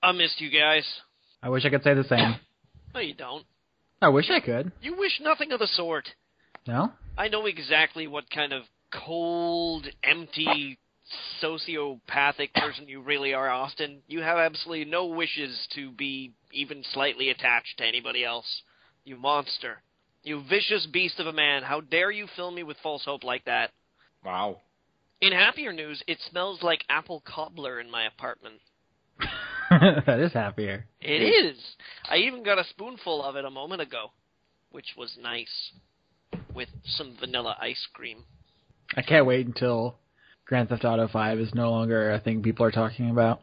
I missed you guys. I wish I could say the same. No, you don't. I wish I could. You wish nothing of the sort. No? I know exactly what kind of cold, empty, sociopathic person you really are, Austin. You have absolutely no wishes to be even slightly attached to anybody else. You monster. You vicious beast of a man. How dare you fill me with false hope like that? Wow. In happier news, it smells like apple cobbler in my apartment. That is happier. It is. I even got a spoonful of it a moment ago, which was nice, with some vanilla ice cream. I can't wait until Grand Theft Auto 5 is no longer a thing people are talking about.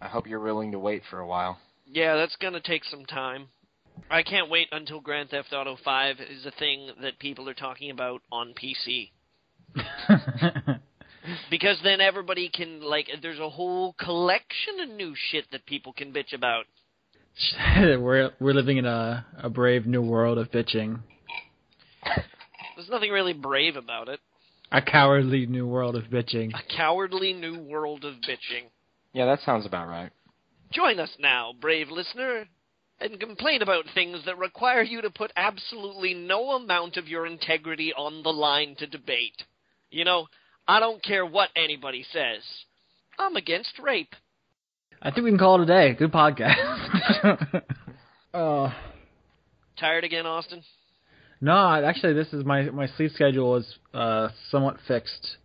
I hope you're willing to wait for a while. Yeah, that's going to take some time. I can't wait until Grand Theft Auto 5 is a thing that people are talking about on PC. Because then everybody can, there's a whole collection of new shit that people can bitch about. We're living in a brave new world of bitching. There's nothing really brave about it. A cowardly new world of bitching. A cowardly new world of bitching. Yeah, that sounds about right. Join us now, brave listener, and complain about things that require you to put absolutely no amount of your integrity on the line to debate. You know, I don't care what anybody says. I'm against rape. I think we can call it a day. Good podcast. Tired again, Austin? No, actually, this is my sleep schedule is somewhat fixed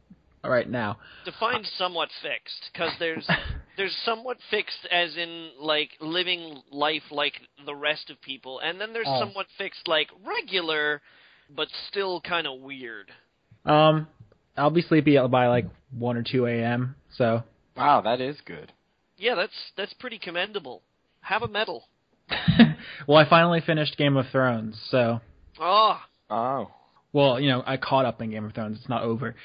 right now. Define somewhat fixed, because there's somewhat fixed as in, living life like the rest of people, and then there's somewhat fixed like regular, but still kind of weird. I'll be sleepy by 1 or 2 a.m., so... Wow, that is good. Yeah, that's pretty commendable. Have a medal. Well, I finally finished Game of Thrones, so... Oh. Well, I caught up in Game of Thrones. It's not over.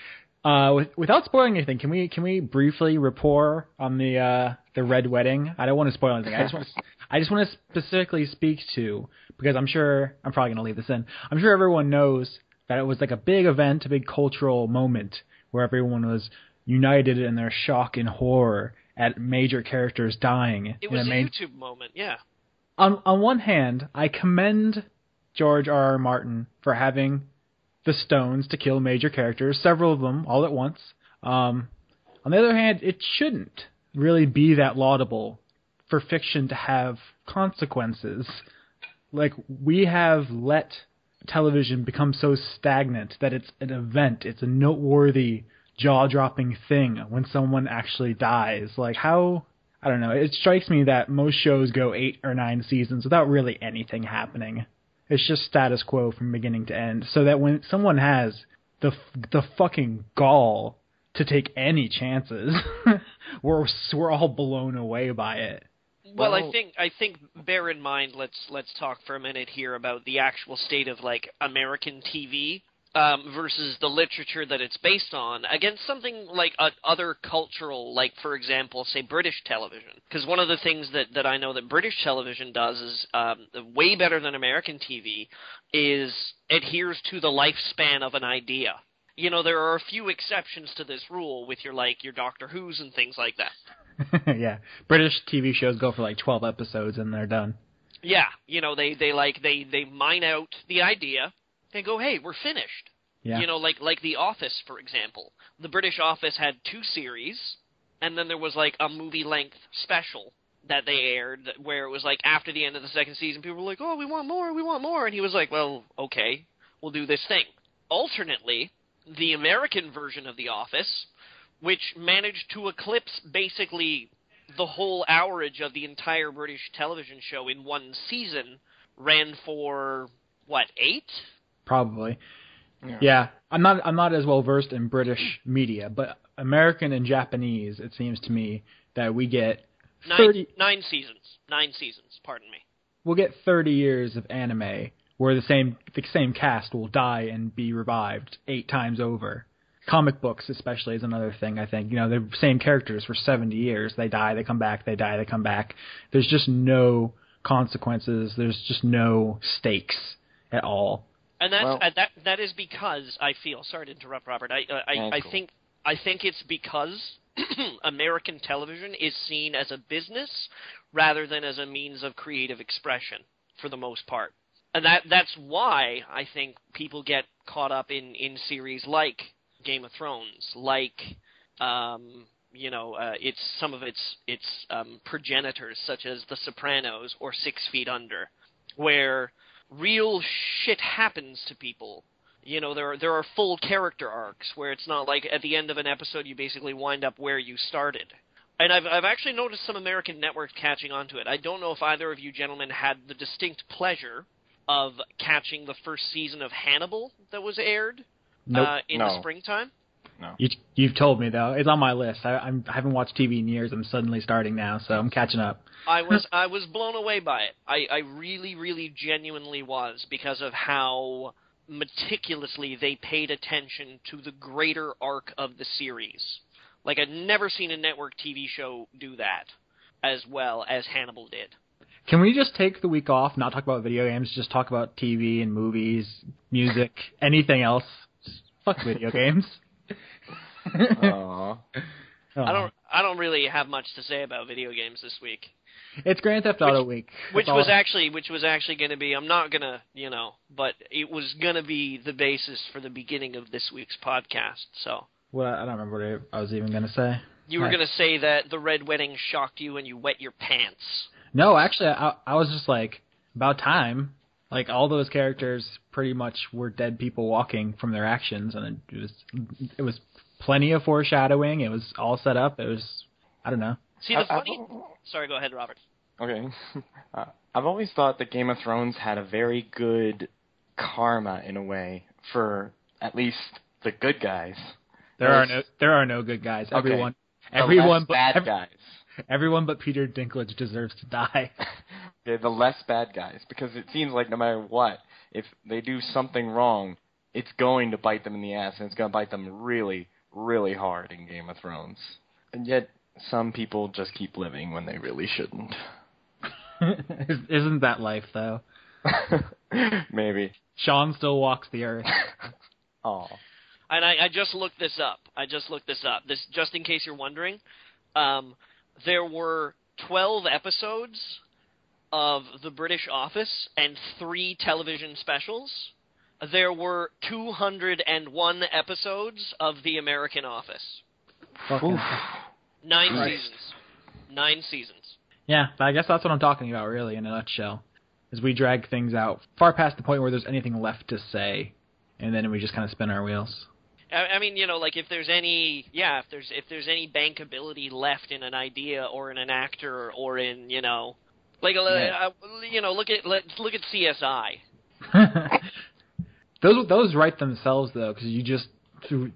Without spoiling anything, can we briefly rapport on the Red Wedding? I don't want to spoil anything. I just want to specifically speak to, because I'm probably going to leave this in. I'm sure everyone knows that it was a big event, a big cultural moment where everyone was united in their shock and horror at major characters dying. It was a YouTube moment, yeah. On one hand, I commend George R.R. Martin for having the stones to kill major characters, several of them all at once. On the other hand, it shouldn't really be that laudable for fiction to have consequences. We have let television become so stagnant that it's an event, it's a noteworthy, jaw-dropping thing when someone actually dies. I don't know, it strikes me that most shows go 8 or 9 seasons without really anything happening. It's just status quo from beginning to end, so that when someone has the fucking gall to take any chances, we're all blown away by it. Well, I think bear in mind, let's talk for a minute here about the actual state of American TV versus the literature that it's based on against something like other cultural, for example, say British television. Because one of the things that I know that British television does is way better than American TV is adheres to the lifespan of an idea. There are a few exceptions to this rule with your Doctor Who's and things like that. Yeah, British TV shows go for 12 episodes and they're done. Yeah, they mine out the idea. They go, hey, we're finished. Yeah. Like The Office, for example. The British Office had 2 series, and then there was a movie-length special that they aired where it was after the end of the second season, people were like, oh, we want more, and he was like, well, okay, we'll do this thing. Alternately, the American version of The Office, which managed to eclipse basically the whole hourage of the entire British television show in one season, ran for, 8? Probably. Yeah. I'm not as well versed in British media, but American and Japanese, it seems to me that we get 9 seasons. 9 seasons, pardon me. We'll get 30 years of anime where the same cast will die and be revived 8 times over. Comic books especially is another thing, I think. The same characters for 70 years. They die, they come back, they die, they come back. There's just no consequences. There's just no stakes at all. And that is because I feel, sorry to interrupt, Robert. I think it's because American television is seen as a business rather than as a means of creative expression for the most part. And that's why I think people get caught up in series like Game of Thrones, like it's some of its progenitors, such as The Sopranos or 6 Feet Under, where real shit happens to people. There are full character arcs where it's not like at the end of an episode you basically wind up where you started. And I've actually noticed some American networks catching on to it. I don't know if either of you gentlemen had the distinct pleasure of catching the first season of Hannibal that was aired in the springtime. No. You've told me, though. It's on my list. I haven't watched TV in years. I'm suddenly starting now, so I'm catching up. I was blown away by it. I really, really genuinely was, because of how meticulously they paid attention to the greater arc of the series. Like, I'd never seen a network TV show do that as well as Hannibal did. Can we just take the week off, not talk about video games, just talk about TV and movies, music, anything else? Just fuck video games. Aww. I don't really have much to say about video games this week. It's Grand Theft Auto week. Which was actually going to be, I'm not going to, but it was going to be the basis for the beginning of this week's podcast, so. Well, I don't remember what I was even going to say. You were going to say that the Red Wedding shocked you and you wet your pants. No, actually, I was just like, about time. Like, all those characters pretty much were dead people walking from their actions, and it was plenty of foreshadowing. It was all set up. It was, I don't know. See, the funny... Sorry, go ahead, Robert. Okay. I've always thought that Game of Thrones had a very good karma, in a way, for at least the good guys. There are no good guys. Okay. Everyone bad guys. Everyone but Peter Dinklage deserves to die. They're the less bad guys, because it seems like no matter what, if they do something wrong, it's going to bite them in the ass, and it's going to bite them really, really hard in Game of Thrones. And yet, some people just keep living when they really shouldn't. Isn't that life, though? Maybe. Sean still walks the earth. Aw. And I just looked this up. This, just in case you're wondering. There were 12 episodes of The British Office and 3 television specials. There were 201 episodes of The American Office. Fucking 9 Nice. seasons. 9 seasons. Yeah, I guess that's what I'm talking about, really, in a nutshell. Is we drag things out far past the point where there's anything left to say, and then we just kind of spin our wheels. I mean, like if there's any bankability left in an idea or in an actor or in, look at CSI. Those write themselves though, because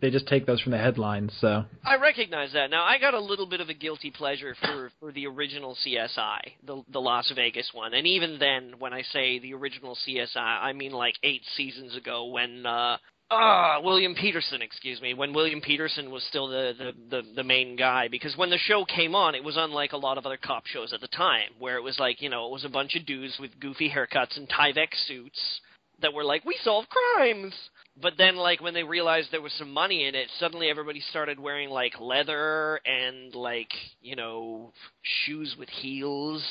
they just take those from the headlines. So I recognize that. Now I got a little bit of a guilty pleasure for the original CSI, the Las Vegas one, and even then, when I say the original CSI, I mean like 8 seasons ago when. William Peterson was still the main guy, because when the show came on, it was unlike a lot of other cop shows at the time, where it was like, it was a bunch of dudes with goofy haircuts and Tyvek suits that were like, we solve crimes! But then, like, when they realized there was some money in it, suddenly everybody started wearing, like, leather and, like, shoes with heels.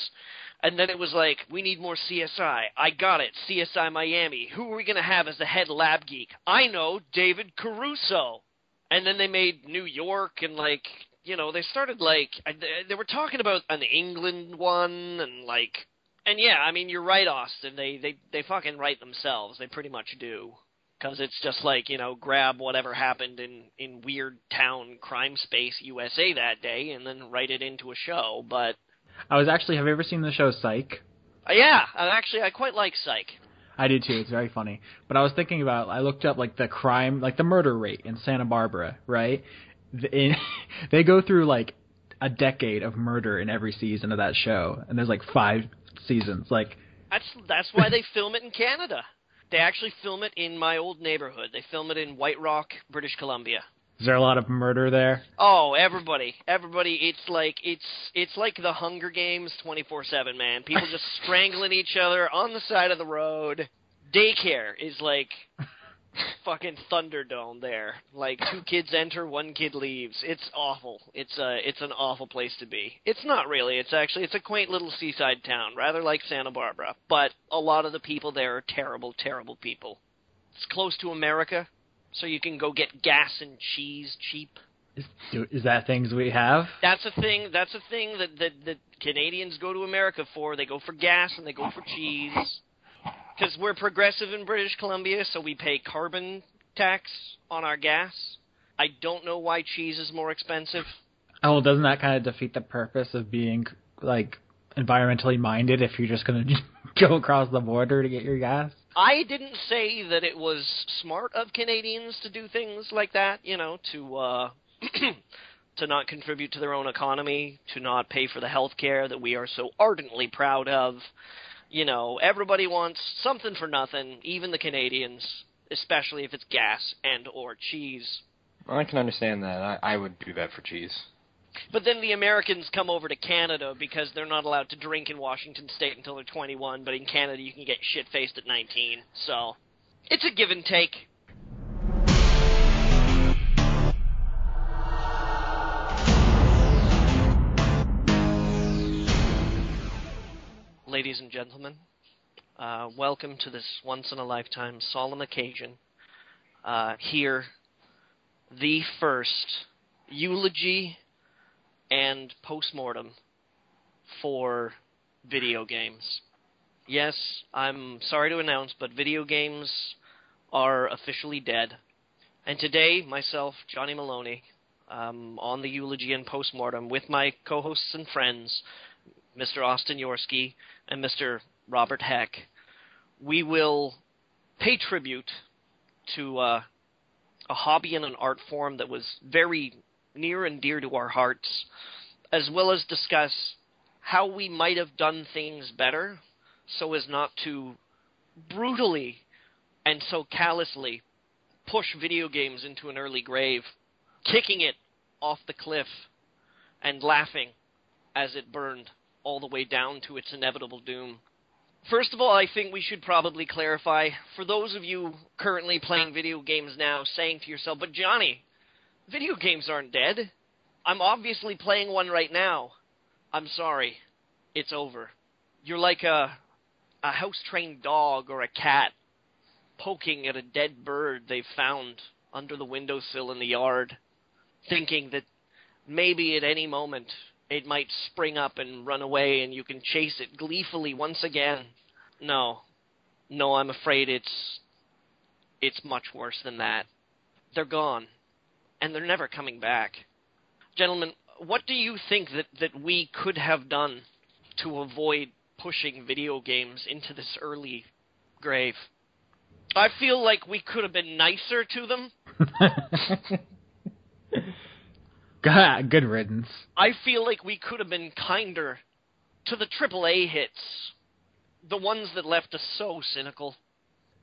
And then it was like, we need more CSI. I got it, CSI Miami. Who are we going to have as the head lab geek? I know, David Caruso. And then they made New York, and, like, they started, like, they were talking about an England one, and, like, and yeah, I mean, you're right, Austin. They fucking write themselves. They pretty much do. Because it's just like, grab whatever happened in Weird Town Crime Space USA that day and then write it into a show, but... have you ever seen the show Psych? Yeah, I quite like Psych. I do too, it's very funny. But I was thinking about, I looked up like the crime, like the murder rate in Santa Barbara, right? They go through like a decade of murder in every season of that show, and there's like 5 seasons. Like That's why they film it in Canada. They actually film it in my old neighborhood. They film it in White Rock, British Columbia. Is there a lot of murder there? Oh, everybody. It's like the Hunger Games 24/7, man. People just strangling each other on the side of the road. Daycare is like fucking Thunderdome there. Like, 2 kids enter, 1 kid leaves. It's awful. It's an awful place to be. It's not really. It's a quaint little seaside town, rather like Santa Barbara. But a lot of the people there are terrible, terrible people. It's close to America, so you can go get gas and cheese cheap. Is that things we have? That's a thing that Canadians go to America for. They go for gas and they go for cheese. Because we're progressive in British Columbia, so we pay carbon tax on our gas. I don't know why cheese is more expensive. Oh, well, doesn't that kind of defeat the purpose of being, like, environmentally minded if you're just going to go across the border to get your gas? I didn't say that it was smart of Canadians to do things like that, to to not contribute to their own economy, to not pay for the health care that we are so ardently proud of. Everybody wants something for nothing, even the Canadians, especially if it's gas and or cheese. Well, I can understand that. I would do that for cheese. But then the Americans come over to Canada because they're not allowed to drink in Washington State until they're 21, but in Canada you can get shit-faced at 19. So, it's a give and take. Ladies and gentlemen, welcome to this once-in-a-lifetime solemn occasion. Here, the first eulogy and postmortem for video games. Yes, I'm sorry to announce, but video games are officially dead. And today, myself, Johnny Maloney, on the eulogy and postmortem with my co-hosts and friends, Mr. Austin Yorsky and Mr. Robert Heck, we will pay tribute to a hobby and an art form that was very near and dear to our hearts, as well as discuss how we might have done things better so as not to brutally and so callously push video games into an early grave, kicking it off the cliff and laughing as it burned all the way down to its inevitable doom. First of all, I think we should probably clarify, for those of you currently playing video games now, saying to yourself, but Johnny, video games aren't dead. I'm obviously playing one right now. I'm sorry. It's over. You're like a house-trained dog or a cat poking at a dead bird they've found under the windowsill in the yard, thinking that maybe at any moment it might spring up and run away and you can chase it gleefully once again. No, I'm afraid it's much worse than that. They're gone, and they're never coming back. Gentlemen, what do you think that we could have done to avoid pushing video games into this early grave? I feel like we could have been nicer to them. God, good riddance. I feel like we could have been kinder to the AAA hits, the ones that left us so cynical.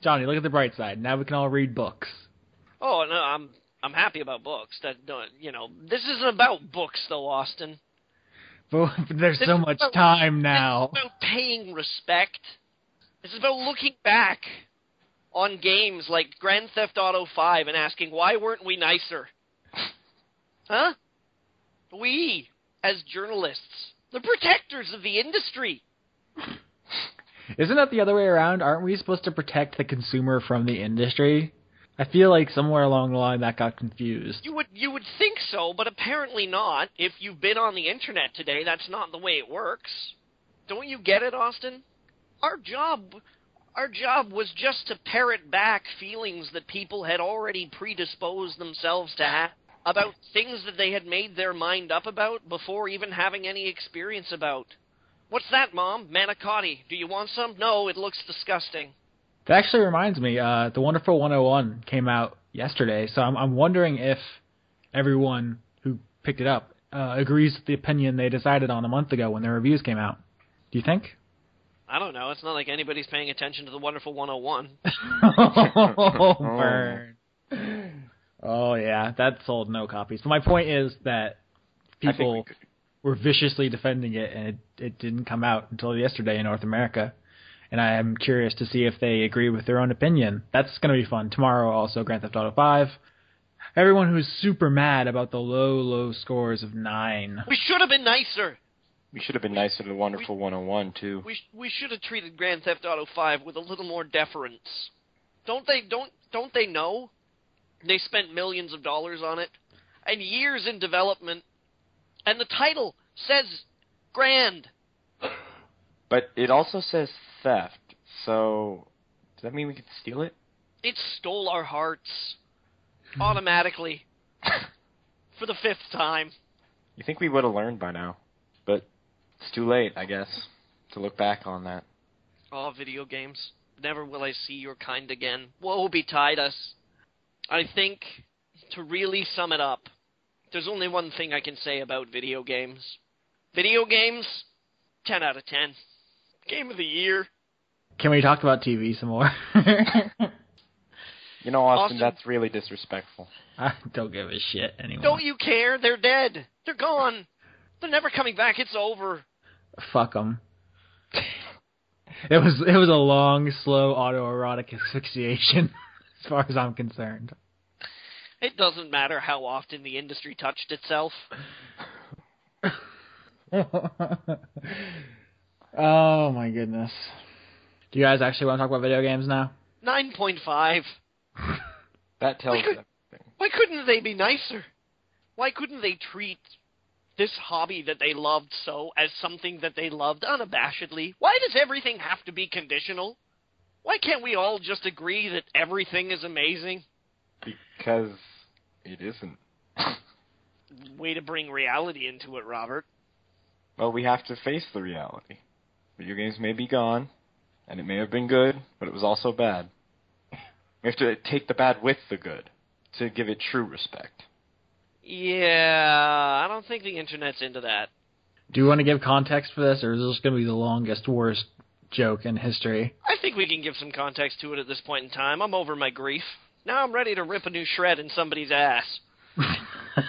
Johnny, look at the bright side. Now we can all read books. Oh no, I'm happy about books. This isn't about books though, Austin. But there's so much time now. This is about paying respect. This is about looking back on games like Grand Theft Auto 5 and asking, why weren't we nicer? Huh? We, as journalists, the protectors of the industry. Isn't that the other way around? Aren't we supposed to protect the consumer from the industry? I feel like somewhere along the line that got confused. You would think so, but apparently not. If you've been on the internet today, that's not the way it works. Don't you get it, Austin? Our job was just to parrot back feelings that people had already predisposed themselves to have about things that they had made their mind up about before even having any experience about. What's that, Mom? Manicotti. Do you want some? No, it looks disgusting. That actually reminds me, The Wonderful 101 came out yesterday, so I'm wondering if everyone who picked it up agrees with the opinion they decided on a month ago when their reviews came out. Do you think? I don't know. It's not like anybody's paying attention to The Wonderful 101. Oh, burn. Oh, yeah, that sold no copies. But my point is that people were viciously defending it, and it didn't come out until yesterday in North America. and I am curious to see if they agree with their own opinion. That's going to be fun. Tomorrow, also, Grand Theft Auto 5. Everyone who's super mad about the low scores of 9. We should have been nicer. We should have been nicer to Wonderful 101, too. We should have treated Grand Theft Auto 5 with a little more deference. Don't they know? They spent millions of dollars on it, and years in development, and the title says grand. But it also says theft, so does that mean we could steal it? It stole our hearts. Automatically. For the 5th time. You think we would have learned by now, but it's too late, I guess, to look back on that. Oh, video games. Never will I see your kind again. Woe betide us. I think, to really sum it up, there's only one thing I can say about video games. Video games, 10 out of 10. Game of the year. Can we talk about TV some more? You know, Austin, that's really disrespectful. I don't give a shit anymore. Don't you care? They're dead. They're gone. They're never coming back. It's over. Fuck them. It was a long, slow autoerotic asphyxiation, as far as I'm concerned. It doesn't matter how often the industry touched itself. Oh my goodness. Do you guys actually want to talk about video games now? 9.5. That tells everything. Why couldn't they be nicer? Why couldn't they treat this hobby that they loved so as something that they loved unabashedly? Why does everything have to be conditional? Why can't we all just agree that everything is amazing? Because it isn't. Way to bring reality into it, Robert. Well, we have to face the reality. Video games may be gone, and it may have been good, but it was also bad. We have to take the bad with the good to give it true respect. Yeah, I don't think the internet's into that. Do you want to give context for this, or is this going to be the longest, worst joke in history? I think we can give some context to it at this point in time. I'm over my grief. Now I'm ready to rip a new shred in somebody's ass.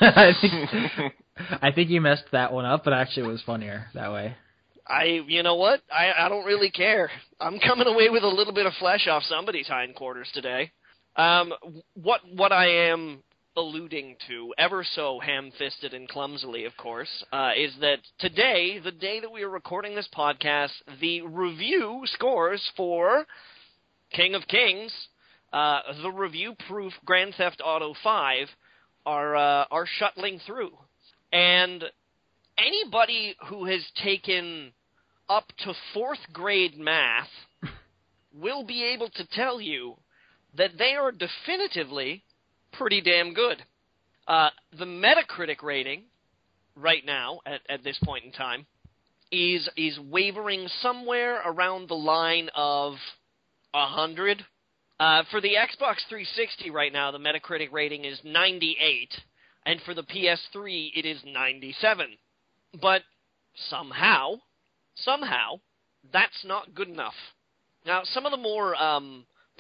I think you messed that one up, but actually it was funnier that way. You know what? I don't really care. I'm coming away with a little bit of flesh off somebody's hindquarters today. What I am alluding to, ever so ham-fisted and clumsily, of course, is that today, the day that we are recording this podcast, the review scores for King of Kings, the review-proof Grand Theft Auto 5, are shuttling through. And anybody who has taken up to 4th grade math will be able to tell you that they are definitively pretty damn good. The Metacritic rating right now, at this point in time, is wavering somewhere around the line of 100. For the Xbox 360 right now, the Metacritic rating is 98, and for the PS3, it is 97. But somehow, that's not good enough. Now, some of the more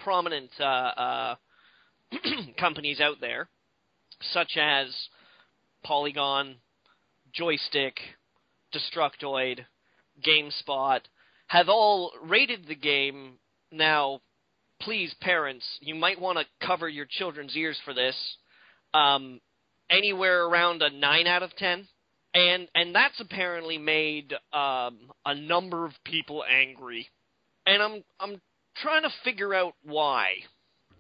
prominent companies out there, such as Polygon, Joystick, Destructoid, GameSpot, have all rated the game. Now, please, parents, you might want to cover your children's ears for this, anywhere around a 9 out of 10. And that's apparently made a number of people angry. And I'm trying to figure out why.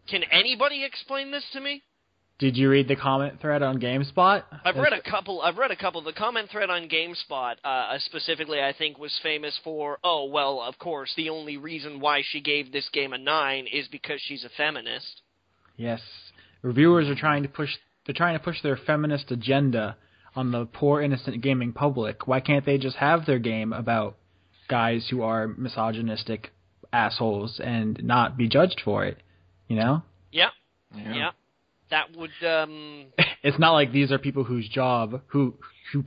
Can anybody explain this to me? Did you read the comment thread on GameSpot? I've read a couple. The comment thread on GameSpot, specifically, I think, was famous for, oh, well, of course, the only reason why she gave this game a 9 is because she's a feminist. Yes. Reviewers are trying to push their feminist agenda on the poor, innocent gaming public. Why can't they just have their game about guys who are misogynistic assholes and not be judged for it? You know? Yeah. That would. It's not like these are people whose job, who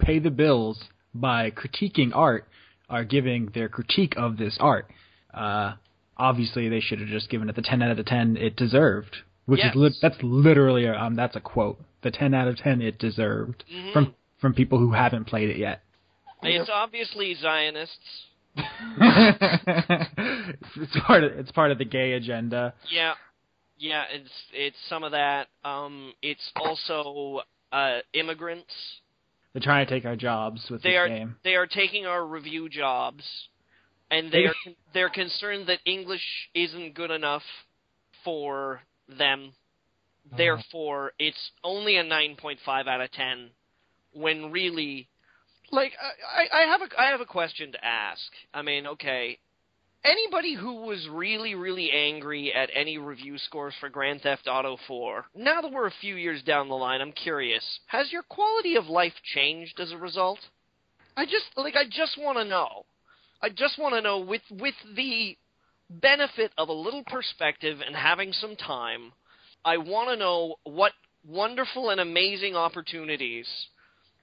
pay the bills by critiquing art, are giving their critique of this art. Obviously, they should have just given it the 10 out of 10 it deserved. Which is that's literally that's a quote. The 10 out of 10 it deserved from people who haven't played it yet. It's obviously Zionists. It's part of the gay agenda. Yeah, it's some of that. It's also immigrants. They're trying to take our jobs with this game. They are taking our review jobs, and they're concerned that English isn't good enough for them. Therefore, it's only a 9.5 out of 10, when really, like, I have a question to ask. I mean, okay, anybody who was really, really angry at any review scores for Grand Theft Auto 4, now that we're a few years down the line, I'm curious, has your quality of life changed as a result? I just want to know. I just want to know, with the benefit of a little perspective and having some time, I want to know what wonderful and amazing opportunities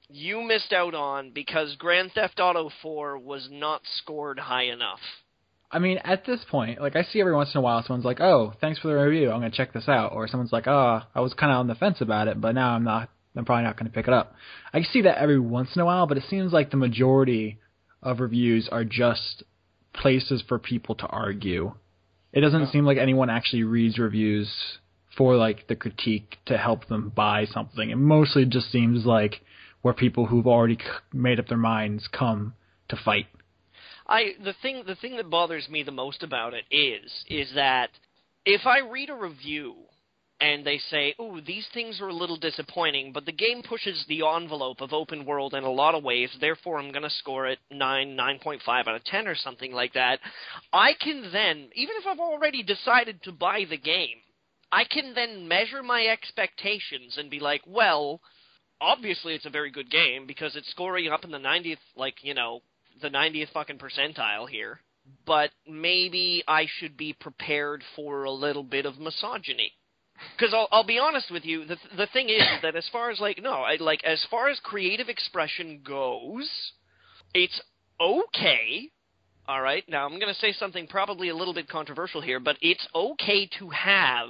you missed out on because Grand Theft Auto 4 was not scored high enough. I mean, at this point, like, I see every once in a while someone's like, oh, thanks for the review, I'm going to check this out. Or someone's like, oh, I was kind of on the fence about it, but now I'm probably not going to pick it up. I see that every once in a while, but it seems like the majority of reviews are just places for people to argue. It doesn't seem like anyone actually reads reviews for, like, the critique to help them buy something. It mostly just seems like where people who've already made up their minds come to fight. The thing that bothers me the most about it is that if I read a review and they say, ooh, these things are a little disappointing, but the game pushes the envelope of open world in a lot of ways, therefore I'm going to score it 9.5 out of 10 or something like that, I can then, even if I've already decided to buy the game, I can then measure my expectations and be like, well, obviously it's a very good game because it's scoring up in the 90th, like, you know, the 90th fucking percentile here. But maybe I should be prepared for a little bit of misogyny. Because I'll be honest with you, the thing is that as far as, as far as creative expression goes, it's okay. All right, now I'm going to say something probably a little bit controversial here, but it's okay to have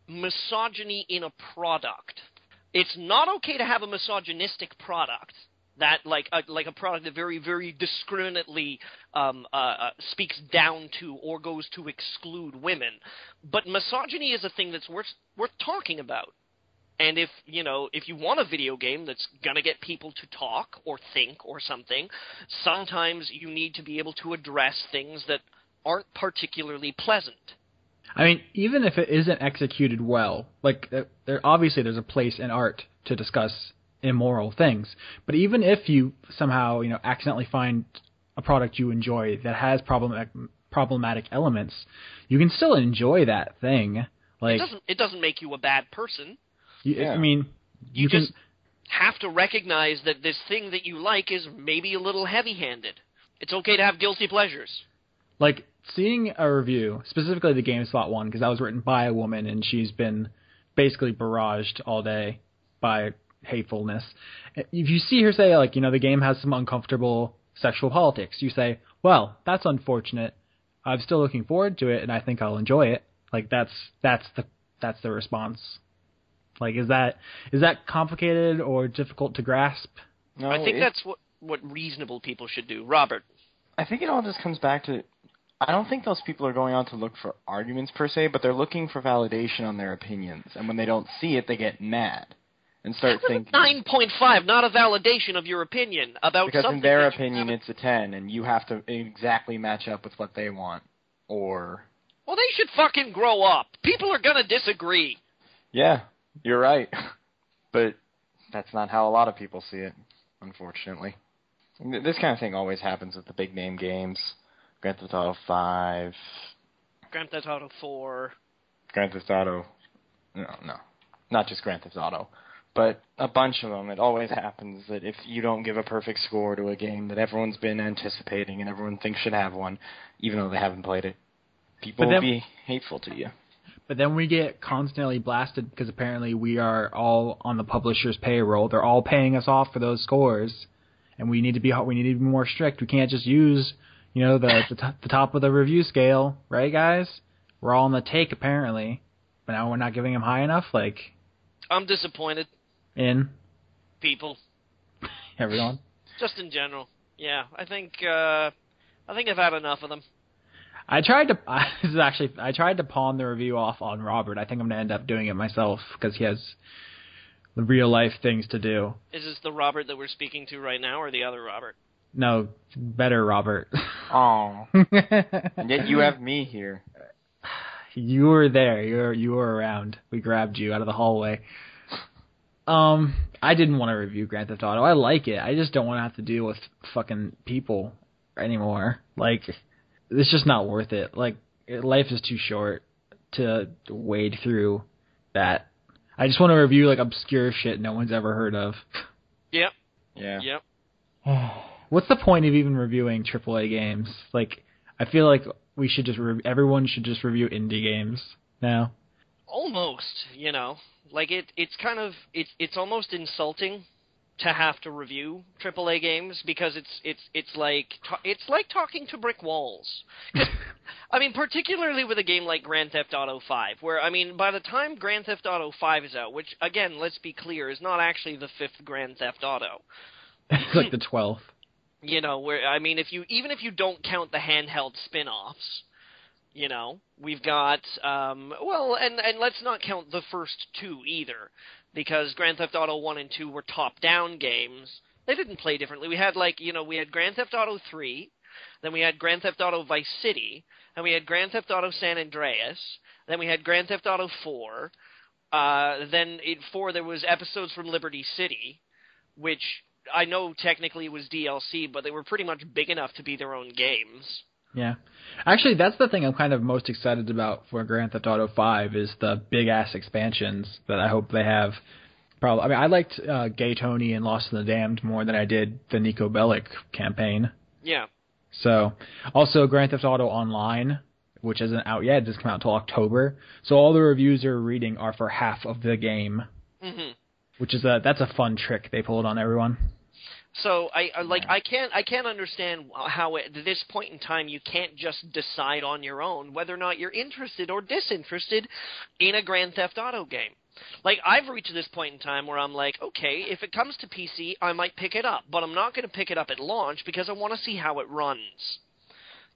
misogyny in a product. It's not okay to have a misogynistic product that, like a product that very, very discriminately speaks down to or goes to exclude women. But misogyny is a thing that's worth talking about. And if you want a video game that's gonna get people to talk or think or something, sometimes you need to be able to address things that aren't particularly pleasant. I mean, even if it isn't executed well, like, obviously there's a place in art to discuss immoral things. But even if you somehow, accidentally find a product you enjoy that has problematic elements, you can still enjoy that thing. Like, it doesn't make you a bad person. I mean, you just have to recognize that this thing that you like is maybe a little heavy-handed. It's okay to have guilty pleasures. Like, seeing a review, specifically the GameSpot one, because that was written by a woman and she's been basically barraged all day by hatefulness. If you see her say, like, the game has some uncomfortable sexual politics, you say, well, that's unfortunate. I'm still looking forward to it and I think I'll enjoy it. Like, that's the response. Like, is that complicated or difficult to grasp? No, I think that's what reasonable people should do. Robert? I think it all just comes back to, I don't think those people are going out to look for arguments per se, but they're looking for validation on their opinions. And when they don't see it, they get mad and start thinking. 9.5, not a validation of your opinion about because something. Because in their opinion, it's a 10, and you have to exactly match up with what they want. Or... Well, they should fucking grow up. People are going to disagree. Yeah, you're right. But that's not how a lot of people see it, unfortunately. This kind of thing always happens with the big-name games. Grand Theft Auto 5. Grand Theft Auto 4. Grand Theft Auto... No. Not just Grand Theft Auto. But a bunch of them. It always happens that if you don't give a perfect score to a game that everyone's been anticipating and everyone thinks should have one, even though they haven't played it, people will be hateful to you. But then we get constantly blasted because apparently we are all on the publisher's payroll. They're all paying us off for those scores, and we need to be more strict. We can't just use, the top of the review scale, right, guys? We're all on the take apparently, but now we're not giving them high enough. Like, I'm disappointed. In people, everyone, just in general. Yeah, I think I think I've had enough of them. I tried to pawn the review off on Robert. I think I'm gonna end up doing it myself because he has the real life things to do. Is this the Robert that we're speaking to right now, or the other Robert? No, better Robert. Oh. And yet you have me here. You were there. You were around. We grabbed you out of the hallway. I didn't want to review Grand Theft Auto. I like it. I just don't want to have to deal with fucking people anymore. Like, it's just not worth it. Like, life is too short to wade through that. I just want to review, like, obscure shit no one's ever heard of. Yep. Yeah. Yep. What's the point of even reviewing AAA games? Like, I feel like we should just everyone should just review indie games now. Almost, like it's kind of it's almost insulting to have to review AAA games because it's like talking to brick walls. I mean, particularly with a game like Grand Theft Auto 5, where by the time Grand Theft Auto 5 is out, which again, let's be clear, is not actually the 5th Grand Theft Auto. It's like the 12th. Where if you don't count the handheld spin-offs, we've got and let's not count the first 2 either, because Grand Theft Auto 1 and 2 were top-down games. They didn't play differently. We had we had Grand Theft Auto 3, then we had Grand Theft Auto Vice City, and we had Grand Theft Auto San Andreas, then we had Grand Theft Auto 4. Then in 4 there was episodes from Liberty City, which I know technically was DLC, but they were pretty much big enough to be their own games. Yeah. Actually, that's the thing I'm kind of most excited about for Grand Theft Auto 5 is the big-ass expansions that I hope they have. Probably. I liked Gay Tony and Lost in the Damned more than I did the Nico Bellic campaign. Yeah. So, also Grand Theft Auto Online, which isn't out yet. It doesn't come out until October. So all the reviews you're reading are for half of the game. Mm-hmm. Which is that's a fun trick they pulled on everyone. So I can't understand how at this point in time you can't just decide on your own whether or not you're interested or disinterested in a Grand Theft Auto game. Like, I've reached this point in time where I'm like, okay, if it comes to PC, I might pick it up, but I'm not going to pick it up at launch because I want to see how it runs.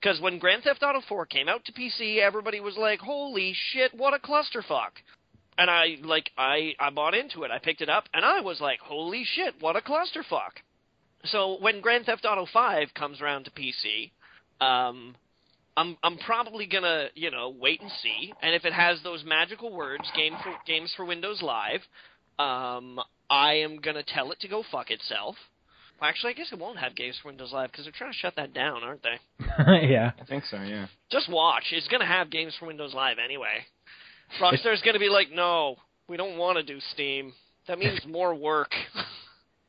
Because when Grand Theft Auto 4 came out to PC, everybody was like, holy shit, what a clusterfuck. And I bought into it. I picked it up, and I was like, holy shit, what a clusterfuck. So when Grand Theft Auto 5 comes around to PC, I'm probably gonna, wait and see. And if it has those magical words, games for Windows Live, I am gonna tell it to go fuck itself. Well, actually, I guess it won't have games for Windows Live because they're trying to shut that down, aren't they? Yeah. I think so, yeah. Just watch. It's gonna have games for Windows Live anyway. Rockstar's gonna be like, no, we don't want to do Steam. That means more work.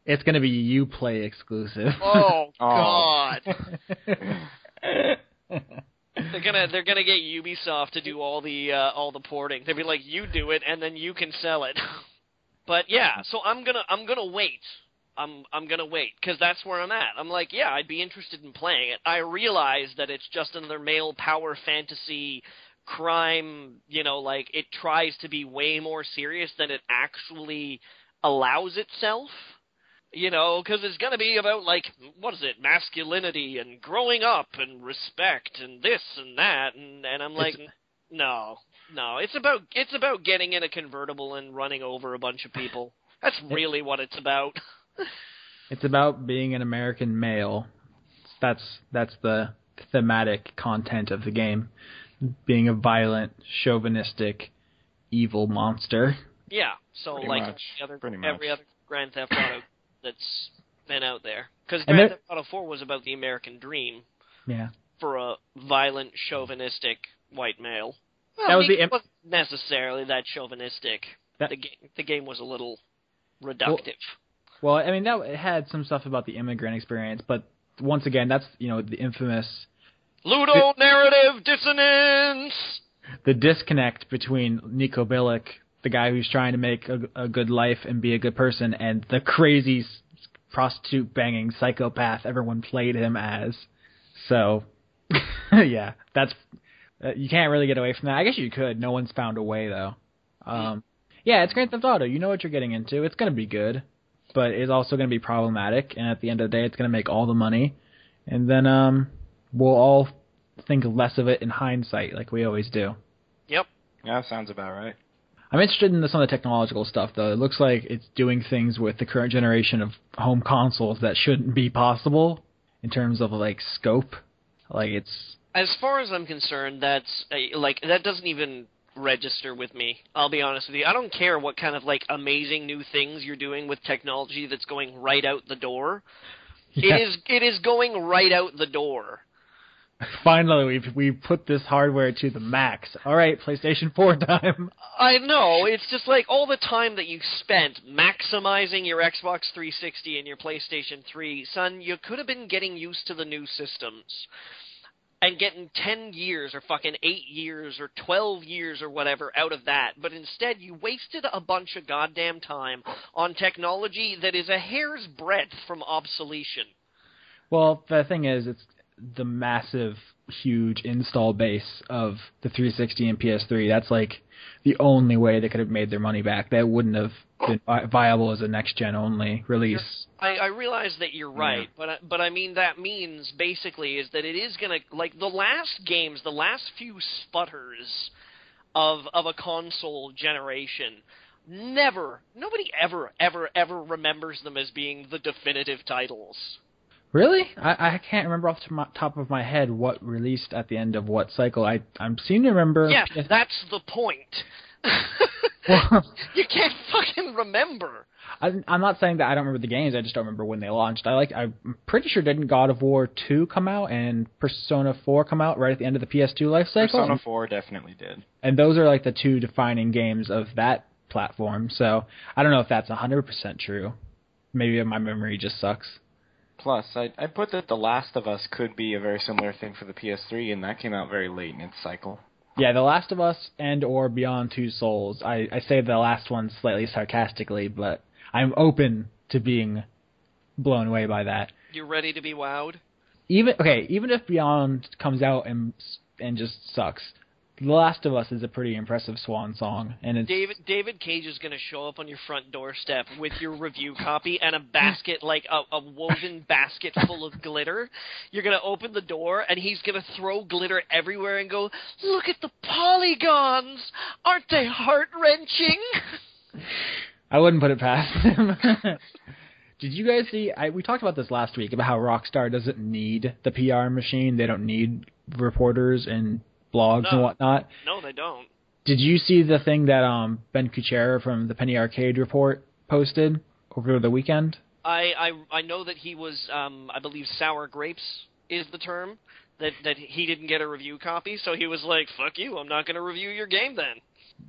It's gonna be Uplay exclusive. Oh God. They're gonna get Ubisoft to do all the porting. They'll be like, you do it, and then you can sell it. But yeah, so I'm gonna wait. I'm gonna wait because that's where I'm at. I'm like, yeah, I'd be interested in playing it. I realize that it's just another male power fantasy crime. It tries to be way more serious than it actually allows itself. Because it's going to be about, what is it, masculinity and growing up and respect and this and that, and I'm like, no, it's about getting in a convertible and running over a bunch of people. That's really what it's about. It's about being an American male. That's the thematic content of the game. Being a violent, chauvinistic, evil monster. Yeah, so Pretty like much. every other Grand Theft Auto that's been out there. Because Grand Theft Auto 4 was about the American dream. Yeah. For a violent, chauvinistic white male. Well, that was it wasn't necessarily that chauvinistic. The game was a little reductive. Well, it had some stuff about the immigrant experience, but once again, that's, the infamous... Ludo-narrative dissonance! The disconnect between Nico Bellic, the guy who's trying to make a good life and be a good person, and the crazy prostitute-banging psychopath everyone played him as. So, yeah, that's... you can't really get away from that. I guess you could. No one's found a way, though. Yeah, it's Grand Theft Auto. You know what you're getting into. It's going to be good, but it's also going to be problematic, and at the end of the day, it's going to make all the money. And then, we'll all think less of it in hindsight, like we always do. Yep. Yeah, that sounds about right. I'm interested in some of the technological stuff, though. It looks like it's doing things with the current generation of home consoles that shouldn't be possible in terms of, like, scope. Like, it's... As far as I'm concerned, that's, that doesn't even register with me. I'll be honest with you. I don't care what kind of, like, amazing new things you're doing with technology that's going right out the door. Yeah. It is going right out the door. Finally, we put this hardware to the max. All right, PlayStation 4 time. I know. It's just like all the time that you spent maximizing your Xbox 360 and your PlayStation 3, son, you could have been getting used to the new systems and getting 10 years or fucking 8 years or 12 years or whatever out of that. But instead, you wasted a bunch of goddamn time on technology that is a hair's breadth from obsolescence. Well, the thing is, it's the massive, huge install base of the 360 and PS3. That's like the only way they could have made their money back. That wouldn't have been viable as a next-gen only release. I realize that you're right, but I mean that means basically is that it is going to, like, the last games, the last few sputters of a console generation, nobody ever remembers them as being the definitive titles. Really? I can't remember off the top of my head what released at the end of what cycle. I seem to remember... Yeah, that's the point. Well, you can't fucking remember. I'm not saying that I don't remember the games, I just don't remember when they launched. I'm pretty sure didn't God of War 2 come out and Persona 4 come out right at the end of the PS2 life cycle? Persona 4 definitely did. And those are like the two defining games of that platform, so I don't know if that's 100% true. Maybe my memory just sucks. Plus, I put that The Last of Us could be a very similar thing for the PS3, and that came out very late in its cycle. Yeah, The Last of Us and or Beyond Two Souls. I say the last one slightly sarcastically, but I'm open to being blown away by that. You're ready to be wowed? Even if Beyond comes out and just sucks, The Last of Us is a pretty impressive swan song, and it's David Cage is going to show up on your front doorstep with your review copy and a basket, like a woven basket full of glitter. You're going to open the door, and he's going to throw glitter everywhere and go, "Look at the polygons! Aren't they heart-wrenching?" I wouldn't put it past him. Did you guys see... we talked about this last week, about how Rockstar doesn't need the PR machine. They don't need reporters and blogs and whatnot. No, they don't. Did you see the thing that Ben Kuchera from the Penny Arcade Report posted over the weekend? I know that he was, I believe sour grapes is the term, that he didn't get a review copy, so he was like, fuck you, I'm not going to review your game then.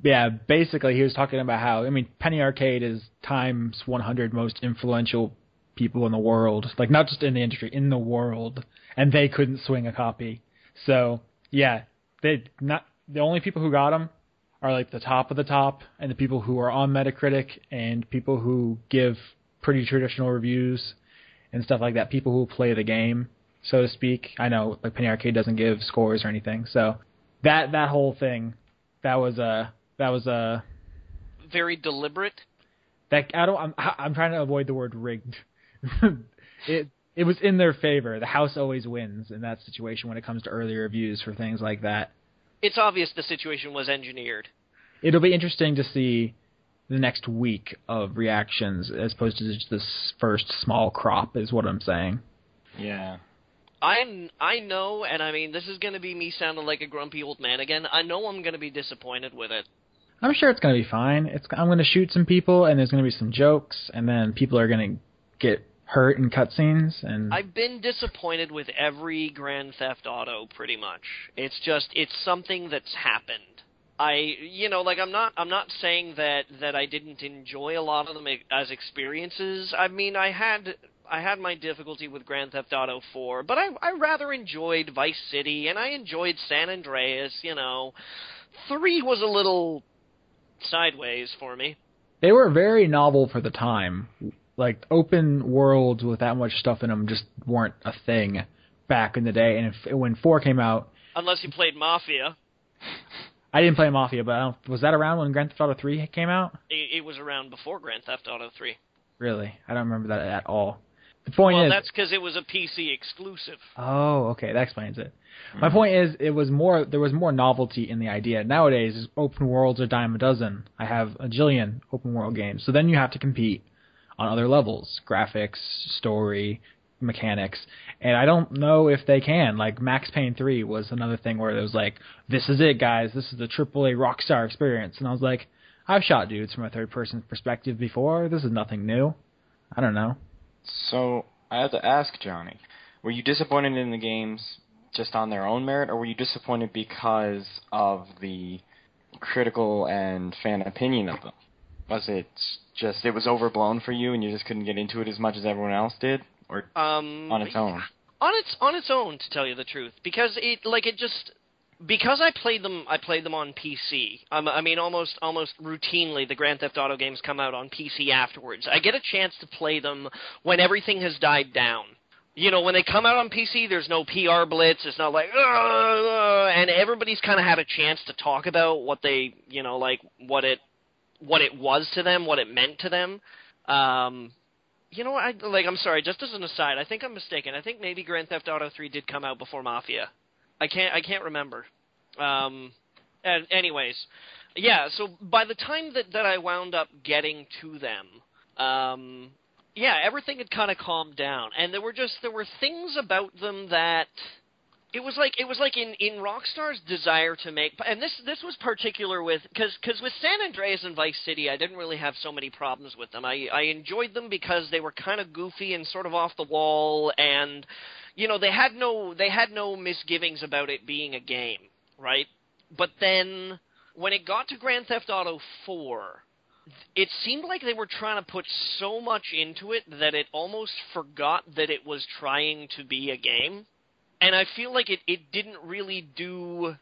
Yeah, basically he was talking about how, Penny Arcade is Time's 100 most influential people in the world. Like, not just in the industry, in the world. And they couldn't swing a copy. So, yeah. The only people who got them are like the top of the top, and the people who are on Metacritic, and people who give pretty traditional reviews and stuff like that. People who play the game, so to speak. I know like Penny Arcade doesn't give scores or anything, so that whole thing, that was a very deliberate. I'm trying to avoid the word rigged. It was in their favor. The house always wins in that situation when it comes to early reviews for things like that. It's obvious the situation was engineered. It'll be interesting to see the next week of reactions as opposed to just this first small crop, is what I'm saying. Yeah. I know, and this is going to be me sounding like a grumpy old man again. I know I'm going to be disappointed with it. I'm sure it's going to be fine. I'm going to shoot some people, and there's going to be some jokes, and then people are going to get hurt in cutscenes, and I've been disappointed with every Grand Theft Auto pretty much. It's something that's happened. I'm not saying that I didn't enjoy a lot of them as experiences. I had my difficulty with Grand Theft Auto 4, but I rather enjoyed Vice City, and I enjoyed San Andreas. 3 was a little sideways for me. They were very novel for the time. Like, open worlds with that much stuff in them just weren't a thing back in the day. And when 4 came out... Unless you played Mafia. I didn't play Mafia, but was that around when Grand Theft Auto 3 came out? It was around before Grand Theft Auto 3. Really? I don't remember that at all. The point is, that's because it was a PC exclusive. oh, okay, that explains it. My point is, there was more novelty in the idea. Nowadays, open worlds are a dime a dozen. I have a jillion open world games. So then you have to compete on other levels, graphics, story, mechanics, and I don't know if they can. Like Max Payne 3 was another thing where it was like, this is it, guys. This is the AAA Rockstar experience. And I was like, I've shot dudes from a third-person perspective before. This is nothing new. I don't know. So I have to ask Johnny, were you disappointed in the games just on their own merit, or were you disappointed because of the critical and fan opinion of them? Was it just it was overblown for you and you just couldn't get into it as much as everyone else did, or on its own? On its own, to tell you the truth, because because I played them on PC. I mean, almost routinely, the Grand Theft Auto games come out on PC afterwards. I get a chance to play them when everything has died down. You know, when they come out on PC, there's no PR blitz. It's not like, and everybody's kind of had a chance to talk about what they, you know, like what it was to them, what it meant to them. You know, I'm sorry, just as an aside, I think I'm mistaken. I think maybe Grand Theft Auto 3 did come out before Mafia. I can't remember. And anyways, yeah. So by the time that I wound up getting to them, yeah, everything had kind of calmed down, and there were things about them that it was like in Rockstar's desire to make, and this was particular with because with San Andreas and Vice City, I didn't really have so many problems with them. I enjoyed them because they were kind of goofy and sort of off the wall, and you know they had no misgivings about it being a game, right? But then when it got to Grand Theft Auto 4, it seemed like they were trying to put so much into it that it almost forgot that it was trying to be a game. And I feel like it didn't really do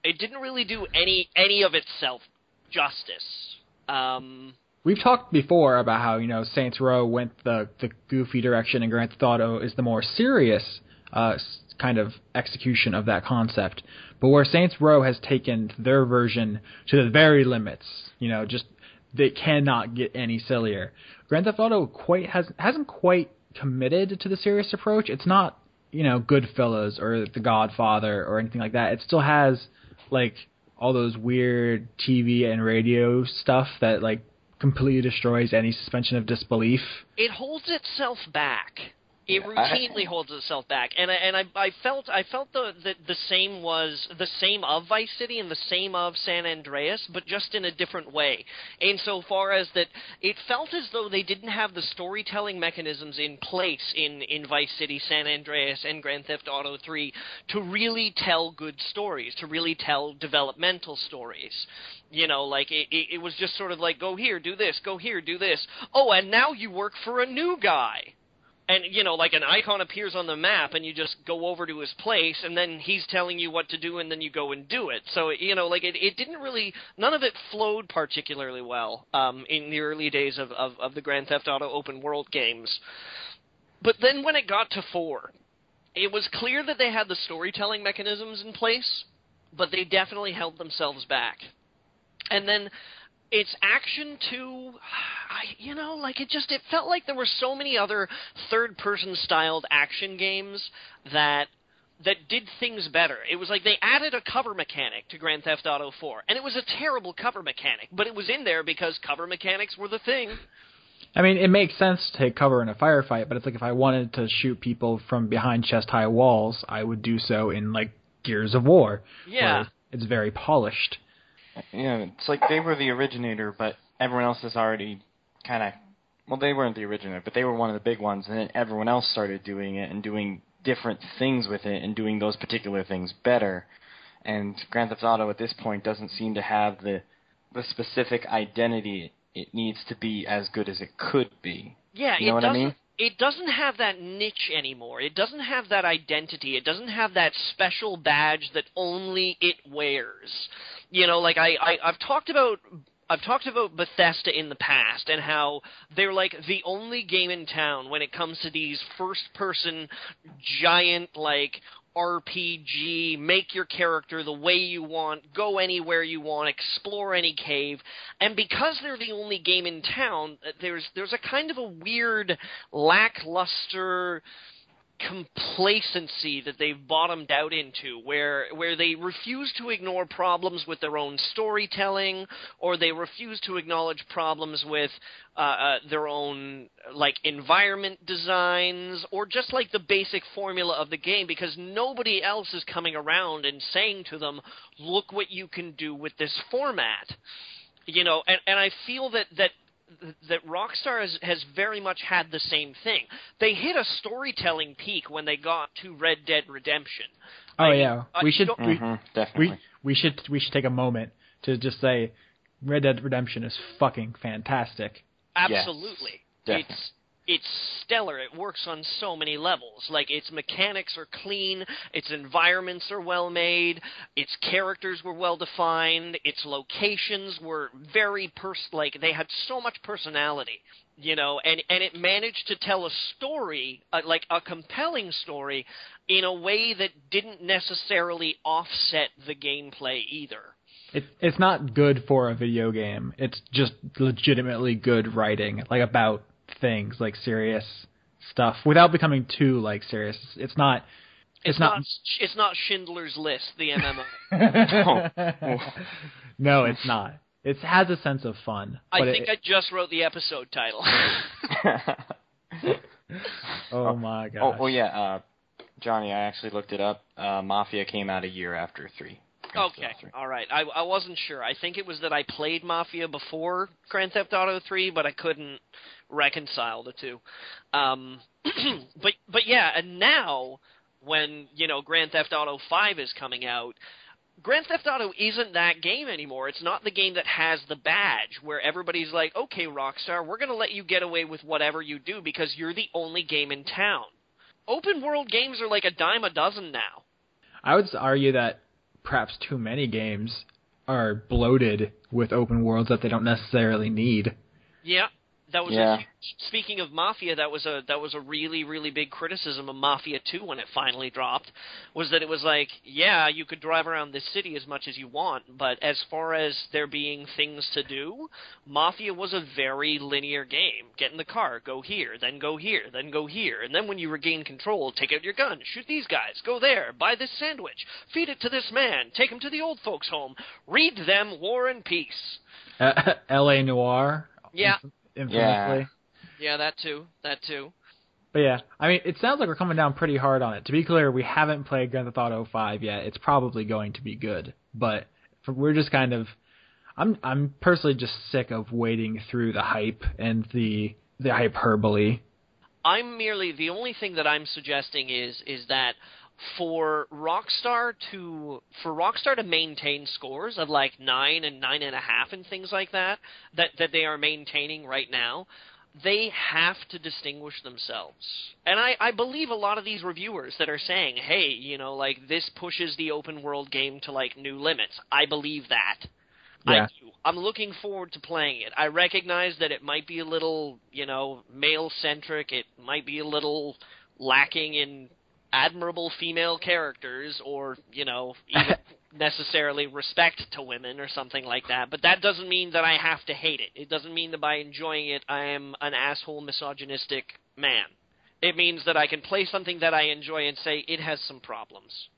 any of itself justice. We've talked before about how, you know, Saints Row went the goofy direction and Grand Theft Auto is the more serious kind of execution of that concept. But where Saints Row has taken their version to the very limits, you know, just they cannot get any sillier. Grand Theft Auto hasn't quite committed to the serious approach. It's not, you know, Goodfellas or The Godfather or anything like that. It still has like all those weird TV and radio stuff that like completely destroys any suspension of disbelief. It holds itself back. It routinely holds itself back, and I felt the same was the same of Vice City and the same of San Andreas, but just in a different way. Insofar as that, it felt as though they didn't have the storytelling mechanisms in place in Vice City, San Andreas, and Grand Theft Auto 3 to really tell good stories, to really tell developmental stories. You know, like it was just sort of like, go here, do this, go here, do this. Oh, and now you work for a new guy. And, you know, like an icon appears on the map and you just go over to his place and then he's telling you what to do and then you go and do it. So, you know, like it didn't really, none of it flowed particularly well in the early days of the Grand Theft Auto open world games. But then when it got to 4, it was clear that they had the storytelling mechanisms in place, but they definitely held themselves back. And then its action too, you know, like it felt like there were so many other third-person styled action games that did things better. It was like they added a cover mechanic to Grand Theft Auto 4, and it was a terrible cover mechanic, but it was in there because cover mechanics were the thing. I mean, it makes sense to take cover in a firefight, but it's like if I wanted to shoot people from behind chest-high walls, I would do so in, like, Gears of War. Yeah. Where it's very polished. Yeah, it's like they were the originator, but everyone else has already kind of... Well, they weren't the originator, but they were one of the big ones, and then everyone else started doing it and doing different things with it and doing those particular things better. And Grand Theft Auto at this point doesn't seem to have the specific identity it needs to be as good as it could be. Yeah, you know what I mean? It doesn't have that niche anymore. It doesn't have that identity. It doesn't have that special badge that only it wears. You know, like I've talked about Bethesda in the past and how they're like the only game in town when it comes to these first-person giant, like, RPG, make your character the way you want, go anywhere you want, explore any cave. And because they're the only game in town, there's a kind of a weird, lackluster complacency that they've bottomed out into, where they refuse to ignore problems with their own storytelling, or they refuse to acknowledge problems with their own like environment designs, or just like the basic formula of the game, because nobody else is coming around and saying to them, look what you can do with this format. You know, and I feel that Rockstar has very much had the same thing. They hit a storytelling peak when they got to Red Dead Redemption. We should definitely. we should take a moment to just say Red Dead Redemption is fucking fantastic. Absolutely. Yes, It's stellar. It works on so many levels. Like, its mechanics are clean, its environments are well made, its characters were well defined, its locations were very they had so much personality, you know, and it managed to tell a story, like a compelling story, in a way that didn't necessarily offset the gameplay either. It's not good for a video game. It's just legitimately good writing, like about things, like serious stuff, without becoming too like serious. It's not Schindler's List, the MMO. No, it's not. It has a sense of fun. I think I just wrote the episode title. Oh my gosh. Oh yeah, Johnny, I actually looked it up. Mafia came out a year after 3. Okay, all right. I wasn't sure. I think it was that I played Mafia before Grand Theft Auto 3, but I couldn't reconcile the two. But yeah, and now when, you know, Grand Theft Auto 5 is coming out, Grand Theft Auto isn't that game anymore. It's not the game that has the badge where everybody's like, okay, Rockstar, we're going to let you get away with whatever you do because you're the only game in town. Open world games are like a dime a dozen now. I would argue that perhaps too many games are bloated with open worlds that they don't necessarily need. Yeah. That was speaking of Mafia, that was a really, really big criticism of Mafia 2 when it finally dropped, was that it was like, yeah, you could drive around this city as much as you want, but as far as there being things to do, Mafia was a very linear game. Get in the car, go here, then go here, then go here, and then when you regain control, take out your gun, shoot these guys, go there, buy this sandwich, feed it to this man, take him to the old folks' home, read them War and Peace. L.A. Noire. Yeah. Infamously. Yeah, that too. But yeah, I mean, it sounds like we're coming down pretty hard on it. To be clear, we haven't played Grand Theft Auto 5 yet. It's probably going to be good, but we're just kind of, I'm personally just sick of wading through the hype and the hyperbole. The only thing that I'm suggesting is that for Rockstar to maintain scores of like 9 and 9.5 and things like that they are maintaining right now, they have to distinguish themselves. And I believe a lot of these reviewers that are saying, hey, you know, like, this pushes the open world game to like new limits. I believe that. Yeah. I do. I'm looking forward to playing it. I recognize that it might be a little, you know, male-centric. It might be a little lacking in admirable female characters or, you know, even necessarily respect to women or something like that. But that doesn't mean that I have to hate it. It doesn't mean that by enjoying it I am an asshole misogynistic man. It means that I can play something that I enjoy and say it has some problems.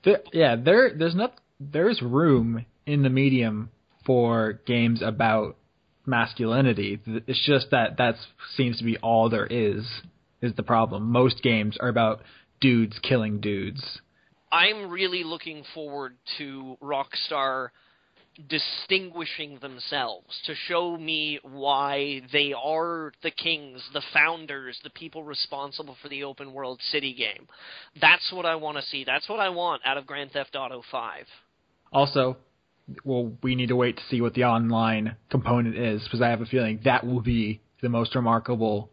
There's room in the medium for games about masculinity. It's just that seems to be all there is the problem. Most games are about dudes killing dudes. I'm really looking forward to Rockstar distinguishing themselves, to show me why they are the kings, the founders, the people responsible for the open world city game. That's what I want to see. That's what I want out of Grand Theft Auto 5. Also, well, we need to wait to see what the online component is, because I have a feeling that will be the most remarkable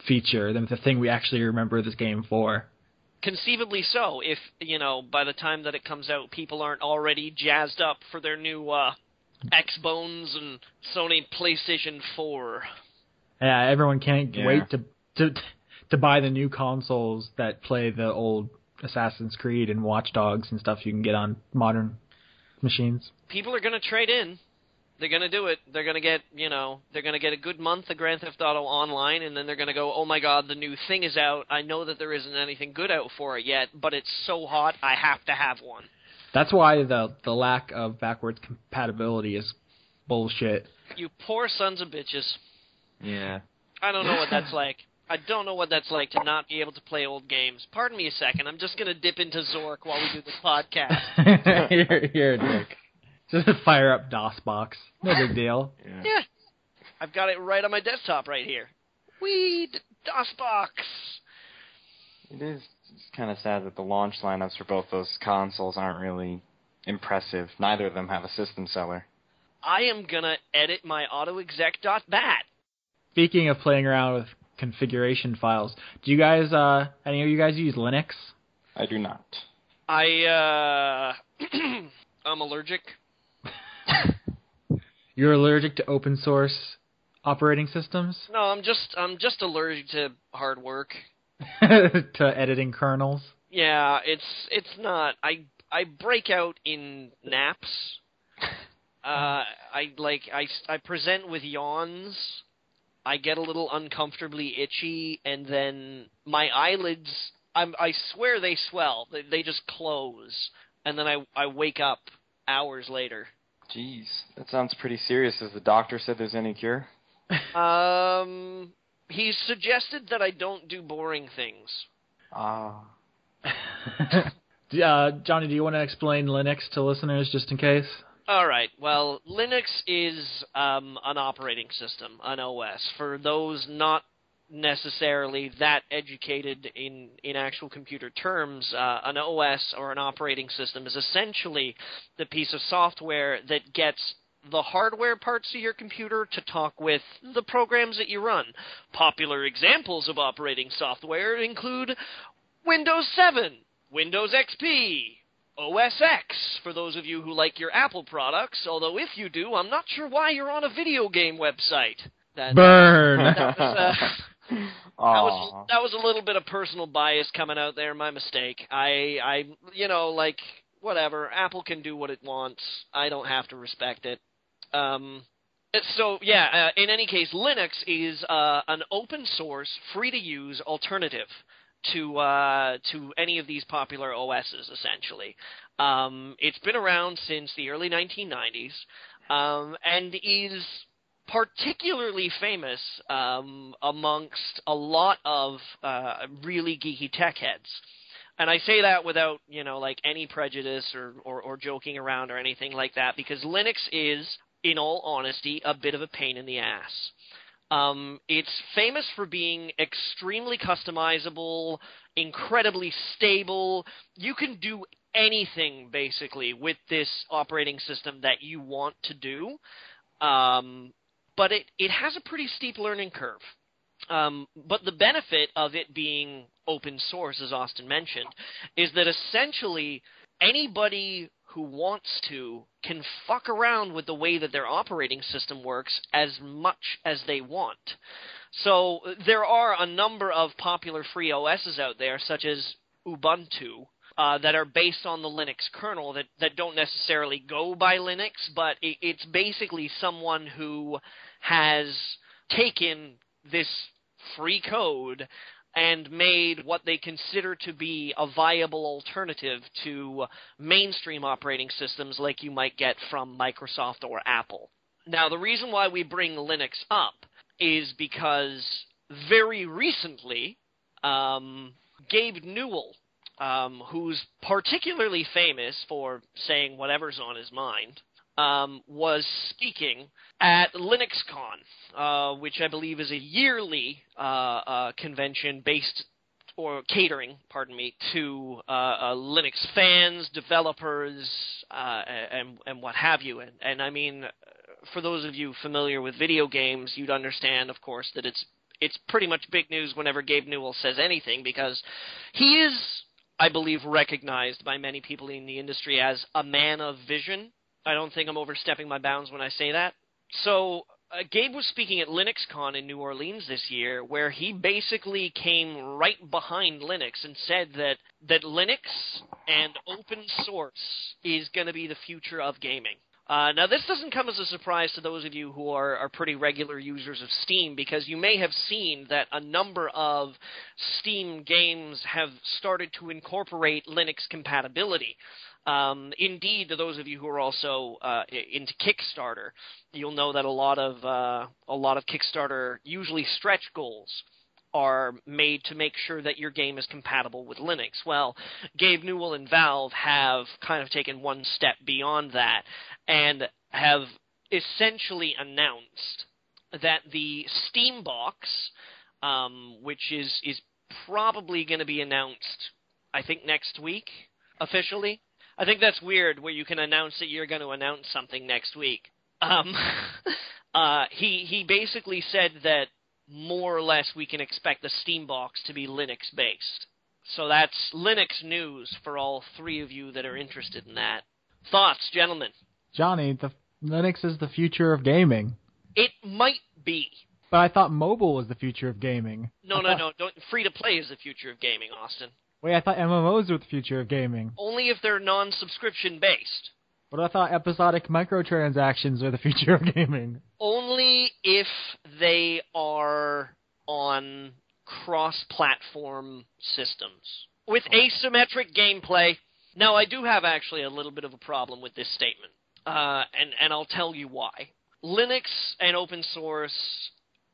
feature, the thing we actually remember this game for. Conceivably so, if, you know, by the time that it comes out, people aren't already jazzed up for their new Xbones and Sony PlayStation 4. Yeah, everyone can't wait to buy the new consoles that play the old Assassin's Creed and Watch Dogs and stuff you can get on modern machines. People are going to trade in. They're going to do it. They're going to get, they're going to get a good month of Grand Theft Auto Online, and then they're going to go, oh my god, the new thing is out. I know that there isn't anything good out for it yet, but it's so hot, I have to have one. That's why the lack of backwards compatibility is bullshit. You poor sons of bitches. Yeah. I don't know what that's like. I don't know what that's like to not be able to play old games. Pardon me a second. I'm just going to dip into Zork while we do this podcast. You're a dick. Just fire up DOSBox. No big deal. Yeah. I've got it right on my desktop right here. DOSBox. It is kind of sad that the launch lineups for both those consoles aren't really impressive. Neither of them have a system seller. I am going to edit my autoexec.bat. Speaking of playing around with configuration files, do you guys, any of you guys use Linux? I do not. I'm allergic. You're allergic to open source operating systems? No, I'm just allergic to hard work. To editing kernels? Yeah, it's not. I break out in naps. I present with yawns. I get a little uncomfortably itchy, and then my eyelids, I swear they swell. They just close, and then I wake up hours later. Jeez, that sounds pretty serious. Has the doctor said there's any cure? He's suggested that I don't do boring things. Johnny, do you want to explain Linux to listeners just in case? All right. Well, Linux is an operating system, an OS. For those not necessarily that educated in actual computer terms, an OS or an operating system is essentially the piece of software that gets the hardware parts of your computer to talk with the programs that you run. Popular examples of operating software include Windows 7, Windows XP, OS X, for those of you who like your Apple products, although if you do, I'm not sure why you're on a video game website. Burn! That was a little bit of personal bias coming out there, my mistake. Whatever, Apple can do what it wants. I don't have to respect it. In any case, Linux is an open source, free-to-use alternative to any of these popular OSs, essentially. It's been around since the early 1990s, and is particularly famous amongst a lot of really geeky tech heads. And I say that without, any prejudice or joking around or anything like that, because Linux is, in all honesty, a bit of a pain in the ass. It's famous for being extremely customizable, incredibly stable. You can do anything, basically, with this operating system that you want to do. But it has a pretty steep learning curve. But the benefit of it being open source, as Austin mentioned, is that essentially anybody who wants to can fuck around with the way that their operating system works as much as they want. So there are a number of popular free OSs out there, such as Ubuntu, that are based on the Linux kernel that don't necessarily go by Linux, but it's basically someone who has taken this free code and made what they consider to be a viable alternative to mainstream operating systems like you might get from Microsoft or Apple. Now, the reason why we bring Linux up is because very recently, Gabe Newell, who's particularly famous for saying whatever's on his mind, was speaking at LinuxCon, which I believe is a yearly convention based, or catering, to Linux fans, developers, and what have you. And I mean, for those of you familiar with video games, you'd understand, of course, that it's pretty much big news whenever Gabe Newell says anything, because he is, I believe, recognized by many people in the industry as a man of vision. I don't think I'm overstepping my bounds when I say that. So Gabe was speaking at LinuxCon in New Orleans this year, where he basically came right behind Linux and said that Linux and open source is going to be the future of gaming. Now, this doesn't come as a surprise to those of you who are pretty regular users of Steam, because you may have seen that a number of Steam games have started to incorporate Linux compatibility. Indeed, to those of you who are also into Kickstarter, you'll know that a lot of Kickstarter, usually stretch goals, are made to make sure that your game is compatible with Linux. Well, Gabe Newell and Valve have kind of taken one step beyond that and have essentially announced that the Steam box, which is probably going to be announced, I think, next week, officially. I think that's weird where you can announce that you're going to announce something next week. He basically said that more or less we can expect the Steam box to be Linux-based. So that's Linux news for all three of you that are interested in that. Thoughts, gentlemen? Johnny, the Linux is the future of gaming. It might be. But I thought mobile was the future of gaming. No. Free-to-play is the future of gaming, Austin. Wait, I thought MMOs were the future of gaming. Only if they're non-subscription based. But I thought episodic microtransactions are the future of gaming. Only if they are on cross-platform systems. With asymmetric gameplay. Now, I do have actually a little bit of a problem with this statement. And I'll tell you why. Linux and open source,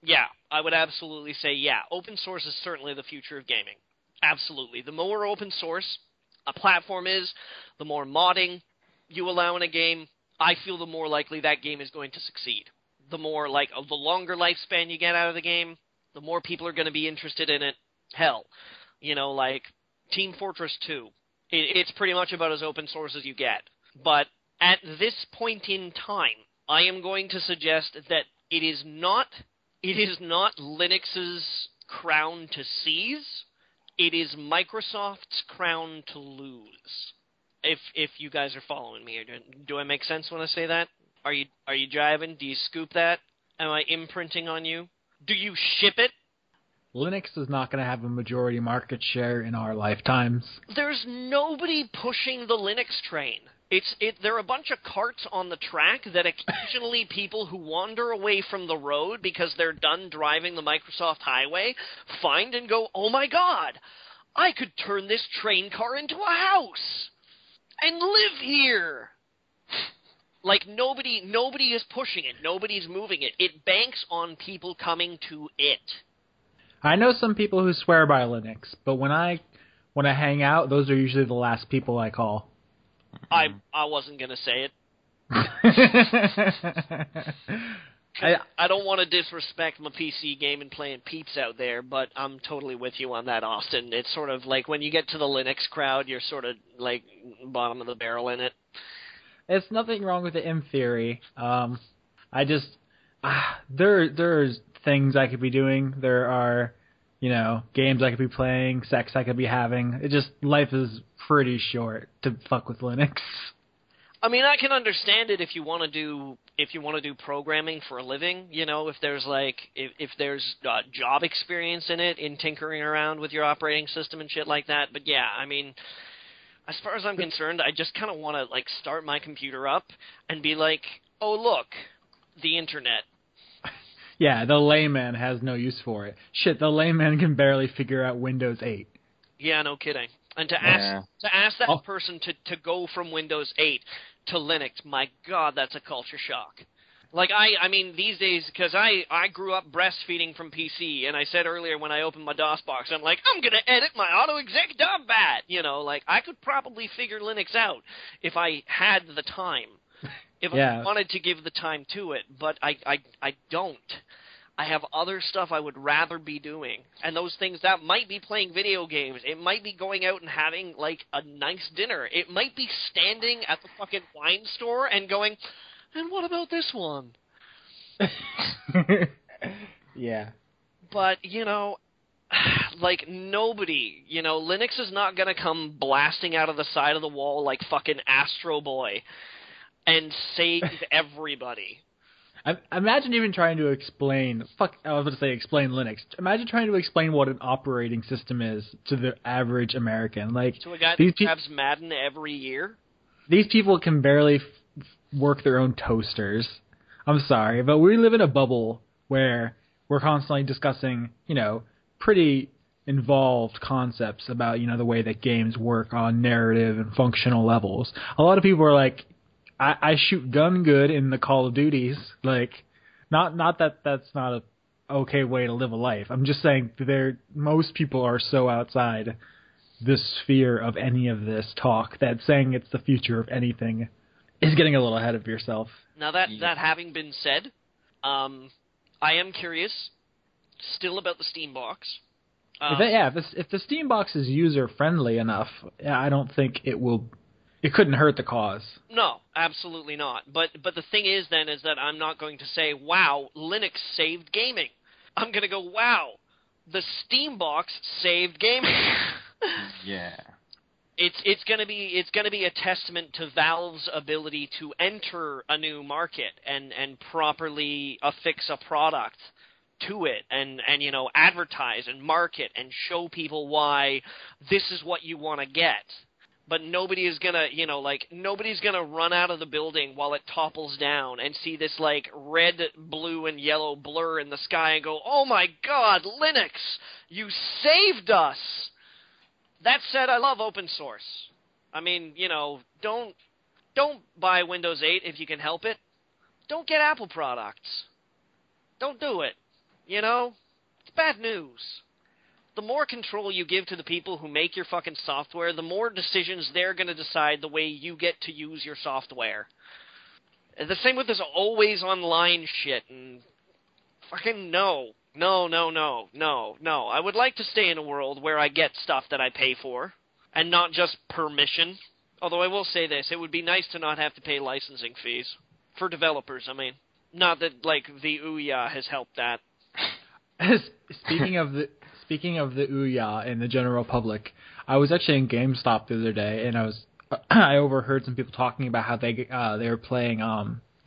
yeah, I would absolutely say, yeah, open source is certainly the future of gaming. Absolutely. The more open source a platform is, the more modding you allow in a game, I feel the more likely that game is going to succeed. The more, the longer lifespan you get out of the game, the more people are going to be interested in it. Hell, Team Fortress 2. It's pretty much about as open source as you get. But at this point in time, I am going to suggest that it is not Linux's crown to seize. It is Microsoft's crown to lose. If you guys are following me, do I make sense when I say that? Are you jiving? Do you scoop that? Am I imprinting on you? Do you ship it? Linux is not going to have a majority market share in our lifetimes. There's nobody pushing the Linux train. There are a bunch of carts on the track that occasionally people who wander away from the road because they're done driving the Microsoft highway find and go, oh my god, I could turn this train car into a house and live here. Nobody is pushing it. Nobody's moving it. It banks on people coming to it. I know some people who swear by Linux, but when I hang out, those are usually the last people I call. I wasn't going to say it. I don't want to disrespect my PC game and playing peeps out there, but I'm totally with you on that, Austin. It's sort of like when you get to the Linux crowd, you're sort of like bottom of the barrel in it. There's nothing wrong with it in theory. There's things I could be doing. There are, games I could be playing, sex I could be having. Life is pretty short to fuck with Linux. I mean, I can understand it if you want to do programming for a living. If there's job experience in it, in tinkering around with your operating system and shit like that. But yeah, I mean, as far as I'm concerned, I just kind of want to start my computer up and be like, oh look, the internet. Yeah, the layman has no use for it. Shit, the layman can barely figure out Windows 8. Yeah, no kidding. And to ask that person to go from Windows 8 to Linux, my God, that's a culture shock. I mean, these days, because I grew up breastfeeding from PC, and I said earlier when I opened my DOS box, I'm like, I'm going to edit my auto-exec.bat. I could probably figure Linux out if I had the time. If I wanted to give the time to it, but I don't. I have other stuff I would rather be doing. And those things, that might be playing video games. It might be going out and having, a nice dinner. It might be standing at the fucking wine store and going, and what about this one? Yeah. But, nobody, Linux is not going to come blasting out of the side of the wall like fucking Astro Boy and save everybody. Imagine even trying to explain. I was going to say explain Linux. Imagine trying to explain what an operating system is to the average American. Like to a guy that grabs Madden every year. These people can barely work their own toasters. I'm sorry, but we live in a bubble where we're constantly discussing, pretty involved concepts about, the way that games work on narrative and functional levels. A lot of people are like, I shoot gun good in the Call of Duties. Like, not that that's not a okay way to live a life. I'm just saying most people are so outside the sphere of any of this talk that saying it's the future of anything is getting a little ahead of yourself. Now that having been said, I am curious still about the Steam box. If the Steam box is user friendly enough, I don't think it couldn't hurt the cause. No, absolutely not. But the thing is that I'm not going to say, wow, Linux saved gaming. I'm going to go, wow, the Steam box saved gaming. Yeah. It's going to be a testament to Valve's ability to enter a new market and properly affix a product to it and advertise and market and show people why this is what you want to get. But nobody is gonna, nobody's gonna run out of the building while it topples down and see this red, blue, and yellow blur in the sky and go, "Oh my God, Linux, you saved us!" That said, I love open source. I mean, don't buy Windows 8 if you can help it. Don't get Apple products. Don't do it. It's bad news. The more control you give to the people who make your fucking software, the more decisions they're going to decide the way you get to use your software. The same with this always online shit and fucking no. I would like to stay in a world where I get stuff that I pay for and not just permission. Although I will say this, it would be nice to not have to pay licensing fees. For developers, I mean. Not that, the Ouya has helped that. Speaking of the Ouya and the general public, I was actually in GameStop the other day, and I overheard some people talking about how they were playing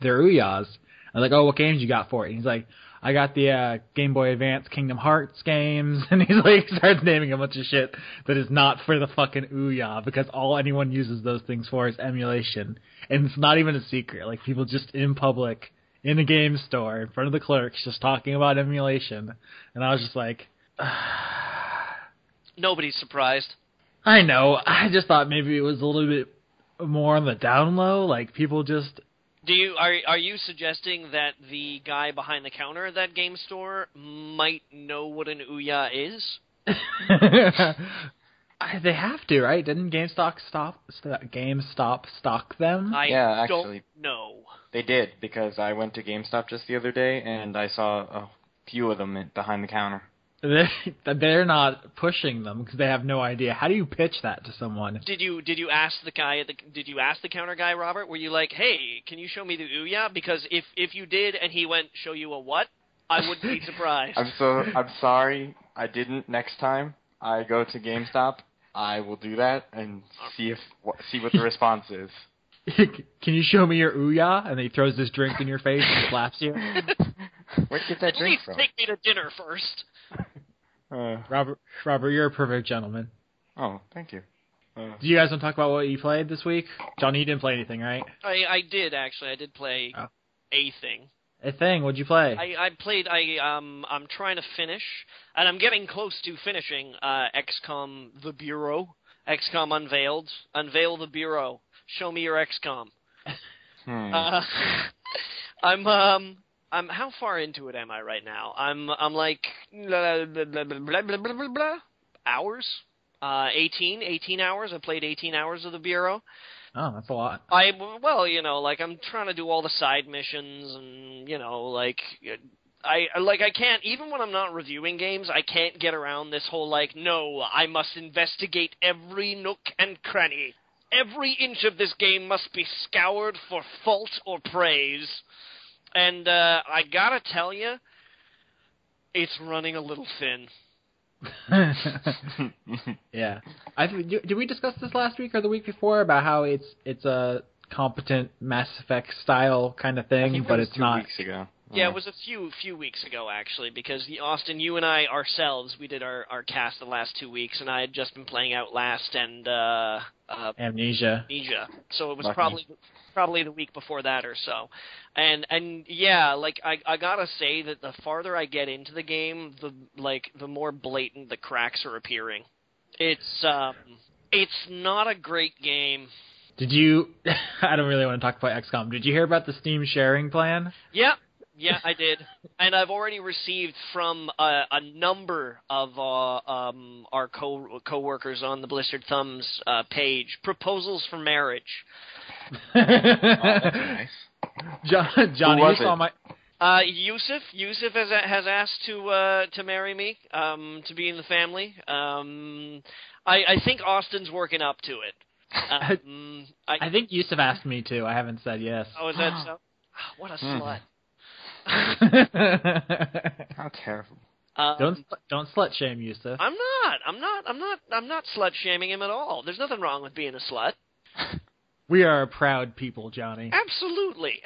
their Ouyas. I was like, "Oh, what games you got for it?" And he's like, "I got the Game Boy Advance Kingdom Hearts games," and he's like, starts naming a bunch of shit that is not for the fucking Ouya because all anyone uses those things for is emulation, and it's not even a secret. Like people just in public in a game store in front of the clerks just talking about emulation, and I was just like. Nobody's surprised. I know. I just thought maybe it was a little bit more on the down low. Like people just. Are you suggesting that the guy behind the counter at that game store might know what an Ouya is? They have to, right? Didn't GameStop stock them? Actually, don't know. They did because I went to GameStop just the other day and I saw a few of them behind the counter. They're not pushing them because they have no idea. How do you pitch that to someone? Did you ask the guy did you ask the counter guy, Robert? Were you like, "Hey, can you show me the Ouya?" Because if you did and he went, "Show you a what?" I wouldn't be surprised. I'm sorry. I didn't. Next time I go to GameStop, I will do that and see what the response is. Can you show me your Ouya? And he throws this drink in your face and slaps you. Where'd you get that drink from? At least take me to dinner first. Robert, you're a perfect gentleman. Oh, thank you. Do you guys want to talk about what you played this week? Johnny, you didn't play anything, right? I did, actually. I did play a thing. A thing? What'd you play? I played, I'm trying to finish, and I'm getting close to finishing XCOM The Bureau. XCOM Unveiled. Unveil the Bureau. Show me your XCOM. I'm how far into it am I right now? I'm like blah, blah, blah, blah, blah, blah, blah, hours. 18 hours. I played 18 hours of the Bureau. Oh, that's a lot. I'm trying to do all the side missions and I can't, even when I'm not reviewing games, I can't get around this whole no, I must investigate every nook and cranny. Every inch of this game must be scoured for fault or praise. And I gotta tell you, it's running a little thin. Yeah. Did we discuss this last week or the week before about how it's competent Mass Effect style kind of I thing, think but it was it's 2 not. weeks ago. Yeah, it was a few weeks ago, actually, because, Austin, you and I ourselves, we did our cast the last 2 weeks, and I had just been playing Outlast and Amnesia. so it was Lucky. probably the week before that or so. And yeah, like, I gotta say that the farther I get into the game, the more blatant the cracks are appearing. It's not a great game. Did you? I don't really want to talk about XCOM. Did you hear about the Steam sharing plan? Yeah, I did, and I've already received from a number of our co-workers on the Blistered Thumbs page proposals for marriage. Oh, that's nice. Johnny, Who was you saw it? my. Yusuf has asked to marry me, to be in the family. I think Austin's working up to it. I think Yusuf asked me too. I haven't said yes. Oh, is that so? What a slut. How terrible. Don't slut shame Yusuf. I'm not slut shaming him at all. There's nothing wrong with being a slut. We are a proud people, Johnny. Absolutely.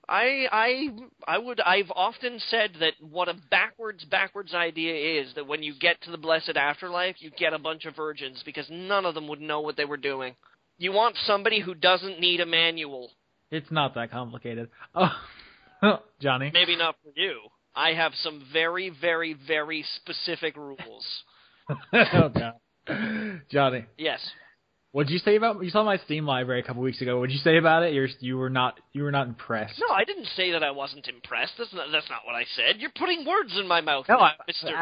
I've often said that what a backwards idea is that when you get to the blessed afterlife, you get a bunch of virgins because none of them would know what they were doing. You want somebody who doesn't need a manual. It's not that complicated. Oh, Johnny. Maybe not for you. I have some very, very, very specific rules. Oh God, Johnny. Yes. What did you say about? You saw my Steam library a couple weeks ago. What did you say about it? You were not impressed. No, I didn't say that I wasn't impressed. That's not what I said. You're putting words in my mouth. No, Mr.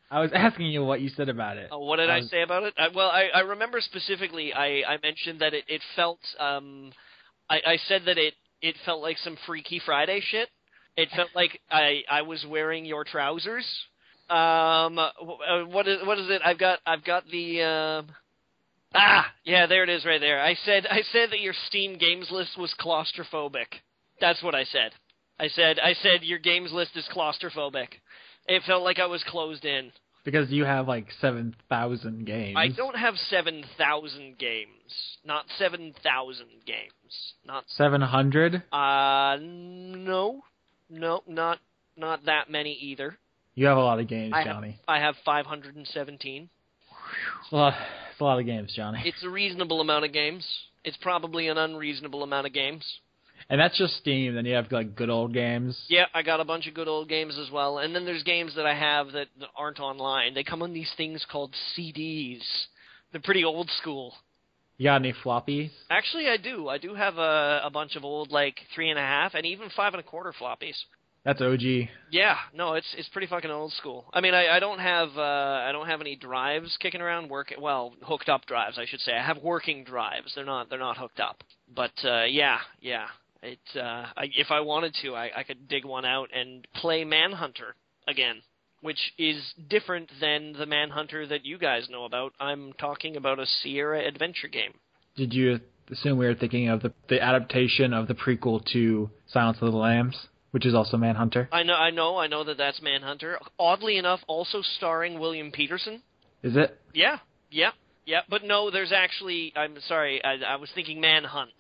I was asking you what you said about it. Oh, what did I say about it? I remember specifically. I mentioned that it felt. I said that it felt like some Freaky Friday shit. It felt like I was wearing your trousers. What is it? I've got the. Yeah, there it is right there. I said that your Steam games list was claustrophobic. That's what I said. I said your games list is claustrophobic. It felt like I was closed in. Because you have like 7,000 games. I don't have 7,000 games. Not 7,000 games. Not 700? No, not that many either. You have a lot of games, Johnny. I have 517. It's a lot of games, Johnny. It's a reasonable amount of games. It's probably an unreasonable amount of games. And that's just Steam. Then you have like good old games. Yeah, I got a bunch of good old games as well. And then there's games that I have that aren't online. They come on these things called CDs. They're pretty old school. You got any floppies? Actually, I do. I do have a bunch of old, like, 3.5 and even 5.25 floppies. That's OG. Yeah, no, it's pretty fucking old school. I mean, I don't have any drives kicking around. Hooked up drives, I should say. I have working drives. They're not hooked up. But yeah. If I wanted to, I could dig one out and play Manhunter again, which is different than the Manhunter that you guys know about. I'm talking about a Sierra adventure game. Did you assume we were thinking of the adaptation of the prequel to Silence of the Lambs, which is also Manhunter? I know that that's Manhunter. Oddly enough, also starring William Peterson. Is it? Yeah. But no, there's actually. I'm sorry. I was thinking Manhunt.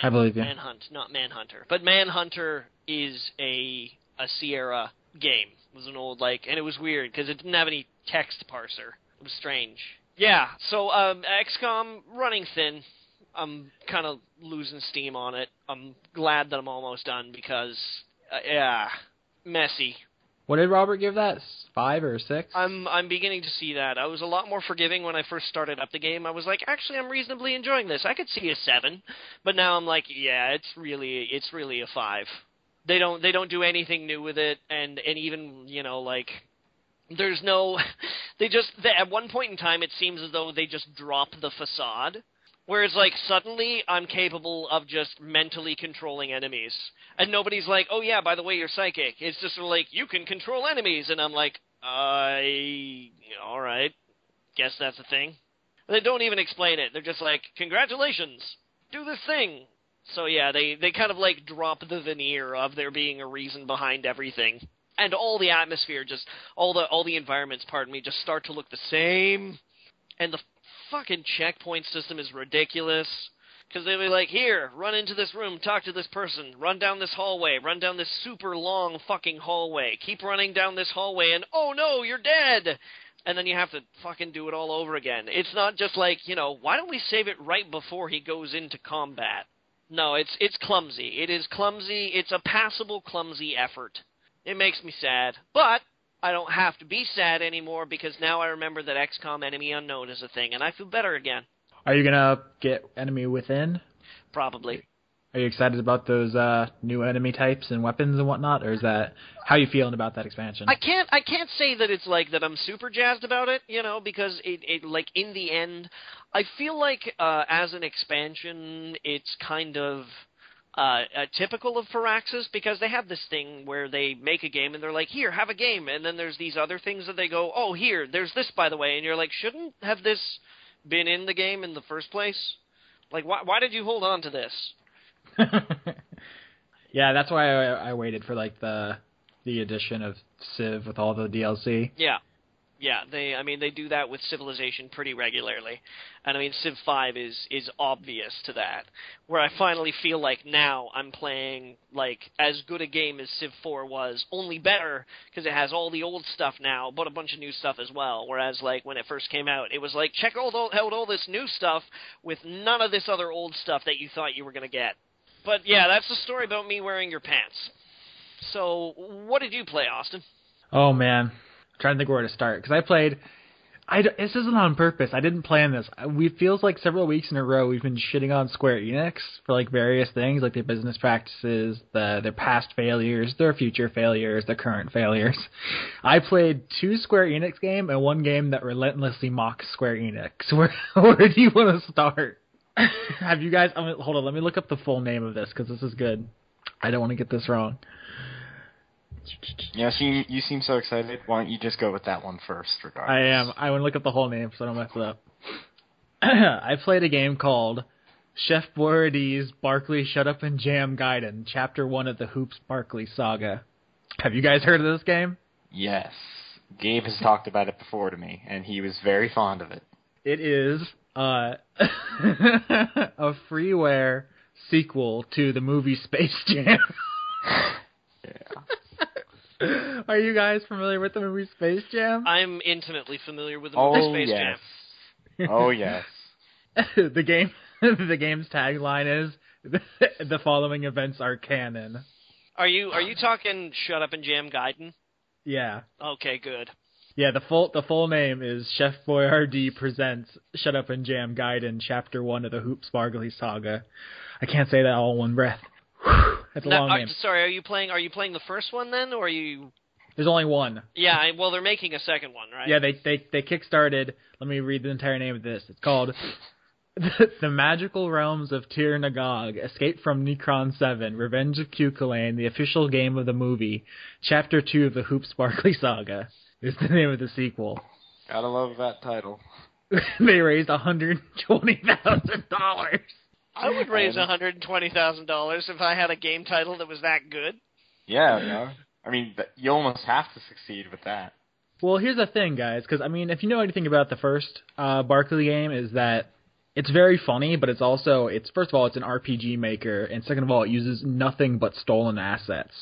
I believe you. Manhunt, not Manhunter. But Manhunter is a Sierra game. It was an old, and it was weird because it didn't have any text parser. It was strange. Yeah, so XCOM running thin. I'm kind of losing steam on it. I'm glad that I'm almost done because, messy. What did Robert give that? 5 or 6? I'm beginning to see that. I was a lot more forgiving when I first started up the game. I was like, actually, I'm reasonably enjoying this. I could see a 7, but now I'm like, yeah, it's really a 5. They don't do anything new with it, and even there's no. At one point in time, it seems as though they just drop the facade. Whereas, suddenly I'm capable of just mentally controlling enemies. And nobody's like, oh, yeah, by the way, you're psychic. It's just sort of like, you can control enemies. And I'm like, all right, guess that's a thing. And they don't even explain it. They're just like, congratulations, do this thing. So, yeah, they kind of, drop the veneer of there being a reason behind everything. And all the atmosphere, all the environments, just start to look the same. And the fucking checkpoint system is ridiculous Because they'd be like, here, run into this room, talk to this person, run down this hallway, run down this super long fucking hallway, keep running down this hallway, and oh no, you're dead! And then you have to fucking do it all over again. It's not just like, why don't we save it right before he goes into combat? No, it's clumsy. It is clumsy. It's a passable, clumsy effort. It makes me sad. But I don't have to be sad anymore because now I remember that XCOM Enemy Unknown is a thing, and I feel better again. Are you gonna get Enemy Within? Probably. Are you excited about those new enemy types and weapons and whatnot, or is that how you feeling about that expansion? I can't say that it's like that I'm super jazzed about it, because it like in the end, I feel like as an expansion, it's kind of typical of Firaxis because they have this thing where they make a game and they're like, here, have a game, and then there's these other things that they go, oh, here, there's this by the way, and you're like, shouldn't have this been in the game in the first place? Like, why did you hold on to this? Yeah, that's why I waited for like the edition of Civ with all the DLC. Yeah, they do that with Civilization pretty regularly. And I mean, Civ 5 is obvious to that. Where I finally feel like now I'm playing like as good a game as Civ 4 was, only better because it has all the old stuff now, but a bunch of new stuff as well. Whereas like when it first came out, it was like check out all this new stuff with none of this other old stuff that you thought you were going to get. But yeah, that's the story about me wearing your pants. So what did you play, Austin? Oh man. I'm trying to think where to start, because this isn't on purpose. I didn't plan this. It feels like several weeks in a row we've been shitting on Square Enix for like various things, like their business practices, their past failures, their future failures, their current failures. I played 2 Square Enix games and 1 game that relentlessly mocks Square Enix. Where do you want to start? Have you guys... hold on, let me look up the full name of this, because this is good. I don't want to get this wrong. Yeah, you seem so excited. Why don't you just go with that one first, regardless? I am. I want to look up the whole name so I don't mess it up. I played a game called Chef Boyardee's Barkley Shut Up and Jam Gaiden, Chapter 1 of the Hoops Barkley Saga. Have you guys heard of this game? Yes. Gabe has talked about it before to me, and he was very fond of it. It is a freeware sequel to the movie Space Jam. Yeah. Are you guys familiar with the movie Space Jam? I'm intimately familiar with the movie Space Jam. Oh, yes. The game's tagline is, the following events are canon. Are you talking Shut Up and Jam Gaiden? Yeah. Okay, good. Yeah, the full name is Chef Boyardee Presents Shut Up and Jam Gaiden, Chapter 1 of the Hoops Barkley Saga. I can't say that all in one breath. That's a long name. Sorry, are you playing the first one then, or are you... There's only one. Yeah, well, they're making a second one, right? Yeah, they kickstarted... Let me read the entire name of this. It's called The Magical Realms of Tir Nagog, Escape from Necron 7, Revenge of Cuchulainn, the official game of the movie, Chapter 2 of the Hoops Barkley Saga is the name of the sequel. Gotta love that title. They raised $120,000. I would raise $120,000 if I had a game title that was that good. Yeah, no. I mean, you almost have to succeed with that. Well, here's the thing, guys, because, I mean, if you know anything about the first Barkley game, is that it's very funny, but it's also, first of all, it's an RPG maker, and second of all, it uses nothing but stolen assets.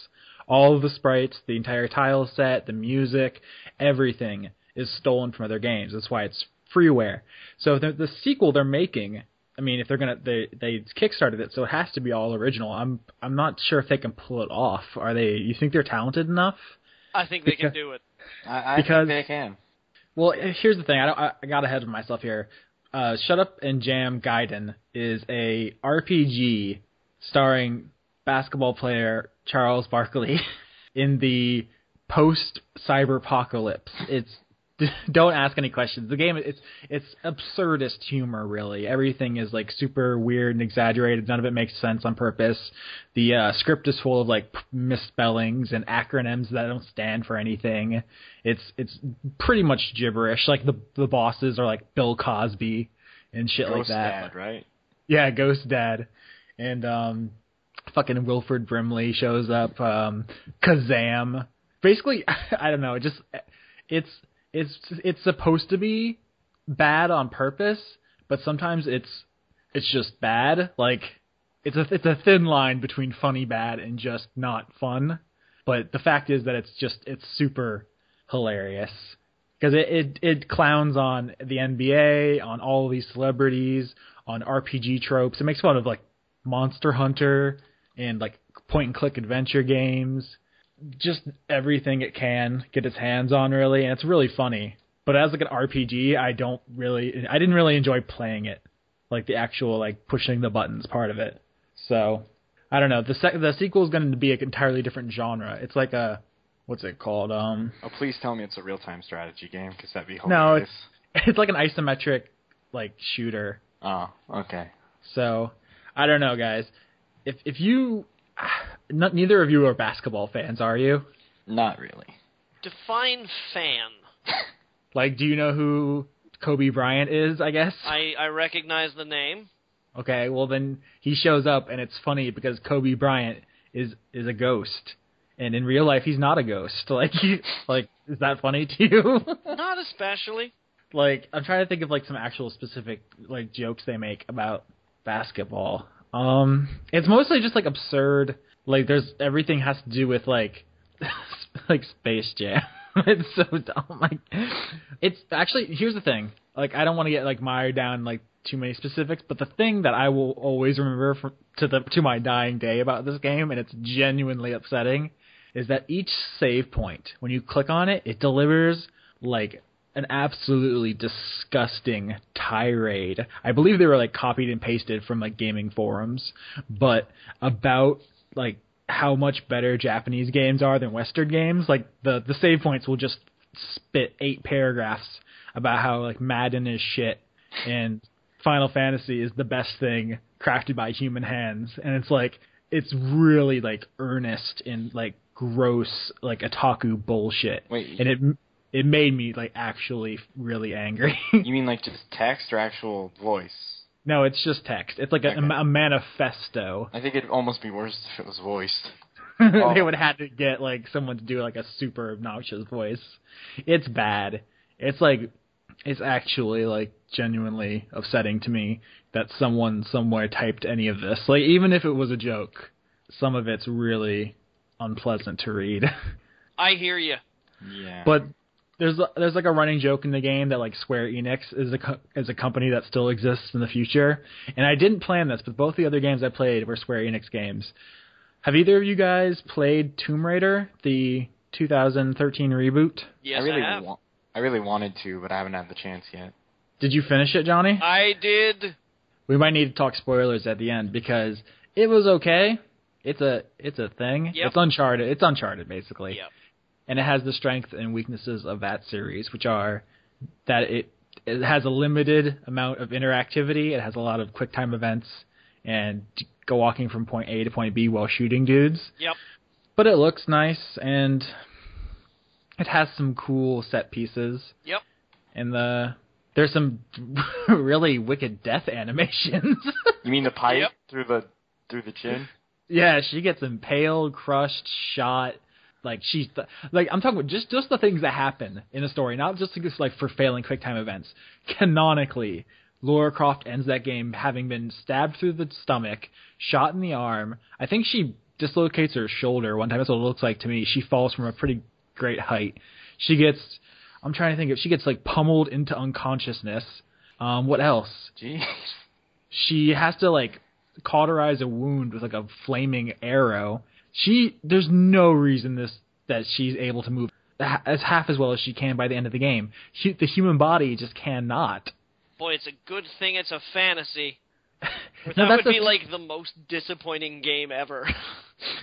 All of the sprites, the entire tile set, the music, everything is stolen from other games. That's why it's freeware. So the sequel they're making... I mean, if they're they kickstarted it, so it has to be all original. I'm not sure if they can pull it off. Are they? You think they're talented enough? I think they can do it. I think they can. Well, here's the thing. I got ahead of myself here. Shut Up and Jam Gaiden is a RPG starring basketball player Charles Barkley in the post-cyberpocalypse. Don't ask any questions. The game, it's absurdist humor, really. Everything is like super weird and exaggerated. None of it makes sense on purpose. The script is full of like misspellings and acronyms that don't stand for anything. It's pretty much gibberish. Like the bosses are like Bill Cosby and shit Ghost like that. Dad, right? Yeah, Ghost Dad. And fucking Wilford Brimley shows up. Kazam. Basically, I don't know. It's supposed to be bad on purpose, but sometimes it's it's just bad. Like, it's a thin line between funny bad and just not fun. But the fact is that it's super hilarious. Because it clowns on the NBA, on all of these celebrities, on RPG tropes. It makes fun of, like, Monster Hunter and, like, point-and-click adventure games. Just everything it can get its hands on, really. And it's really funny. But as, like, an RPG, I didn't really enjoy playing it. Like, the actual, like, pushing the buttons part of it. So, I don't know. The sequel is going to be an entirely different genre. It's like a... What's it called? Oh, please tell me it's a real-time strategy game, because that'd be No, hilarious. it's like an isometric, like, shooter. Oh, okay. So, I don't know, guys. If you... neither of you are basketball fans, are you? Not really. Define fan. Like, do you know who Kobe Bryant is, I guess? I recognize the name. Okay, well then he shows up, and it's funny because Kobe Bryant is a ghost. And in real life, he's not a ghost. Like, is that funny to you? Not especially. Like, I'm trying to think of, like, some actual specific, like, jokes they make about basketball. It's mostly just, like, absurd. Like, everything has to do with, like, like, Space Jam. It's so dumb. Like, it's actually, here's the thing. Like, I don't want to get, like, mired down, like, too many specifics, but the thing that I will always remember to my dying day about this game, and it's genuinely upsetting, is that each save point, when you click on it, it delivers, like, an absolutely disgusting tirade. I believe they were, like, copied and pasted from, like, gaming forums, but about, like, how much better Japanese games are than Western games. Like, the save points will just spit 8 paragraphs about how, like, Madden is shit, and Final Fantasy is the best thing crafted by human hands. And it's, like, it's really, like, earnest and, like, gross, like, otaku bullshit. Wait. And it made me, like, actually really angry. You mean, like, just text or actual voice? No, it's just text. It's like a manifesto. I think it'd almost be worse if it was voiced. They would have to get, like, someone to do, like, a super obnoxious voice. It's bad. It's, like, it's actually, like, genuinely upsetting to me that someone somewhere typed any of this. Like, even if it was a joke, some of it's really unpleasant to read. I hear you. Yeah. But there's like a running joke in the game that, like, Square Enix is a company that still exists in the future. And I didn't plan this, but both the other games I played were Square Enix games. Have either of you guys played Tomb Raider, the 2013 reboot? Yes, I have. I really wanted to, but I haven't had the chance yet. Did you finish it, Johnny? I did. We might need to talk spoilers at the end because it was okay. It's a thing. Yep. It's Uncharted. It's Uncharted, basically. Yep. And it has the strengths and weaknesses of that series, which are that it has a limited amount of interactivity. It has a lot of quick-time events and go walking from point A to point B while shooting dudes. Yep. But it looks nice, and it has some cool set pieces. Yep. And there's some really wicked death animations. You mean the pipe Yep. through the chin? Yeah, she gets impaled, crushed, shot. Like, I'm talking about just the things that happen in a story, not just like for failing QuickTime events. Canonically, Lara Croft ends that game having been stabbed through the stomach, shot in the arm. I think she dislocates her shoulder one time. That's what it looks like to me. She falls from a pretty great height. She gets like pummeled into unconsciousness. What else? Jeez. She has to, like, cauterize a wound with, like, a flaming arrow. There's no reason that she's able to move half as well as she can by the end of the game. The human body just cannot. Boy, it's a good thing it's a fantasy. No, That would be like the most disappointing game ever.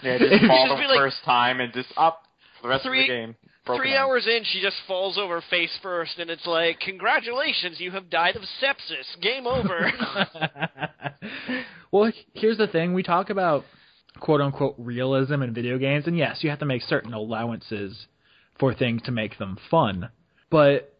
Yeah, just fall Just the be like, first time and just up for the rest of the three- game. Broken 3 arm. hours in, she just falls over face first, and it's like, congratulations, you have died of sepsis. Game over. Well, here's the thing. We talk about quote-unquote realism in video games, and yes, you have to make certain allowances for things to make them fun. But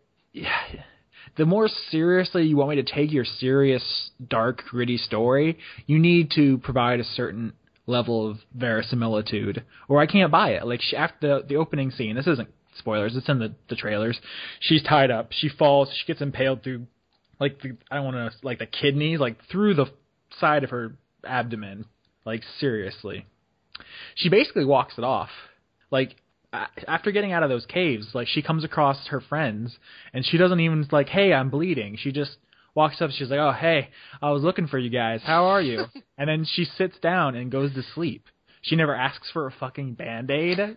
the more seriously you want me to take your serious, dark, gritty story, you need to provide a certain level of verisimilitude, or I can't buy it. Like, after the opening scene, this isn't spoilers, it's in the trailers, she's tied up, she falls, she gets impaled through, like, the kidneys, like, through the side of her abdomen. Like, seriously. She basically walks it off. Like, after getting out of those caves, like, she comes across her friends, and she doesn't even, like, hey, I'm bleeding. She just walks up, she's like, oh, hey, I was looking for you guys. How are you? And then she sits down and goes to sleep. She never asks for a fucking Band-Aid.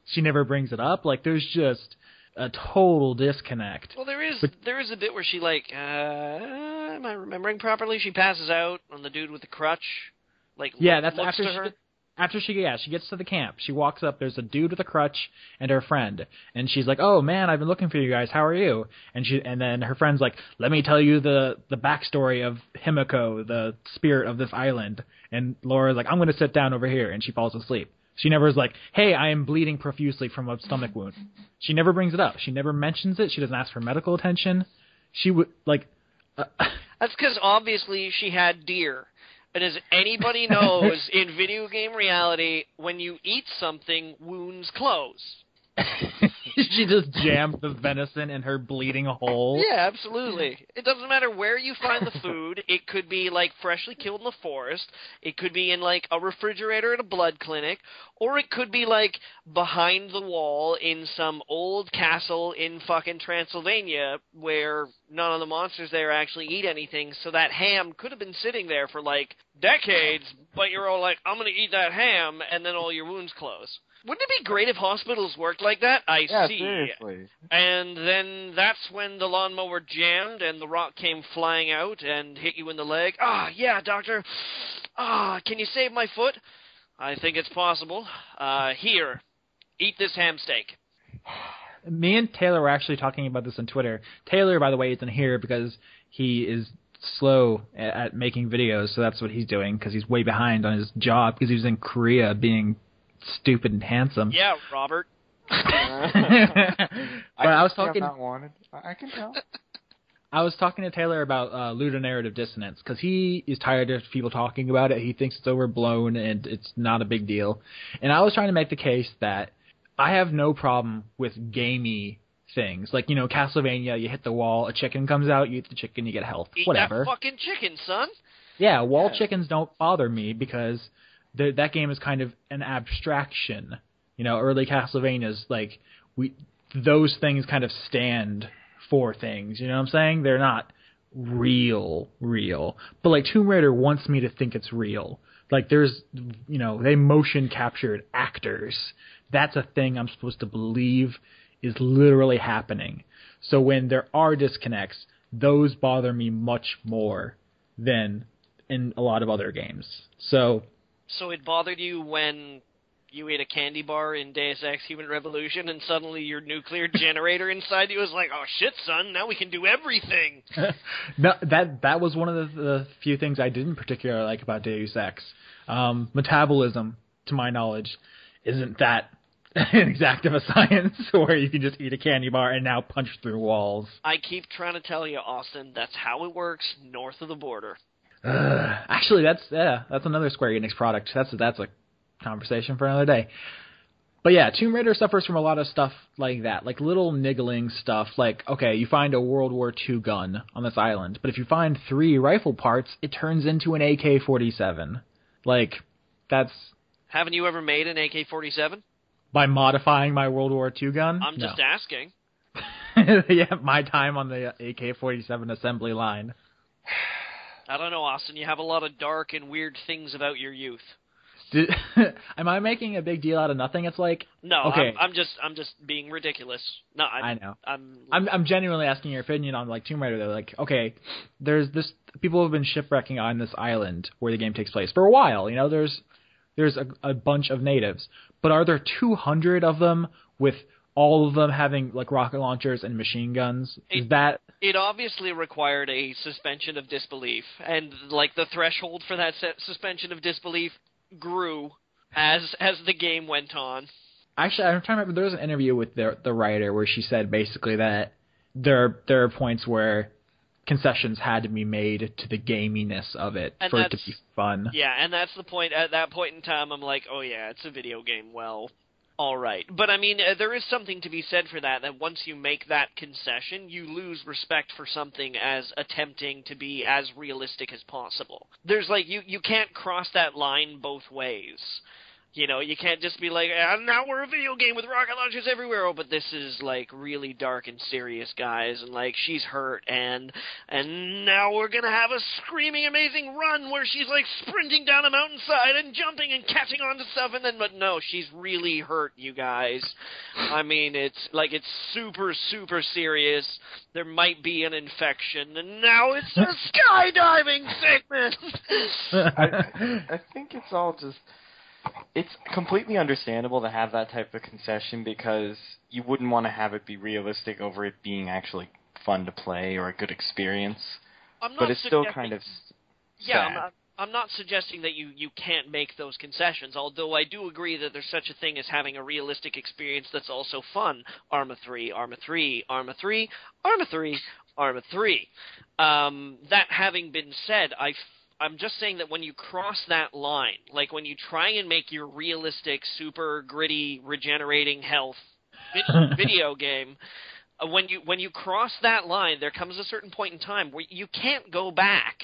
She never brings it up. Like, there's just a total disconnect. Well, there is a bit where she, like, am I remembering properly? She passes out on the dude with the crutch. Like, yeah, that's looks after to her. After she gets to the camp, she walks up, there's a dude with a crutch and her friend, and she's like, oh man, I've been looking for you guys, how are you? And then her friend's like, let me tell you the backstory of Himiko, the spirit of this island. And Laura's like, I'm going to sit down over here, and she falls asleep. She never is like, hey, I am bleeding profusely from a stomach wound. She never brings it up. She never mentions it. She doesn't ask for medical attention. She would, like... That's because obviously she had deer. And as anybody knows, in video game reality, when you eat something, wounds close. She just jammed the venison in her bleeding hole. Yeah, absolutely. It doesn't matter where you find the food. It could be, like, freshly killed in the forest. It could be in, like, a refrigerator at a blood clinic. Or it could be, like, behind the wall in some old castle in fucking Transylvania where none of the monsters there actually eat anything. So that ham could have been sitting there for, like, decades, but you're all like, I'm going to eat that ham, and then all your wounds close. Wouldn't it be great if hospitals worked like that? Yeah, see. seriously. And then that's when the lawnmower jammed and the rock came flying out and hit you in the leg. Ah, yeah, doctor. Ah, can you save my foot? I think it's possible. Here, eat this ham steak. Me and Taylor were actually talking about this on Twitter. Taylor, by the way, isn't here because he is slow at making videos, so that's what he's doing, because he's way behind on his job, because he was in Korea being stupid and handsome. Yeah, Robert. But I was talking. I'm not wanted. I can tell. I was talking to Taylor about ludonarrative dissonance because he is tired of people talking about it. He thinks it's overblown and it's not a big deal. And I was trying to make the case that I have no problem with gamey things. Like, you know, Castlevania, you hit the wall, a chicken comes out, you eat the chicken, you get health. Eat Whatever. that fucking chicken, son. Yeah, wall chickens don't bother me because that game is kind of an abstraction. You know, early Castlevanias, like, those things kind of stand for things. You know what I'm saying? They're not real. But, like, Tomb Raider wants me to think it's real. Like, there's, you know, they motion captured actors. That's a thing I'm supposed to believe is literally happening. So when there are disconnects, those bother me much more than in a lot of other games. So it bothered you when you ate a candy bar in Deus Ex Human Revolution and suddenly your nuclear generator inside you was like, oh shit, son, now we can do everything. No, that was one of the few things I didn't particularly like about Deus Ex. Metabolism, to my knowledge, isn't that exact of a science where you can just eat a candy bar and now punch through walls. I keep trying to tell you, Austin, that's how it works north of the border. Actually, that's another Square Enix product. That's a conversation for another day. But yeah, Tomb Raider suffers from a lot of stuff like that, like little niggling stuff. Like, okay, you find a World War II gun on this island, but if you find 3 rifle parts, it turns into an AK-47. Like, that's... Haven't you ever made an AK-47? By modifying my World War II gun? I'm just asking. Yeah, my time on the AK-47 assembly line. I don't know, Austin. You have a lot of dark and weird things about your youth. Am I making a big deal out of nothing? It's like no, okay. I'm just being ridiculous. No, I know. I'm genuinely asking your opinion on like Tomb Raider. They're like, okay, there's this people have been shipwrecking on this island where the game takes place for a while. You know, there's a bunch of natives, but are there 200 of them with all of them having like rocket launchers and machine guns? It obviously required a suspension of disbelief, and like the threshold for that suspension of disbelief grew as the game went on. Actually, I'm trying to remember. There was an interview with the writer where she said basically that there are points where concessions had to be made to the gaminess of it for it to be fun. Yeah, and that's the point. At that point in time, I'm like, oh yeah, it's a video game. Well, All right. But, I mean, there is something to be said for that once you make that concession, you lose respect for something as attempting to be as realistic as possible. There's, like, you can't cross that line both ways. You know, you can't just be like, now we're a video game with rocket launchers everywhere. Oh, but this is, like, really dark and serious, guys. And, like, she's hurt. And now we're going to have a screaming, amazing run where she's, like, sprinting down a mountainside and jumping and catching onto stuff. And then, but no, she's really hurt, you guys. I mean, it's, like, it's super, super serious. There might be an infection. And now it's a skydiving segment. I think it's all just... It's completely understandable to have that type of concession because you wouldn't want to have it be realistic over it being actually fun to play or a good experience. But it's still kind of sad. I'm not suggesting that you can't make those concessions, although I do agree that there's such a thing as having a realistic experience that's also fun. Arma 3, Arma 3, Arma 3, Arma 3, Arma 3. That having been said, I'm just saying that when you cross that line, like when you try and make your realistic, super gritty, regenerating health video game, when you cross that line, there comes a certain point in time where you can't go back.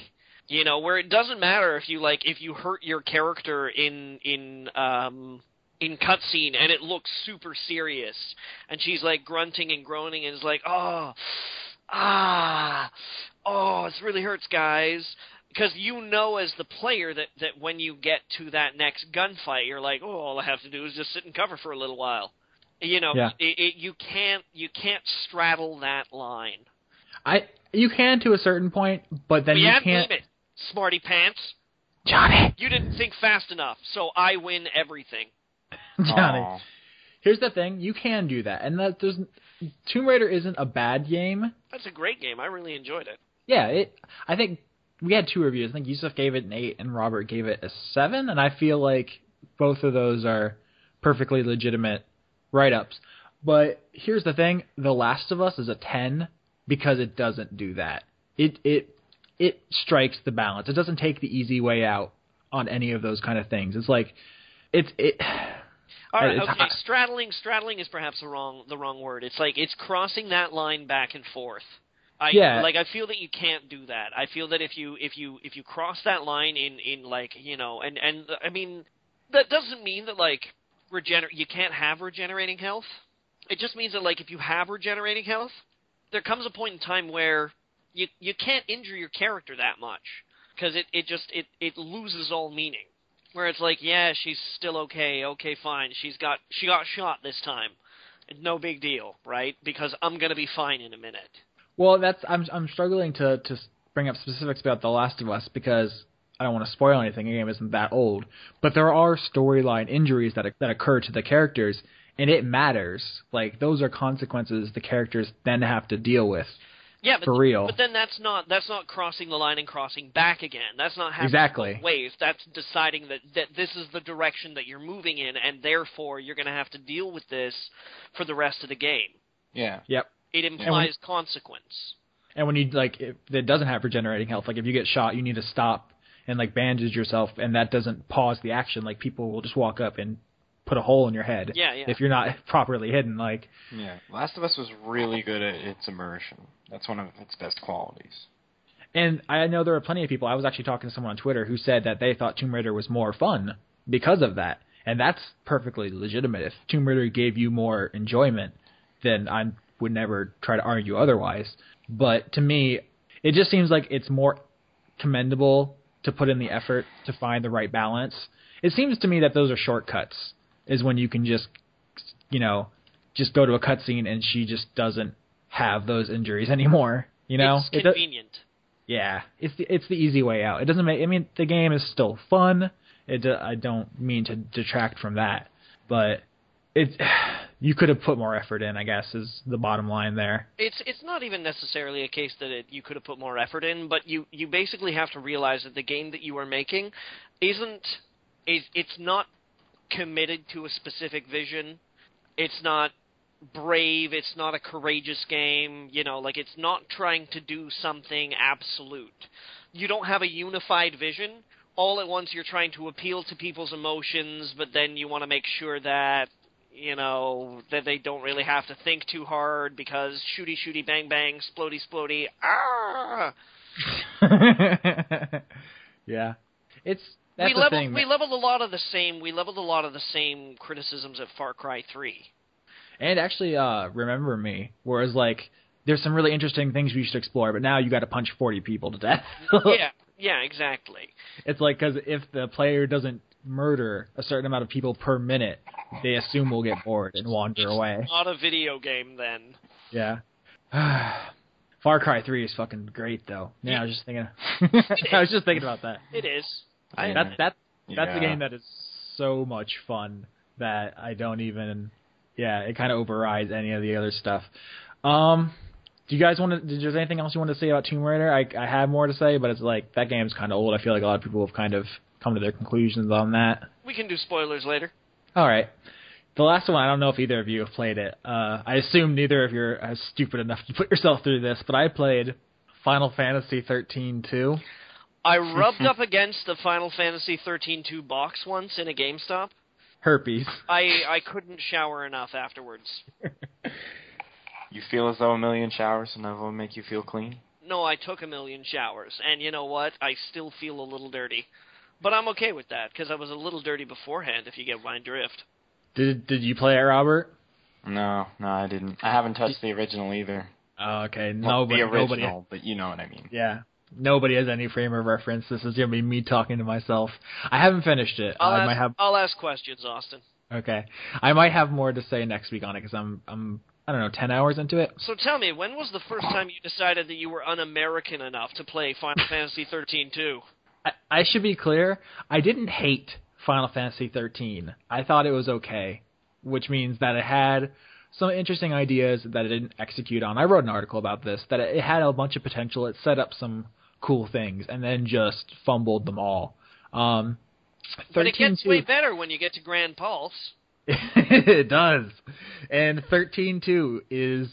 You know, where it doesn't matter if you hurt your character in cutscene and it looks super serious, and she's like grunting and groaning and is like, oh, this really hurts, guys. Because you know as the player that when you get to that next gunfight, you're like, oh, all I have to do is just sit and cover for a little while. You know, yeah. You can't straddle that line. You can to a certain point, but then you can't. Name it, smarty pants. Johnny! You didn't think fast enough, so I win everything. Johnny. Aww. Here's the thing, you can do that, and Tomb Raider isn't a bad game. That's a great game. I really enjoyed it. Yeah, I think we had 2 reviews. I think Yusuf gave it an 8 and Robert gave it a 7, and I feel like both of those are perfectly legitimate write-ups. But here's the thing, The Last of Us is a 10 because it doesn't do that. It strikes the balance. It doesn't take the easy way out on any of those kind of things. It's like all right, okay. Straddling is perhaps the wrong word. It's like it's crossing that line back and forth. I feel that you can't do that. I feel that if you cross that line in like, you know, and I mean, that doesn't mean that like you can't have regenerating health. It just means that like if you have regenerating health, there comes a point in time where you can't injure your character that much because it loses all meaning. Where it's like, yeah, she's still okay. Okay, fine. She got shot this time. No big deal, right? Because I'm gonna be fine in a minute. Well, I'm struggling to bring up specifics about The Last of Us because I don't want to spoil anything. The game isn't that old, but there are storyline injuries that occur to the characters, and it matters. Like those are consequences the characters then have to deal with. Yeah, but, for real. But then that's not crossing the line and crossing back again. That's not happening exactly both ways. That's deciding that this is the direction that you're moving in, and therefore you're going to have to deal with this for the rest of the game. Yeah. Yep. It implies consequence. And when you if it doesn't have regenerating health, like if you get shot, you need to stop and like bandage yourself, and that doesn't pause the action. Like people will just walk up and put a hole in your head. Yeah. If you're not properly hidden, like. Yeah, Last of Us was really good at its immersion. That's one of its best qualities. And I know there are plenty of people. I was actually talking to someone on Twitter who said that they thought Tomb Raider was more fun because of that, and that's perfectly legitimate. If Tomb Raider gave you more enjoyment, then I would never try to argue otherwise. But to me, it just seems like it's more commendable to put in the effort to find the right balance. It seems to me that those are shortcuts, is when you can just go to a cutscene and she just doesn't have those injuries anymore. You know, it's convenient. It's the easy way out. It doesn't make. I mean, the game is still fun. I don't mean to detract from that, but you could have put more effort in, I guess, is the bottom line there. It's not even necessarily a case that you could have put more effort in, but you basically have to realize that the game that you are making it's not committed to a specific vision. It's not brave. It's not a courageous game. You know, like it's not trying to do something absolute. You don't have a unified vision. All at once you're trying to appeal to people's emotions, but then you want to make sure that that they don't really have to think too hard because shooty, shooty, bang, bang, splody, splody, ah! Yeah. We leveled a lot of the same criticisms at Far Cry 3. And actually, Remember Me, whereas, like, there's some really interesting things we should explore, but now you got to punch 40 people to death. Yeah, exactly. It's like, because if the player doesn't murder a certain amount of people per minute, they assume we'll get bored and wander away. Not a video game, then. Yeah. Far Cry 3 is fucking great, though. Yeah, I was just thinking. About that. It is. That's a game that is so much fun that I don't even. Yeah, it kind of overrides any of the other stuff. Do you guys want to? Is there anything else you want to say about Tomb Raider? I have more to say, but it's like that game's kind of old. I feel like a lot of people have kind of come to their conclusions on that. We can do spoilers later. All right. The last one, I don't know if either of you have played it. I assume neither of you are stupid enough to put yourself through this, but I played Final Fantasy 13-2. I rubbed up against the Final Fantasy 13-2 box once in a GameStop. Herpes. I couldn't shower enough afterwards. You feel as though 1,000,000 showers will never make you feel clean? No, I took 1,000,000 showers, and you know what? I still feel a little dirty. But I'm okay with that, because I was a little dirty beforehand, if you get my drift. Did you play it, Robert? No, I didn't. I haven't touched the original either. Oh, okay. The original, but you know what I mean. Yeah. Nobody has any frame of reference. This is going to be me talking to myself. I haven't finished it. I'll ask questions, Austin. Okay. I might have more to say next week on it, because I'm I don't know, 10 hours into it. So tell me, when was the first time you decided that you were un-American enough to play Final Fantasy 13-2? I should be clear. I didn't hate Final Fantasy 13. I thought it was okay, which means that it had some interesting ideas that it didn't execute on. I wrote an article about this, that it had a bunch of potential. It set up some cool things and then just fumbled them all. But it gets way better when you get to Grand Pulse. It does. And 13-2 is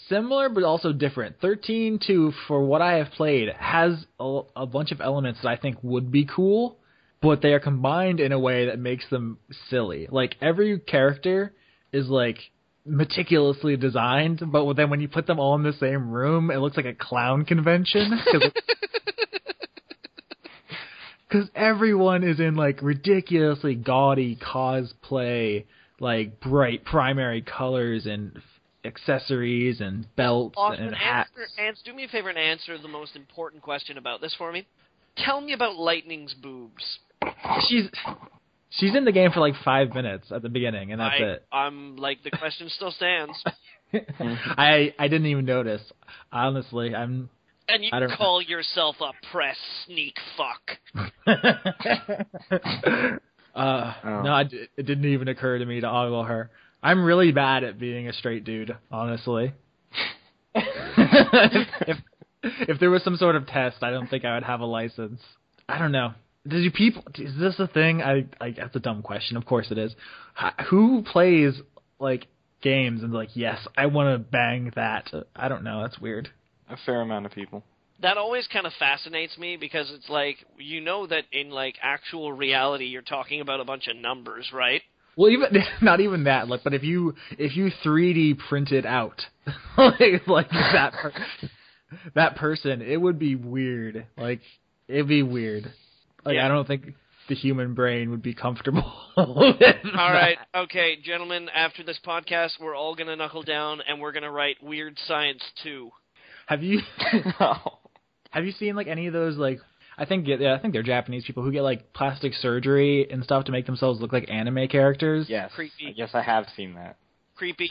similar but also different. 13-2, for what I have played, has a bunch of elements that I think would be cool, but they are combined in a way that makes them silly. Like, every character is, like, meticulously designed, but then when you put them all in the same room, it looks like a clown convention. Because everyone is in, like, ridiculously gaudy cosplay, like, bright primary colors and accessories and belts and hats. Do me a favor and answer the most important question about this for me. Tell me about Lightning's boobs. She's in the game for, like, 5 minutes at the beginning, and that's it. I'm like, the question still stands. I didn't even notice. Honestly, And you call yourself a press sneak fuck. No, it didn't even occur to me to ogle her. I'm really bad at being a straight dude, honestly. If there was some sort of test, I don't think I would have a license. I don't know. Is this a thing? That's a dumb question. Of course it is. Who plays, like, games and, like, yes, I want to bang that? I don't know. That's weird. A fair amount of people. That always kind of fascinates me because it's like, you know that in, like, actual reality you're talking about a bunch of numbers, right? Well, even not even that. Like, but if you 3D printed out like that person, it would be weird. Like, it'd be weird. Like, yeah. I don't think the human brain would be comfortable with that. All right, okay, gentlemen. After this podcast, we're all gonna knuckle down and we're gonna write Weird Science 2. Have you seen, like, any of those, like, I think they're Japanese people who get, like, plastic surgery and stuff to make themselves look like anime characters? Yes. Creepy. I guess I have seen that. Creepy.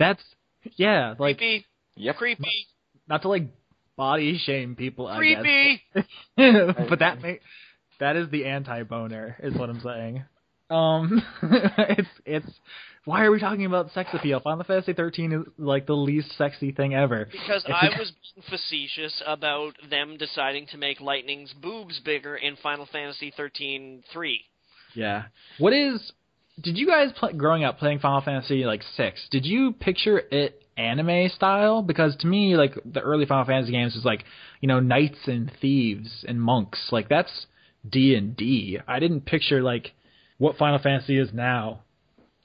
Yeah, like... Creepy. Yep. Creepy. Not to, like, body shame people, I Creepy. guess. But that is the anti-boner, is what I'm saying. It's why are we talking about sex appeal? Final Fantasy 13 is, like, the least sexy thing ever. Because I was being facetious about them deciding to make Lightning's boobs bigger in Final Fantasy 13-3. Yeah. Did you guys, growing up playing Final Fantasy, like, 6, did you picture it anime style? Because to me, like, the early Final Fantasy games was like, you know, knights and thieves and monks. Like, that's D&D. I didn't picture, like, what Final Fantasy is now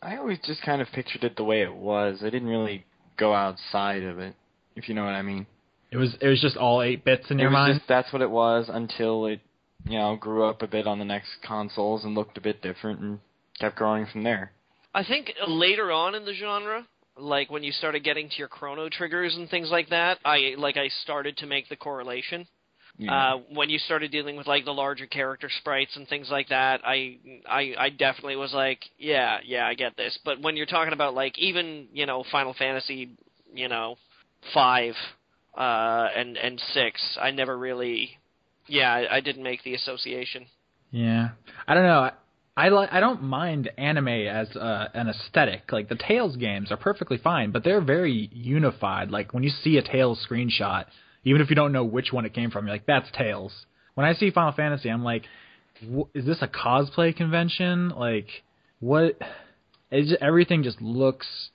I always just kind of pictured it the way it was. I didn't really go outside of it, if you know what I mean. It was just all 8 bits in your It was mind? just that's what it was until it, grew up a bit on the next consoles and looked a bit different and kept growing from there. I think later on in the genre, like when you started getting to your chrono triggers and things like that, I started to make the correlation. Yeah. When you started dealing with like the larger character sprites and things like that, I definitely was like, yeah, I get this. But when you're talking about like even Final Fantasy, 5 and 6, I never really, I didn't make the association. Yeah. I don't know. I don't mind anime as an aesthetic. Like, the Tales games are perfectly fine, but they're very unified. Like, when you see a Tales screenshot, even if you don't know which one it came from, you're like, that's Tales. When I see Final Fantasy, I'm like, is this a cosplay convention? Like, what? Everything just looks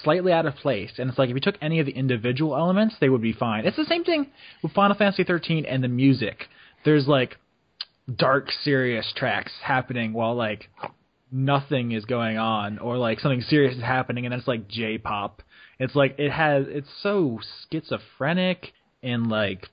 slightly out of place. And it's like, if you took any of the individual elements, they would be fine. It's the same thing with Final Fantasy 13 and the music. There's, like, dark, serious tracks happening while, like, nothing is going on, or, like, something serious is happening, and then it's, like, J-pop. It's, like, it's so schizophrenic, and, like,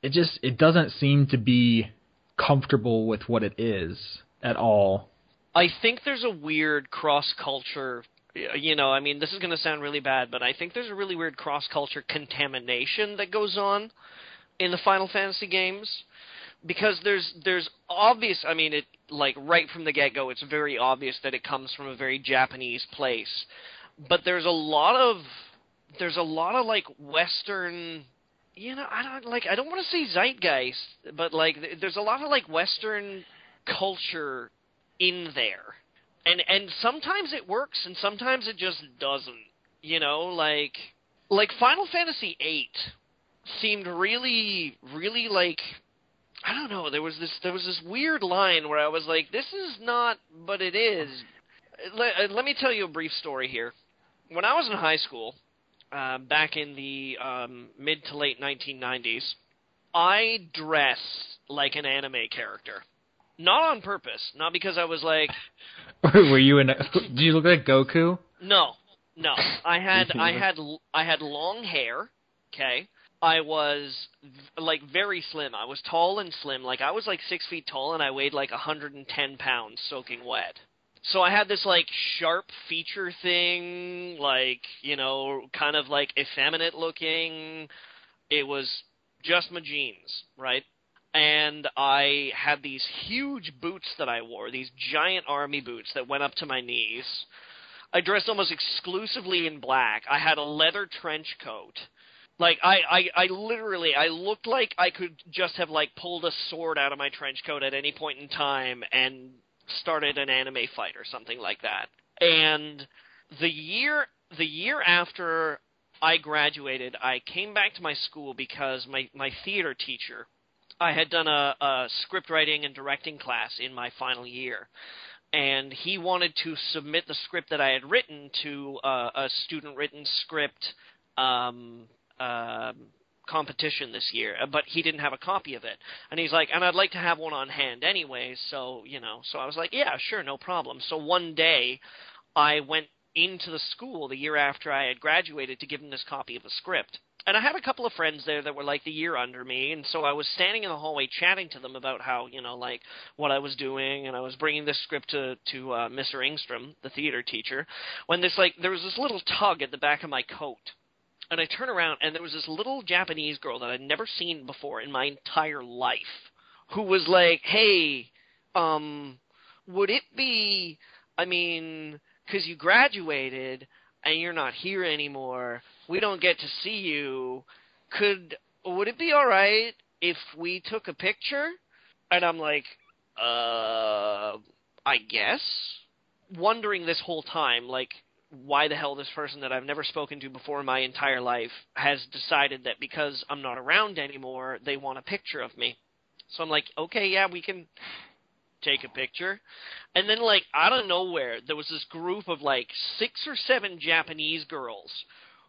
it doesn't seem to be comfortable with what it is at all. I think there's a weird cross-culture, I mean, this is going to sound really bad, but I think there's a really weird cross-culture contamination that goes on in the Final Fantasy games. Because there's obvious, I mean, it like right from the get-go, it's very obvious that it comes from a very Japanese place. But there's a lot of like Western, I don't want to say zeitgeist, but like there's a lot of like Western culture in there. And sometimes it works and sometimes it just doesn't. Like Final Fantasy VIII seemed really, really like, I don't know, there was this weird line where I was like, this is not, but it is. Let me tell you a brief story here. When I was in high school, back in the mid to late 1990s, I dressed like an anime character. Not on purpose, not because I was like... Were you did you look like Goku? No. I had long hair, okay? I was, like, very slim. I was tall and slim. Like, I was, like, 6 feet tall, and I weighed, like, 110 pounds soaking wet. So I had this, like, sharp feature thing, like, kind of, like, effeminate looking. It was just my jeans, right? And I had these huge boots that I wore, these giant army boots that went up to my knees. I dressed almost exclusively in black. I had a leather trench coat. Like, I literally, I looked like I could just have, like, pulled a sword out of my trench coat at any point in time and started an anime fight or something like that. And the year after I graduated, I came back to my school because my theater teacher, I had done a script writing and directing class in my final year. And he wanted to submit the script that I had written to a student-written script competition this year, but he didn't have a copy of it. And he's like, and I'd like to have one on hand anyway, so I was like, yeah, sure, no problem. So one day, I went into the school the year after I had graduated to give him this copy of the script. And I had a couple of friends there that were like the year under me, and so I was standing in the hallway chatting to them about how, like, what I was doing, and I was bringing this script to Mr. Ingstrom, the theater teacher, when there was this little tug at the back of my coat. And I turn around, and there was this little Japanese girl that I'd never seen before in my entire life, who was like, hey, would it be, I mean, because you graduated, and you're not here anymore, we don't get to see you, would it be alright if we took a picture? And I'm like, I guess? Wondering this whole time, like, why the hell this person that I've never spoken to before in my entire life has decided that because I'm not around anymore, they want a picture of me. So I'm like, okay, yeah, we can take a picture. And then, like, out of nowhere, there was this group of, like, 6 or 7 Japanese girls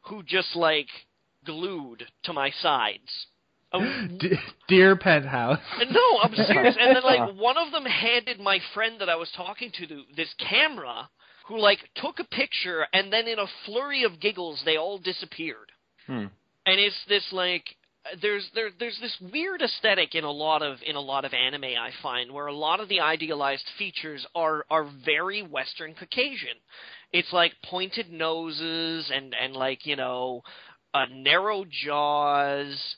who just, like, glued to my sides. Dear Penthouse. No, I'm serious. And then, like, one of them handed my friend that I was talking to this camera, who, like, took a picture, and then in a flurry of giggles, they all disappeared. And it's this, like, there's this weird aesthetic in a lot of anime, I find, where a lot of the idealized features are very Western Caucasian. It's like pointed noses and like, you know, narrow jaws.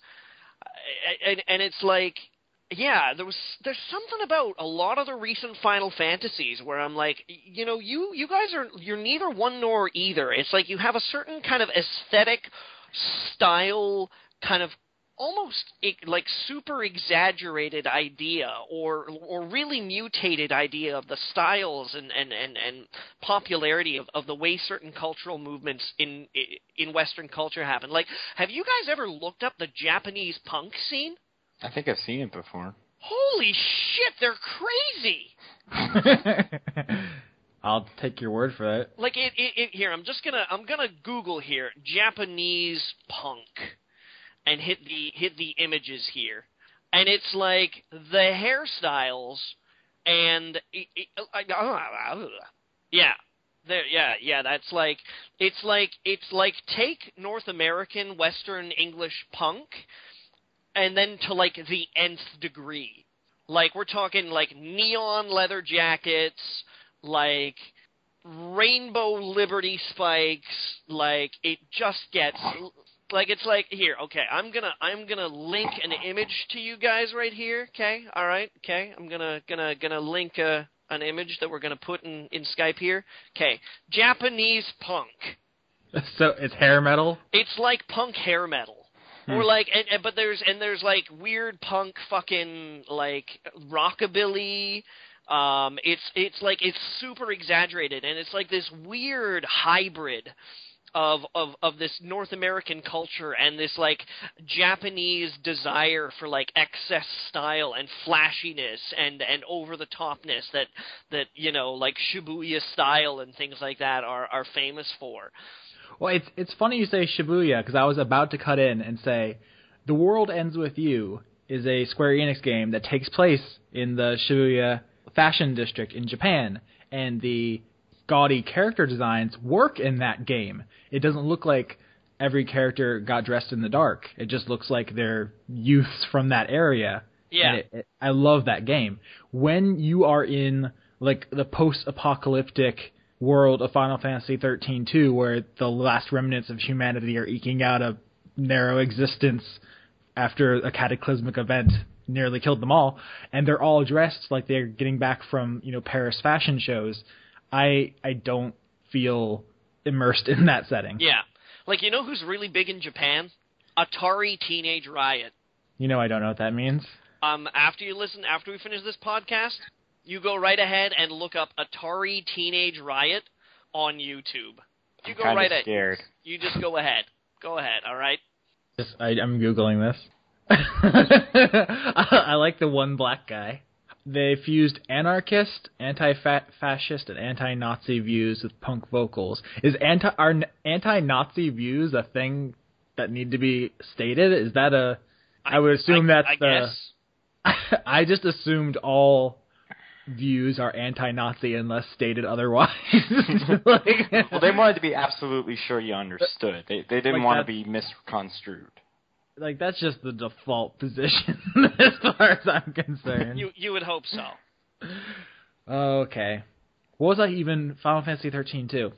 And it's like, yeah, there's something about a lot of the recent Final Fantasies where I'm like, you know, you guys you're neither one nor either. It's like you have a certain kind of aesthetic style, kind of almost like super exaggerated idea or really mutated idea of the styles and popularity of the way certain cultural movements in Western culture happen. Like, have you guys ever looked up the Japanese punk scene? I think I've seen it before. Holy shit, they're crazy! I'll take your word for that. Like here, I'm gonna Google here Japanese punk. And hit the images here, and it's like the hairstyles, and that's like it's like take North American Western English punk, and then to like the nth degree. Like we're talking like neon leather jackets, like rainbow Liberty spikes, like it just gets. Like it's like here, okay. I'm gonna link an image to you guys right here. Okay, all right. Okay, I'm gonna link an image that we're gonna put in Skype here. Okay, Japanese punk. So it's hair metal. It's like punk hair metal, or like, but there's like weird punk fucking like rockabilly. It's like it's super exaggerated, and it's like this weird hybrid of this North American culture and this like Japanese desire for like excess style and flashiness and over the topness that you know like Shibuya style and things like that are famous for. Well, it's funny you say Shibuya because I was about to cut in and say The World Ends With You is a Square Enix game that takes place in the Shibuya fashion district in Japan, and the gaudy character designs work in that game. It doesn't look like every character got dressed in the dark. It just looks like they're youths from that area. Yeah. I love that game. When you are in like the post-apocalyptic world of Final Fantasy 13-2, where the last remnants of humanity are eking out a narrow existence after a cataclysmic event nearly killed them all, and they're all dressed like they're getting back from, you know, Paris fashion shows, I don't feel immersed in that setting. Yeah. Like, you know who's really big in Japan? Atari Teenage Riot. You know I don't know what that means. After we finish this podcast, you go right ahead and look up Atari Teenage Riot on YouTube. You go right ahead. Scared. You just go ahead. Go ahead, all right? I'm Googling this. I like the one black guy. They fused anarchist, anti-fascist, and anti-Nazi views with punk vocals. Are anti-Nazi views a thing that need to be stated? Is that I would assume that's I guess. I just assumed all views are anti-Nazi unless stated otherwise. Well, they wanted to be absolutely sure you understood. They didn't want to be misconstrued. Like, that's just the default position as far as I'm concerned. You would hope so. Okay. What was even Final Fantasy 13 2?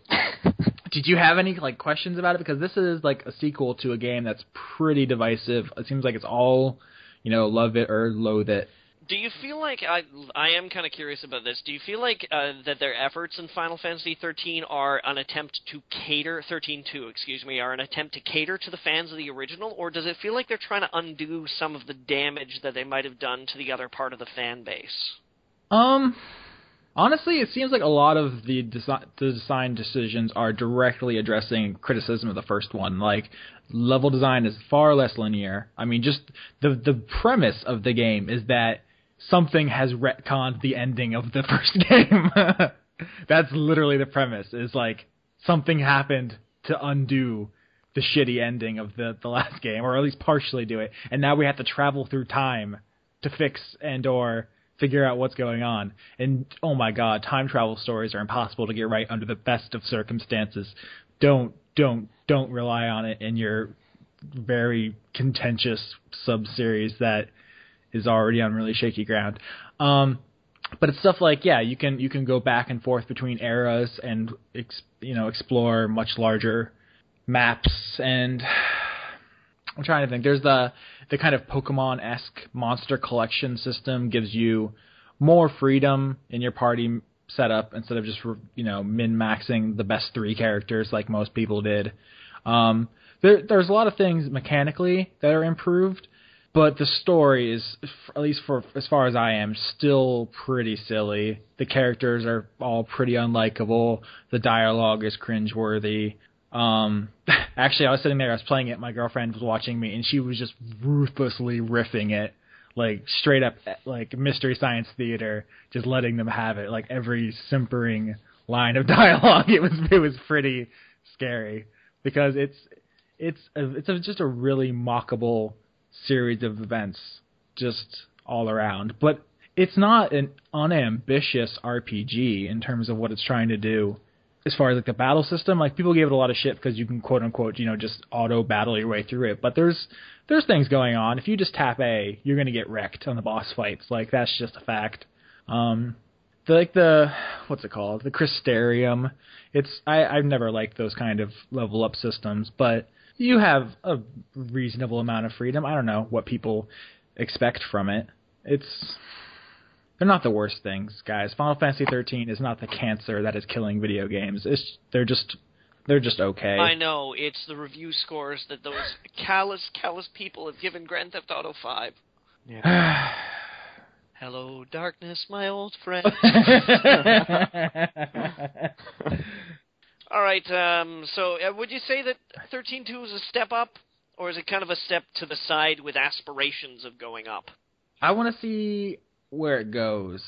Did you have any like questions about it? Because this is like a sequel to a game that's pretty divisive. It seems like it's all, you know, love it or loathe it. Do you feel like, I am kind of curious about this, do you feel like that their efforts in Final Fantasy 13 are an attempt to cater, 13-2, excuse me, are an attempt to cater to the fans of the original, or does it feel like they're trying to undo some of the damage that they might have done to the other part of the fan base? Honestly, it seems like a lot of the design decisions are directly addressing criticism of the first one. Like, level design is far less linear. I mean, just the premise of the game is that something has retconned the ending of the first game. That's literally the premise, is like something happened to undo the shitty ending of the last game, or at least partially do it. And now we have to travel through time to fix and or figure out what's going on. And oh my god, time travel stories are impossible to get right under the best of circumstances. Don't rely on it in your very contentious sub-series that is already on really shaky ground. But it's stuff like, yeah, you can go back and forth between eras and explore much larger maps. And I'm trying to think. There's the kind of Pokemon-esque monster collection system, gives you more freedom in your party setup instead of just min-maxing the best 3 characters like most people did. There's a lot of things mechanically that are improved, but the story is, at least for as far as I am, still pretty silly. The characters are all pretty unlikable. The dialogue is cringeworthy. Actually, I was sitting there, I was playing it, my girlfriend was watching me, and she was just ruthlessly riffing it, like straight up like Mystery Science Theater, just letting them have it, like every simpering line of dialogue. It was pretty scary because it's just a really mockable series of events, just all around. But it's not an unambitious RPG in terms of what it's trying to do. As far as like the battle system, like people gave it a lot of shit because you can quote unquote, just auto battle your way through it. But there's things going on. If you just tap A, you're gonna get wrecked on the boss fights. Like that's just a fact. What's it called? The Crystarium. I've never liked those kind of level up systems, but you have a reasonable amount of freedom. I don't know what people expect from it. They're not the worst things, guys. Final Fantasy 13 is not the cancer that is killing video games. They're just okay. I know. It's the review scores that those callous people have given Grand Theft Auto 5. Yeah. Hello, darkness, my old friend. All right. So would you say that 13.2 is a step up, or is it kind of a step to the side with aspirations of going up? I want to see where it goes,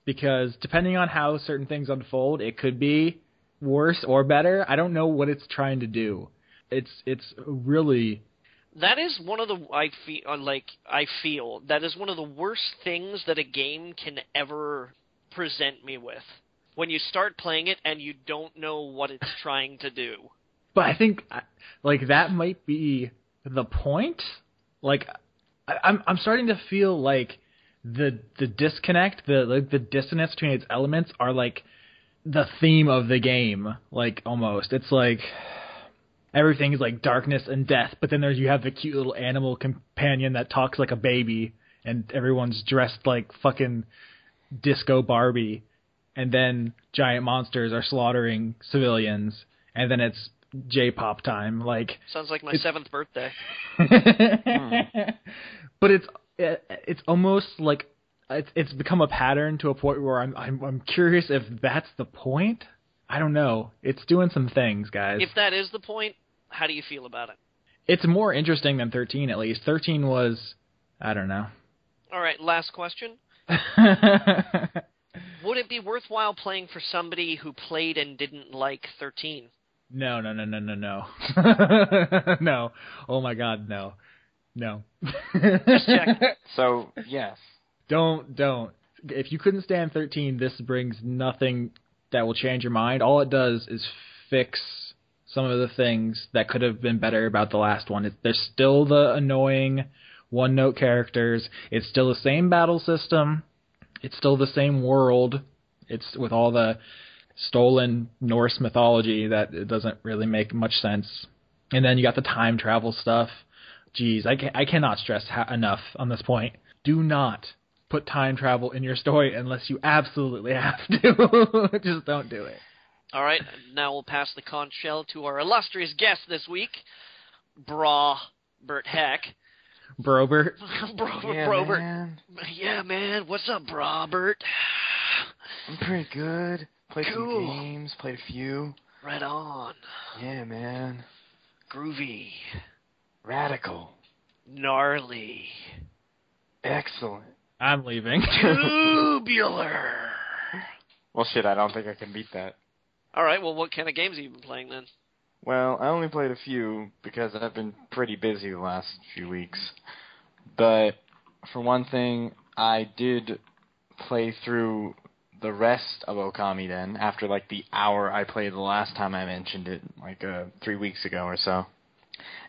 because depending on how certain things unfold, it could be worse or better. I don't know what it's trying to do. It's really... That is one of the I feel that is one of the worst things that a game can ever present me with. When you start playing it and you don't know what it's trying to do. But I think that might be the point. I'm starting to feel like the disconnect, the dissonance between its elements are like the theme of the game, like almost. It's like everything is like darkness and death, but then you have the cute little animal companion that talks like a baby, and everyone's dressed like fucking Disco Barbie, and then giant monsters are slaughtering civilians, and then it's J-pop time. Sounds like my 7th birthday. But it's almost like it's become a pattern to a point where I'm curious if that's the point. I don't know. It's doing some things, guys. If that is the point, how do you feel about it? It's more interesting than 13, at least. 13 was, I don't know. All right, last question. Would it be worthwhile playing for somebody who played and didn't like 13? No. No. Oh my God, no. No. Just check. So, yes. Don't. If you couldn't stand 13, this brings nothing that will change your mind. All it does is fix some of the things that could have been better about the last one. There's still the annoying one-note characters. It's still the same battle system. It's still the same world. It's with all the stolen Norse mythology that it doesn't really make much sense. And then you got the time travel stuff. Jeez, I cannot stress enough on this point. Do not put time travel in your story unless you absolutely have to. Just don't do it. All right, now we'll pass the conch shell to our illustrious guest this week, Bert Heck. Brobert. Brobert. Man. Yeah, man. What's up, Bert? I'm pretty good. Played Cool. some games, played a few. Right on. Yeah, man. Groovy. Radical. Gnarly. Excellent. I'm leaving. Tubular. Well, shit, I don't think I can beat that. All right, well, what kind of games have you been playing then? Well, I only played a few because I've been pretty busy the last few weeks. But for one thing, I did play through the rest of Okami then, after like the hour I played the last time I mentioned it, like 3 weeks ago or so.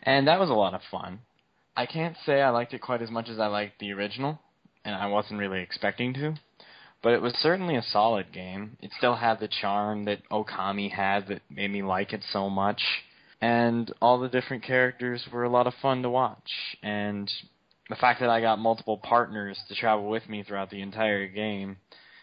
And that was a lot of fun. I can't say I liked it quite as much as I liked the original, and I wasn't really expecting to. But it was certainly a solid game. It still had the charm that Okami had that made me like it so much. And all the different characters were a lot of fun to watch. And the fact that I got multiple partners to travel with me throughout the entire game,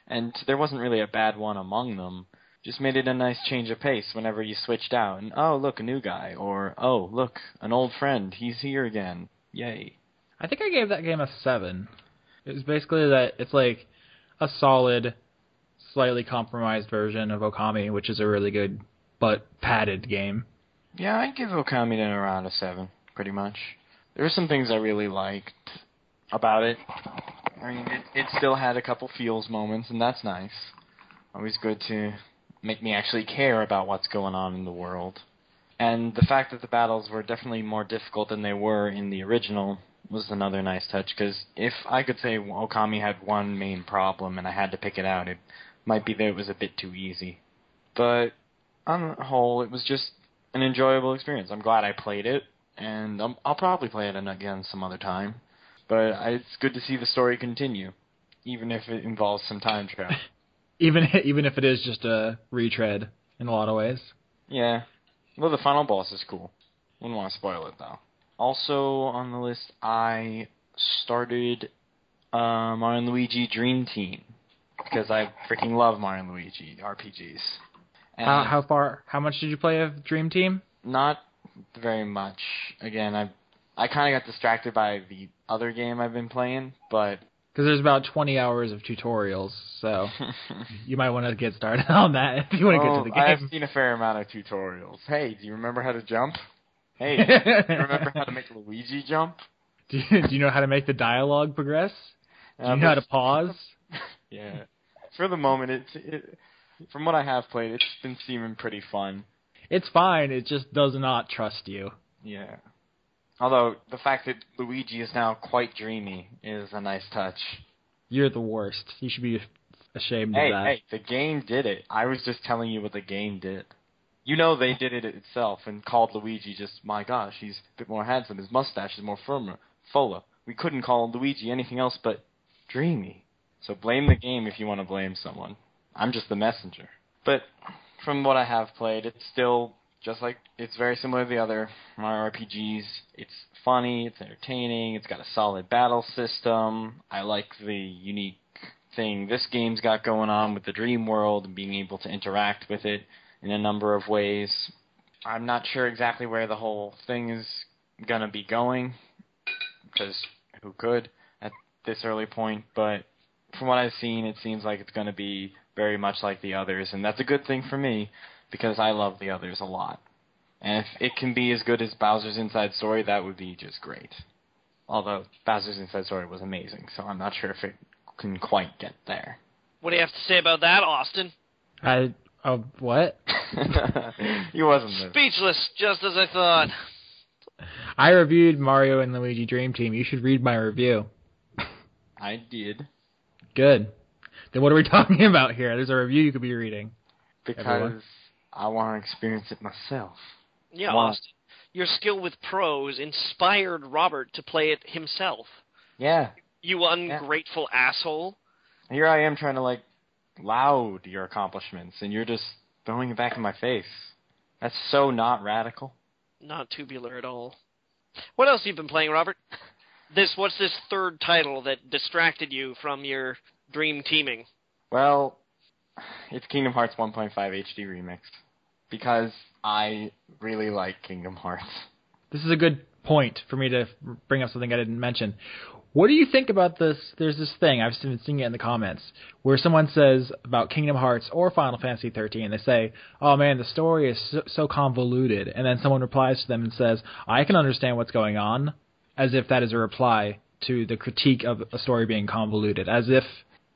and there wasn't really a bad one among them, just made it a nice change of pace whenever you switched out. And, oh, look, a new guy. Or, oh, look, an old friend. He's here again. Yay. I think I gave that game a 7. It was basically that it's like a solid, slightly compromised version of Okami, which is a really good but padded game. Yeah, I'd give Okami then around a 7, pretty much. There were some things I really liked about it. I mean, it still had a couple feels moments, and that's nice. Always good to make me actually care about what's going on in the world. And the fact that the battles were definitely more difficult than they were in the original was another nice touch, because if I could say Okami had one main problem and I had to pick it out, it might be that it was a bit too easy. But on the whole, it was just an enjoyable experience. I'm glad I played it, and I'll probably play it again some other time. But it's good to see the story continue, even if it involves some time travel. Even if it is just a retread in a lot of ways. Yeah. Well, the final boss is cool. Wouldn't want to spoil it, though. Also on the list, I started Mario & Luigi Dream Team, because I freaking love Mario & Luigi RPGs. And How much did you play of Dream Team? Not very much. Again, I kind of got distracted by the other game I've been playing, but... Because there's about 20 hours of tutorials, so you might want to get started on that if you want to get to the game. I've seen a fair amount of tutorials. Hey, do you remember how to jump? Hey, do you remember how to make Luigi jump? Do you know how to make the dialogue progress? Do you know how to pause? Yeah. For the moment, from what I have played, it's been seeming pretty fun. It's fine, it just does not trust you. Yeah. Although, the fact that Luigi is now quite dreamy is a nice touch. You're the worst. You should be ashamed of that. Hey, the game did it. I was just telling you what the game did. You know they did it itself and called Luigi just, my gosh, he's a bit more handsome, his mustache is more fuller. We couldn't call Luigi anything else but dreamy. So blame the game if you want to blame someone. I'm just the messenger. But from what I have played, it's still just like, it's very similar to the other Mario RPGs. It's funny, it's entertaining, it's got a solid battle system. I like the unique thing this game's got going on with the dream world and being able to interact with it in a number of ways. I'm not sure exactly where the whole thing is going to be going, because who could at this early point, but from what I've seen, it seems like it's going to be very much like the others, and that's a good thing for me, because I love the others a lot. And if it can be as good as Bowser's Inside Story, that would be just great. Although Bowser's Inside Story was amazing, so I'm not sure if it can quite get there. What do you have to say about that, Austin? What? He wasn't there. Speechless, just as I thought. I reviewed Mario & Luigi Dream Team. You should read my review. I did. Good. Then what are we talking about here? There's a review you could be reading. Because everyone. I want to experience it myself. Yeah, Austin. Your skill with prose inspired Robert to play it himself. Yeah. You ungrateful asshole. Here I am trying to, laud your accomplishments, and you're just throwing it back in my face. That's so not radical. Not tubular at all. What else have you been playing, Robert? What's this third title that distracted you from your dream teaming? Well, it's Kingdom Hearts 1.5 HD Remixed, because I really like Kingdom Hearts. This is a good point for me to bring up something I didn't mention. What do you think about this? There's this thing, I've been seeing it in the comments, where someone says about Kingdom Hearts or Final Fantasy 13, they say, oh man, the story is so convoluted, and then someone replies to them and says, I can understand what's going on, as if that is a reply to the critique of a story being convoluted, as if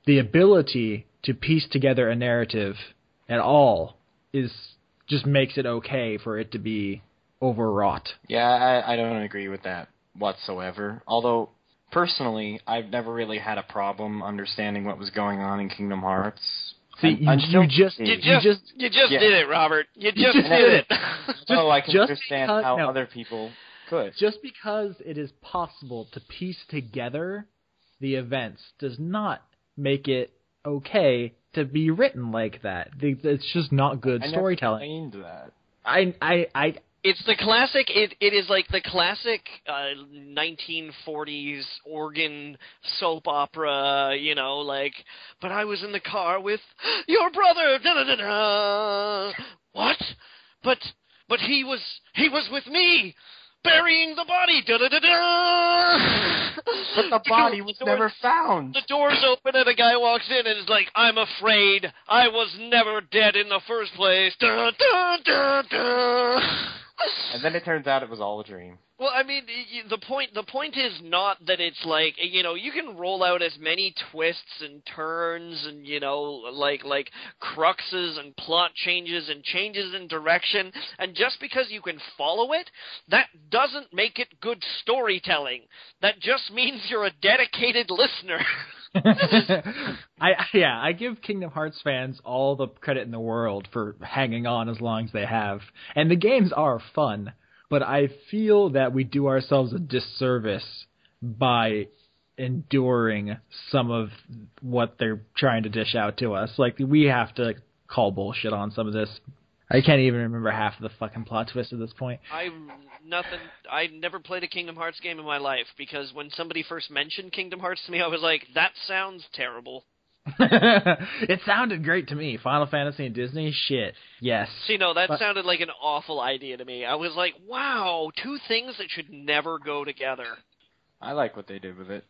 the ability to piece together a narrative at all is just makes it okay for it to be overwrought. Yeah, I don't agree with that whatsoever. Although, personally, I've never really had a problem understanding what was going on in Kingdom Hearts. See, you just did it, Robert. You just did it. I can understand how other people could. Just because it is possible to piece together the events does not make it okay to be written like that. It's just not good storytelling. I never claimed that. It's the classic. It is like the classic 1940s organ soap opera. Like, but I was in the car with your brother. Da, da, da, da. What? But he was with me. Burying the body! Da-da-da-da! But the body was never found! The doors open and a guy walks in and is like, I'm afraid I was never dead in the first place. Da-da-da-da! And then it turns out it was all a dream. Well, I mean, the point is not that it's like, you can roll out as many twists and turns and, like cruxes and plot changes and changes in direction, and just because you can follow it, that doesn't make it good storytelling. That just means you're a dedicated listener. I give Kingdom Hearts fans all the credit in the world for hanging on as long as they have. And the games are fun. But I feel that we do ourselves a disservice by enduring some of what they're trying to dish out to us. Like, we have to call bullshit on some of this. I can't even remember half of the fucking plot twist at this point. I never played a Kingdom Hearts game in my life, because when somebody first mentioned Kingdom Hearts to me, I was like, that sounds terrible. It sounded great to me. Final Fantasy and Disney, shit, yes. See, no, that sounded like an awful idea to me. I was like, wow, two things that should never go together. I like what they did with it.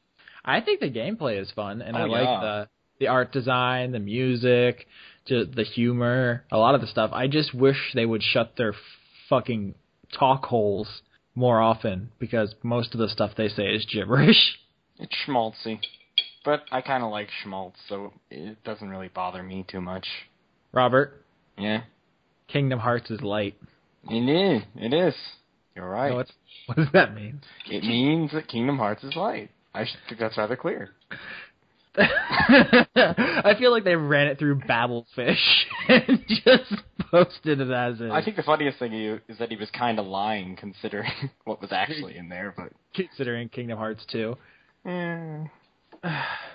I think the gameplay is fun, and like the art design, the music, just the humor, a lot of the stuff. I just wish they would shut their fucking talk holes more often, because most of the stuff they say is gibberish. It's schmaltzy. But I kind of like schmaltz, so it doesn't really bother me too much. Robert? Yeah? Kingdom Hearts is light. It is. You're right. No, what does that mean? It means that Kingdom Hearts is light. I think that's rather clear. I feel like they ran it through Babelfish and just posted it as is. I think the funniest thing is that he was kind of lying, considering what was actually in there. But considering Kingdom Hearts 2. Yeah.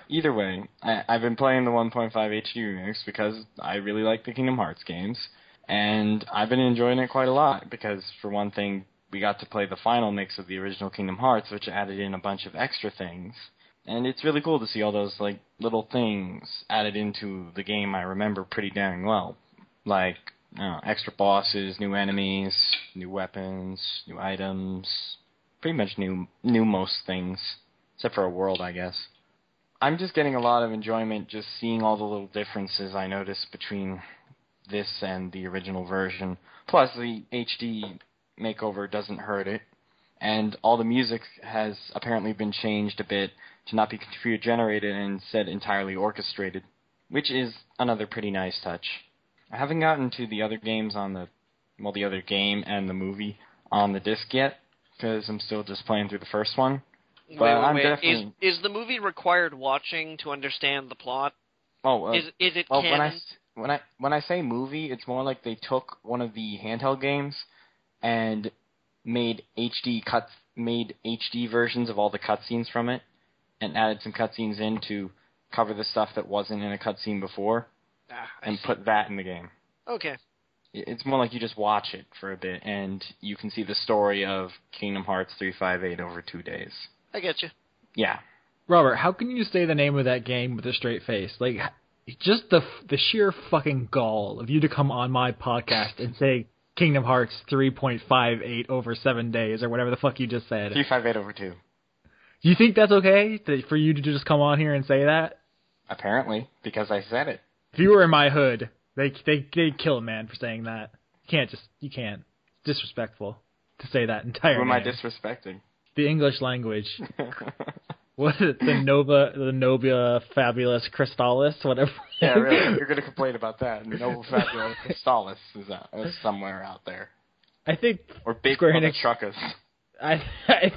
Either way, I've been playing the 1.5 HD remix because I really like the Kingdom Hearts games, and I've been enjoying it quite a lot because, for one thing, we got to play the final mix of the original Kingdom Hearts, which added in a bunch of extra things, and it's really cool to see all those like little things added into the game I remember pretty dang well, like extra bosses, new enemies, new weapons, new items, pretty much new most things, except for a world, I guess. I'm just getting a lot of enjoyment just seeing all the little differences I noticed between this and the original version. Plus, the HD makeover doesn't hurt it. And all the music has apparently been changed a bit to not be computer-generated and instead entirely orchestrated, which is another pretty nice touch. I haven't gotten to the other games the other game and the movie on the disc yet, because I'm still just playing through the first one. But wait. Is the movie required watching to understand the plot? Is it canon? When I say movie, it's more like they took one of the handheld games and made HD versions of all the cutscenes from it, and added some cutscenes in to cover the stuff that wasn't in a cutscene before, and put that in the game. Okay. It's more like you just watch it for a bit, and you can see the story of Kingdom Hearts 358 over 2 days. I get you. Yeah. Robert, how can you say the name of that game with a straight face? Like, just the sheer fucking gall of you to come on my podcast and say Kingdom Hearts 3.58 over 7 days, or whatever the fuck you just said. 358 over 2. Do you think that's okay for you to just come on here and say that? Apparently, because I said it. If you were in my hood, they'd kill a man for saying that. You can't. It's disrespectful to say that entire Who am name. I disrespecting? The English language. What is it? The Nova Fabulous Crystallis, whatever. Yeah, really. You're going to complain about that. Nova Fabulous Crystallis is somewhere out there. I think or Big Square Mother Enix. Truckers. I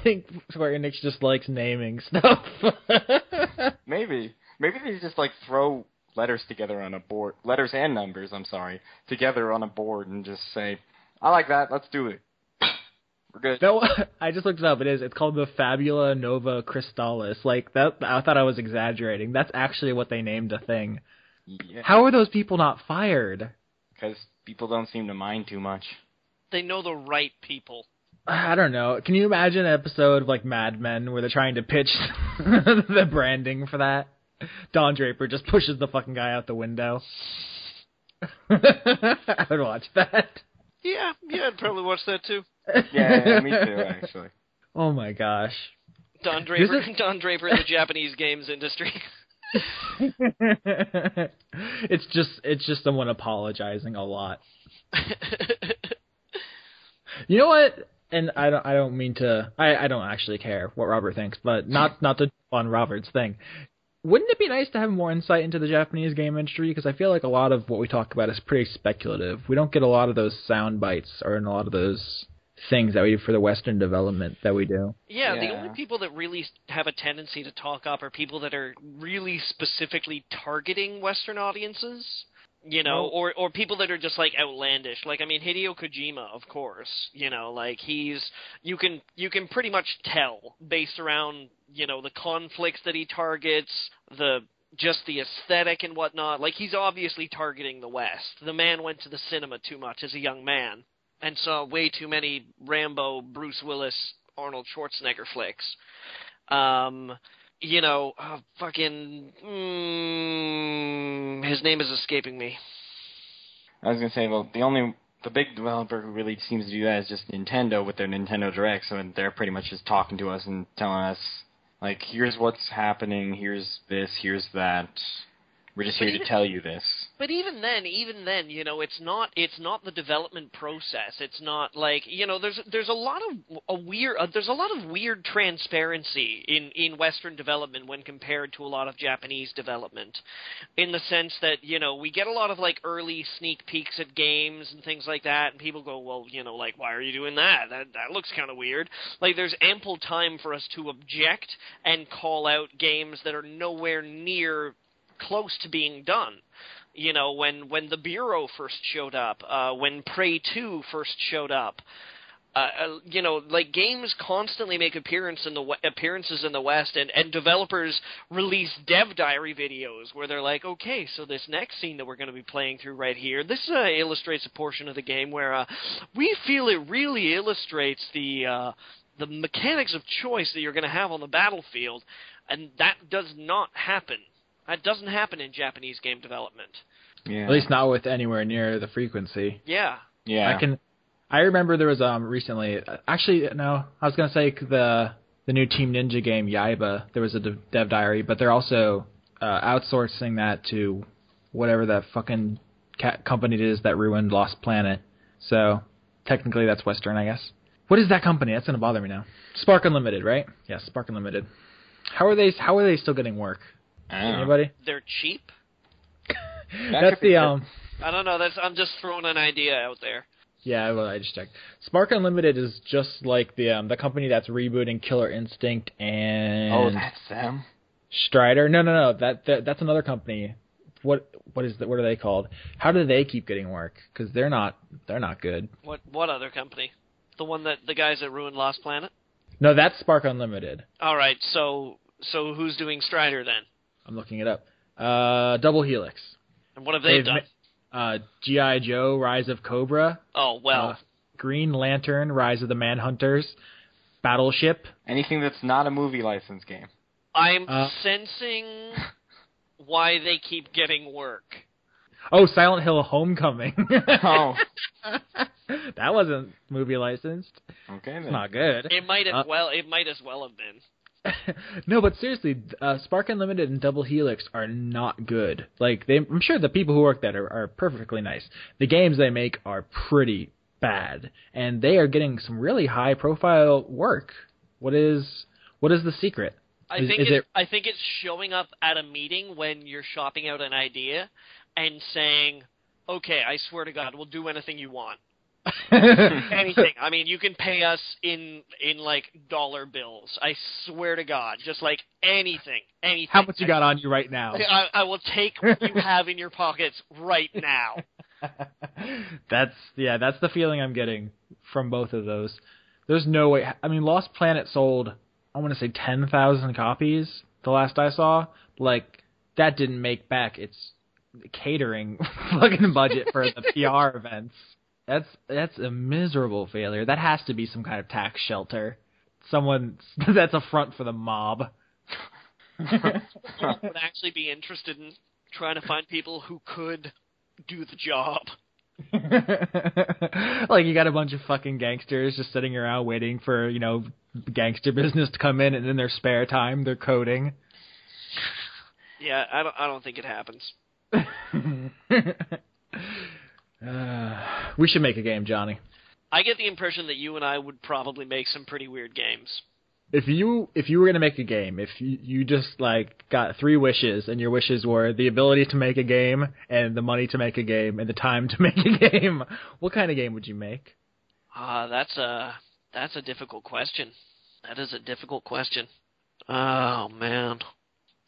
think Square Enix just likes naming stuff. Maybe they just like throw letters together on a board, letters and numbers. I'm sorry, together on a board and just say, "I like that. Let's do it." We're good. No, I just looked it up. It's called the Fabula Nova Crystallis. Like that, I thought I was exaggerating. That's actually what they named the thing. Yeah. How are those people not fired? Because people don't seem to mind too much. They know the right people. I don't know. Can you imagine an episode of like Mad Men where they're trying to pitch the branding for that? Don Draper just pushes the fucking guy out the window. I would watch that. Yeah, I'd probably watch that too. Yeah, me too, actually. Oh my gosh. Don Draper in the Japanese games industry. It's just someone apologizing a lot. You know what? And I don't mean to. I don't actually care what Robert thinks, but not to on Robert's thing. Wouldn't it be nice to have more insight into the Japanese game industry? Because I feel like a lot of what we talk about is pretty speculative. We don't get a lot of those sound bites or in a lot of those things that we do for the Western development that we do. Yeah, the only people that really have a tendency to talk up are people that are really specifically targeting Western audiences. You know, or people that are just like outlandish. Like, I mean, Hideo Kojima, of course. You know, like you can pretty much tell based around, you know, the conflicts that he targets, the aesthetic and whatnot. Like, he's obviously targeting the West. The man went to the cinema too much as a young man and saw way too many Rambo, Bruce Willis, Arnold Schwarzenegger flicks. You know, his name is escaping me. I was going to say, well, the big developer who really seems to do that is just Nintendo with their Nintendo Direct, so they're pretty much just talking to us and telling us, like, here's what's happening, here's this, here's that. We're just here to tell you this. But even then, you know, it's not the development process. It's not like, you know, there's a lot of weird transparency in Western development when compared to a lot of Japanese development, in the sense that, you know, we get a lot of like early sneak peeks at games and things like that, and people go, well, you know, like, why are you doing that? That looks kind of weird. Like, there's ample time for us to object and call out games that are nowhere near close to being done. You know, when the Bureau first showed up, when Prey 2 first showed up, you know, like, games constantly make appearances in the West, and developers release dev diary videos where they're like, okay, so this next scene that we're going to be playing through right here, this illustrates a portion of the game where we feel it really illustrates the mechanics of choice that you're going to have on the battlefield, and that does not happen. That doesn't happen in Japanese game development. Yeah. At least not with anywhere near the frequency. Yeah. Yeah. I remember there was recently. Actually, no. I was gonna say the new Team Ninja game Yaiba. There was a dev diary, but they're also outsourcing that to whatever that fucking company it is that ruined Lost Planet. So technically, that's Western, I guess. What is that company? That's gonna bother me now. Spark Unlimited, right? Yeah, Spark Unlimited. How are they still getting work? Anybody? They're cheap. That's the I don't know. I'm just throwing an idea out there. Yeah, well, I just checked. Spark Unlimited is just like the company that's rebooting Killer Instinct and. Oh, that's them. Strider. No. That's another company. What are they called? How do they keep getting work? Because they're not good. What other company? The guys that ruined Lost Planet? No, that's Spark Unlimited. All right. So who's doing Strider then? I'm looking it up. Double Helix. And what have they done? G.I. Joe, Rise of Cobra. Oh, well. Green Lantern, Rise of the Manhunters. Battleship. Anything that's not a movie license game. I'm sensing why they keep getting work. Oh, Silent Hill Homecoming. Oh. That wasn't movie licensed. Okay, then. It's not good. It might as well have been. No, but seriously, Spark Unlimited and Double Helix are not good. Like, I'm sure the people who work there are perfectly nice. The games they make are pretty bad, and they are getting some really high-profile work. What is the secret? I think it's showing up at a meeting when you're shopping out an idea and saying, "Okay, I swear to God, we'll do anything you want." Anything. I mean, you can pay us in like dollar bills. I swear to God, just like anything. How much you got on you right now? I will take what you have in your pockets right now. That's the feeling I'm getting from both of those. There's no way. I mean, Lost Planet sold, I want to say 10,000 copies the last I saw. Like, that didn't make back its catering fucking budget for the PR events. That's a miserable failure. That has to be some kind of tax shelter. Someone that's a front for the mob. Someone would actually be interested in trying to find people who could do the job. Like, you got a bunch of fucking gangsters just sitting around waiting for, gangster business to come in, and in their spare time they're coding. Yeah, I don't think it happens. We should make a game, Johnny. I get the impression that you and I would probably make some pretty weird games. If you were going to make a game, if you just got 3 wishes, and your wishes were the ability to make a game, and the money to make a game, and the time to make a game, what kind of game would you make? That's a difficult question. That is a difficult question. Oh man,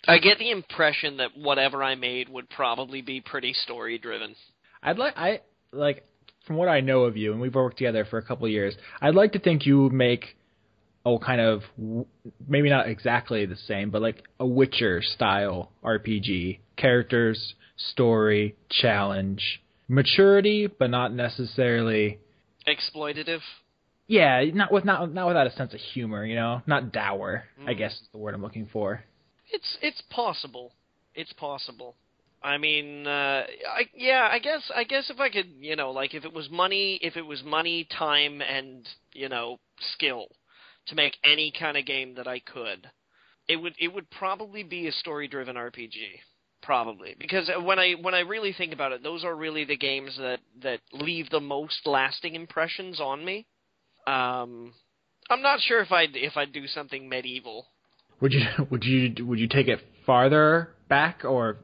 I get the impression that whatever I made would probably be pretty story driven. From what I know of you, and we've worked together for a couple of years, I'd like to think you make kind of, maybe not exactly the same, but like a Witcher-style RPG. Characters, story, challenge, maturity, but not necessarily... exploitative? Yeah, not without a sense of humor, Not dour, I guess is the word I'm looking for. It's possible. It's possible. I mean, I guess if I could, if it was money, time, and, skill to make any kind of game that I could, it would probably be a story-driven RPG. Probably. Because when I really think about it, those are really the games that leave the most lasting impressions on me. I'm not sure if I'd do something medieval. Would you take it farther back or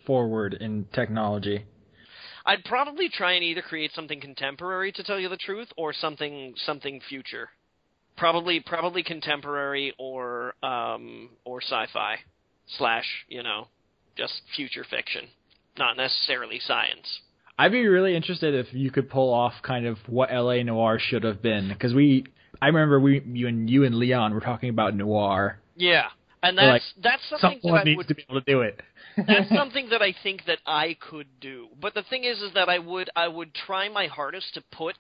forward in technology? I'd probably try and either create something contemporary, to tell you the truth, or something future. Probably contemporary or sci-fi / just future fiction, not necessarily science. I'd be really interested if you could pull off kind of what LA Noire should have been, because I remember you and Leon were talking about noir. Yeah, and that's something someone needs to be able to do it. That's something that I think that I could do. But the thing is that I would try my hardest to put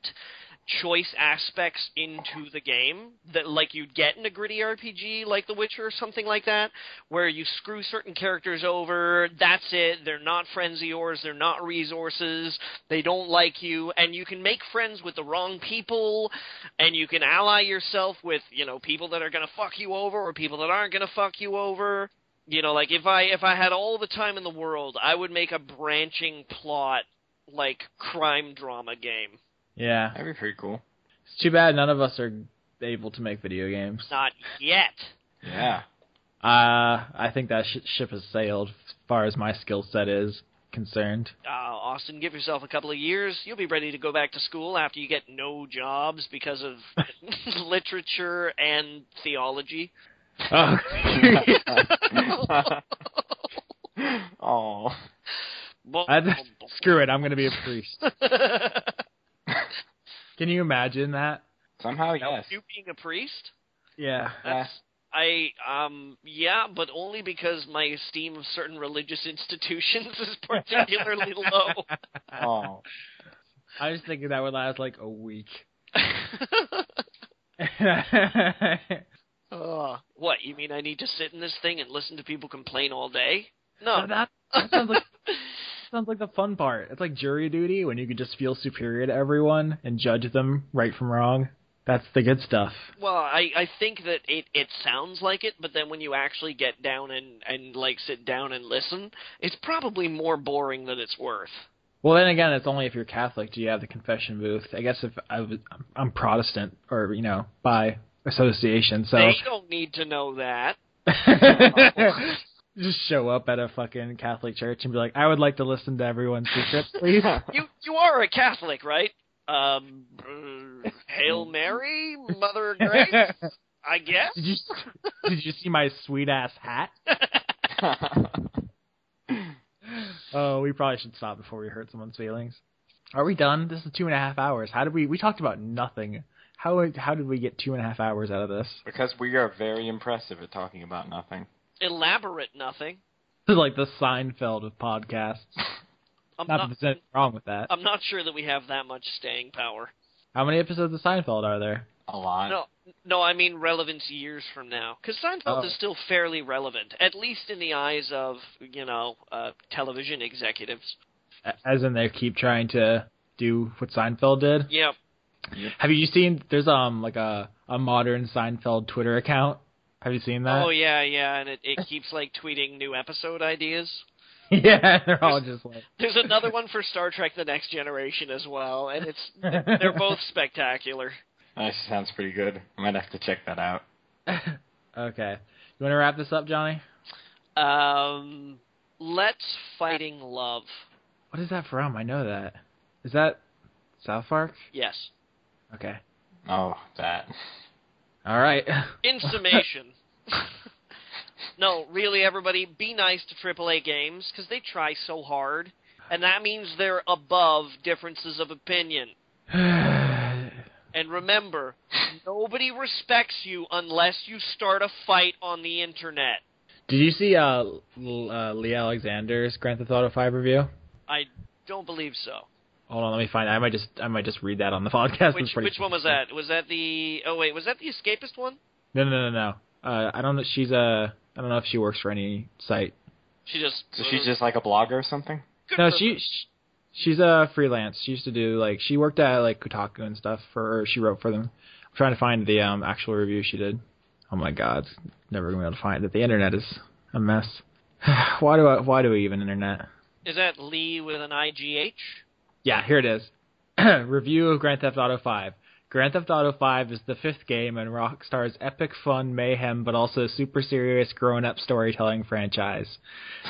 choice aspects into the game that like you'd get in a gritty RPG like The Witcher or something like that, where you screw certain characters over, that's it, they're not friends of yours, they're not resources, they don't like you, and you can make friends with the wrong people, and you can ally yourself with, people that are going to fuck you over or people that aren't going to fuck you over. Like if I had all the time in the world, I would make a branching plot like crime drama game. Yeah. That'd be pretty cool. It's too bad none of us are able to make video games. Not yet. Yeah. I think that ship has sailed as far as my skill set is concerned. Austin, give yourself a couple of years. You'll be ready to go back to school after you get no jobs because of literature and theology. Oh. Oh. Screw it, I'm going to be a priest. Can you imagine that? Somehow, yes. You being a priest? Yeah. Yeah, but only because my esteem of certain religious institutions is particularly low. Oh. I was thinking that would last like a week. What, you mean I need to sit in this thing and listen to people complain all day? No. That sounds like the fun part. It's like jury duty when you can just feel superior to everyone and judge them right from wrong. That's the good stuff. Well, I think that it sounds like it, but then when you actually get down and like sit down and listen, it's probably more boring than it's worth. Well, then again, it's only if you're Catholic do you have the confession booth. I guess if I'm Protestant or, by association. So they don't need to know that. Just show up at a fucking Catholic church and be like, I would like to listen to everyone's secrets, please. You are a Catholic, right? Hail Mary, Mother of Grace, I guess. Did you see my sweet ass hat? Oh, we probably should stop before we hurt someone's feelings. Are we done? This is 2.5 hours. How did we talked about nothing. How did we get 2.5 hours out of this? Because we are very impressive at talking about nothing. Elaborate nothing. This is like the Seinfeld of podcasts. Not that there's anything wrong with that. I'm not sure that we have that much staying power. How many episodes of Seinfeld are there? A lot. No, I mean relevance years from now. Because Seinfeld is still fairly relevant, at least in the eyes of, television executives. As in they keep trying to do what Seinfeld did? Yep. Have you seen, there's like a modern Seinfeld Twitter account? Have you seen that? Oh, yeah, and it keeps, like, tweeting new episode ideas. Yeah, they're all just like... There's another one for Star Trek The Next Generation as well, and they're both spectacular. That sounds pretty good. I might have to check that out. Okay. You want to wrap this up, Johnny? Let's Fighting Love. What is that from? I know that. Is that South Park? Yes. Okay. Oh, that. All right. In summation. No, really, everybody, be nice to AAA games, because they try so hard, and that means they're above differences of opinion. And remember, nobody respects you unless you start a fight on the internet. Did you see Lee Alexander's Grand Theft Auto 5 review? I don't believe so. Hold on, let me find it. I might just read that on the podcast. Which one was that? Was that the... Oh, wait, was that the Escapist one? No. I don't know. I don't know if she works for any site. So she's just like a blogger or something? No, she's a freelance. She used to do, she worked at, Kotaku and stuff, she wrote for them. I'm trying to find the actual review she did. Oh my god, never going to be able to find it. The internet is a mess. Why do we even internet? Is that Lee with an IGH? Yeah, here it is. Review of Grand Theft Auto 5. Grand Theft Auto 5 is the fifth game in Rockstar's epic fun mayhem but also super serious grown-up storytelling franchise.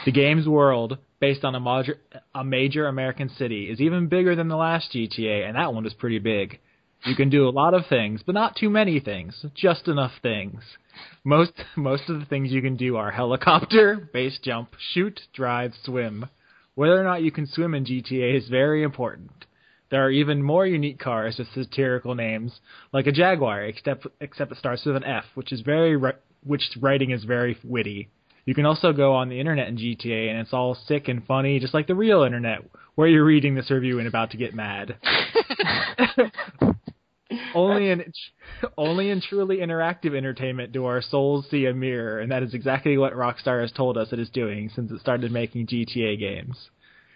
The game's world, based on a major American city, is even bigger than the last GTA, and that one was pretty big. You can do a lot of things, but not too many things. Just enough things. Most of the things you can do are helicopter, base jump, shoot, drive, swim. Whether or not you can swim in GTA is very important. There are even more unique cars with satirical names, like a Jaguar, except it starts with an F, which writing is very witty. You can also go on the internet in GTA, and it's all sick and funny, just like the real internet, where you're reading this review and about to get mad. Only in truly interactive entertainment do our souls see a mirror, and that is exactly what Rockstar has told us it is doing since it started making GTA games.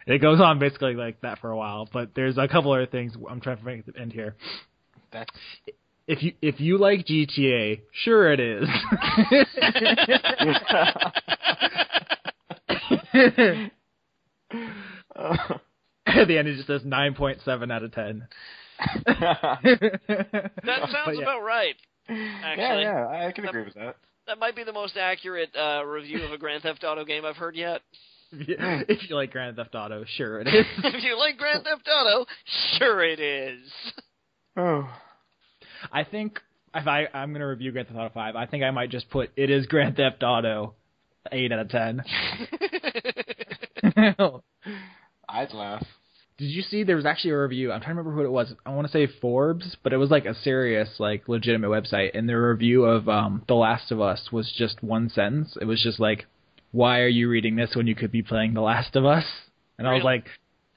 It goes on basically like that for a while, but there's a couple other things I'm trying to make the end here. If you like GTA, sure it is. At the end, it just says 9.7 out of 10. That sounds about right. Actually, yeah, I can agree with that. That might be the most accurate review of a Grand Theft Auto game I've heard yet. If you like Grand Theft Auto, sure it is. If you like Grand Theft Auto, sure it is. Oh. I think if I'm going to review Grand Theft Auto 5, I think I might just put it is Grand Theft Auto 8 out of 10. I'd laugh. Did you see there was actually a review? I'm trying to remember who it was. I want to say Forbes, but it was like a serious, legitimate website. And their review of The Last of Us was just one sentence. It was just like, why are you reading this when you could be playing The Last of Us? And really? I was like,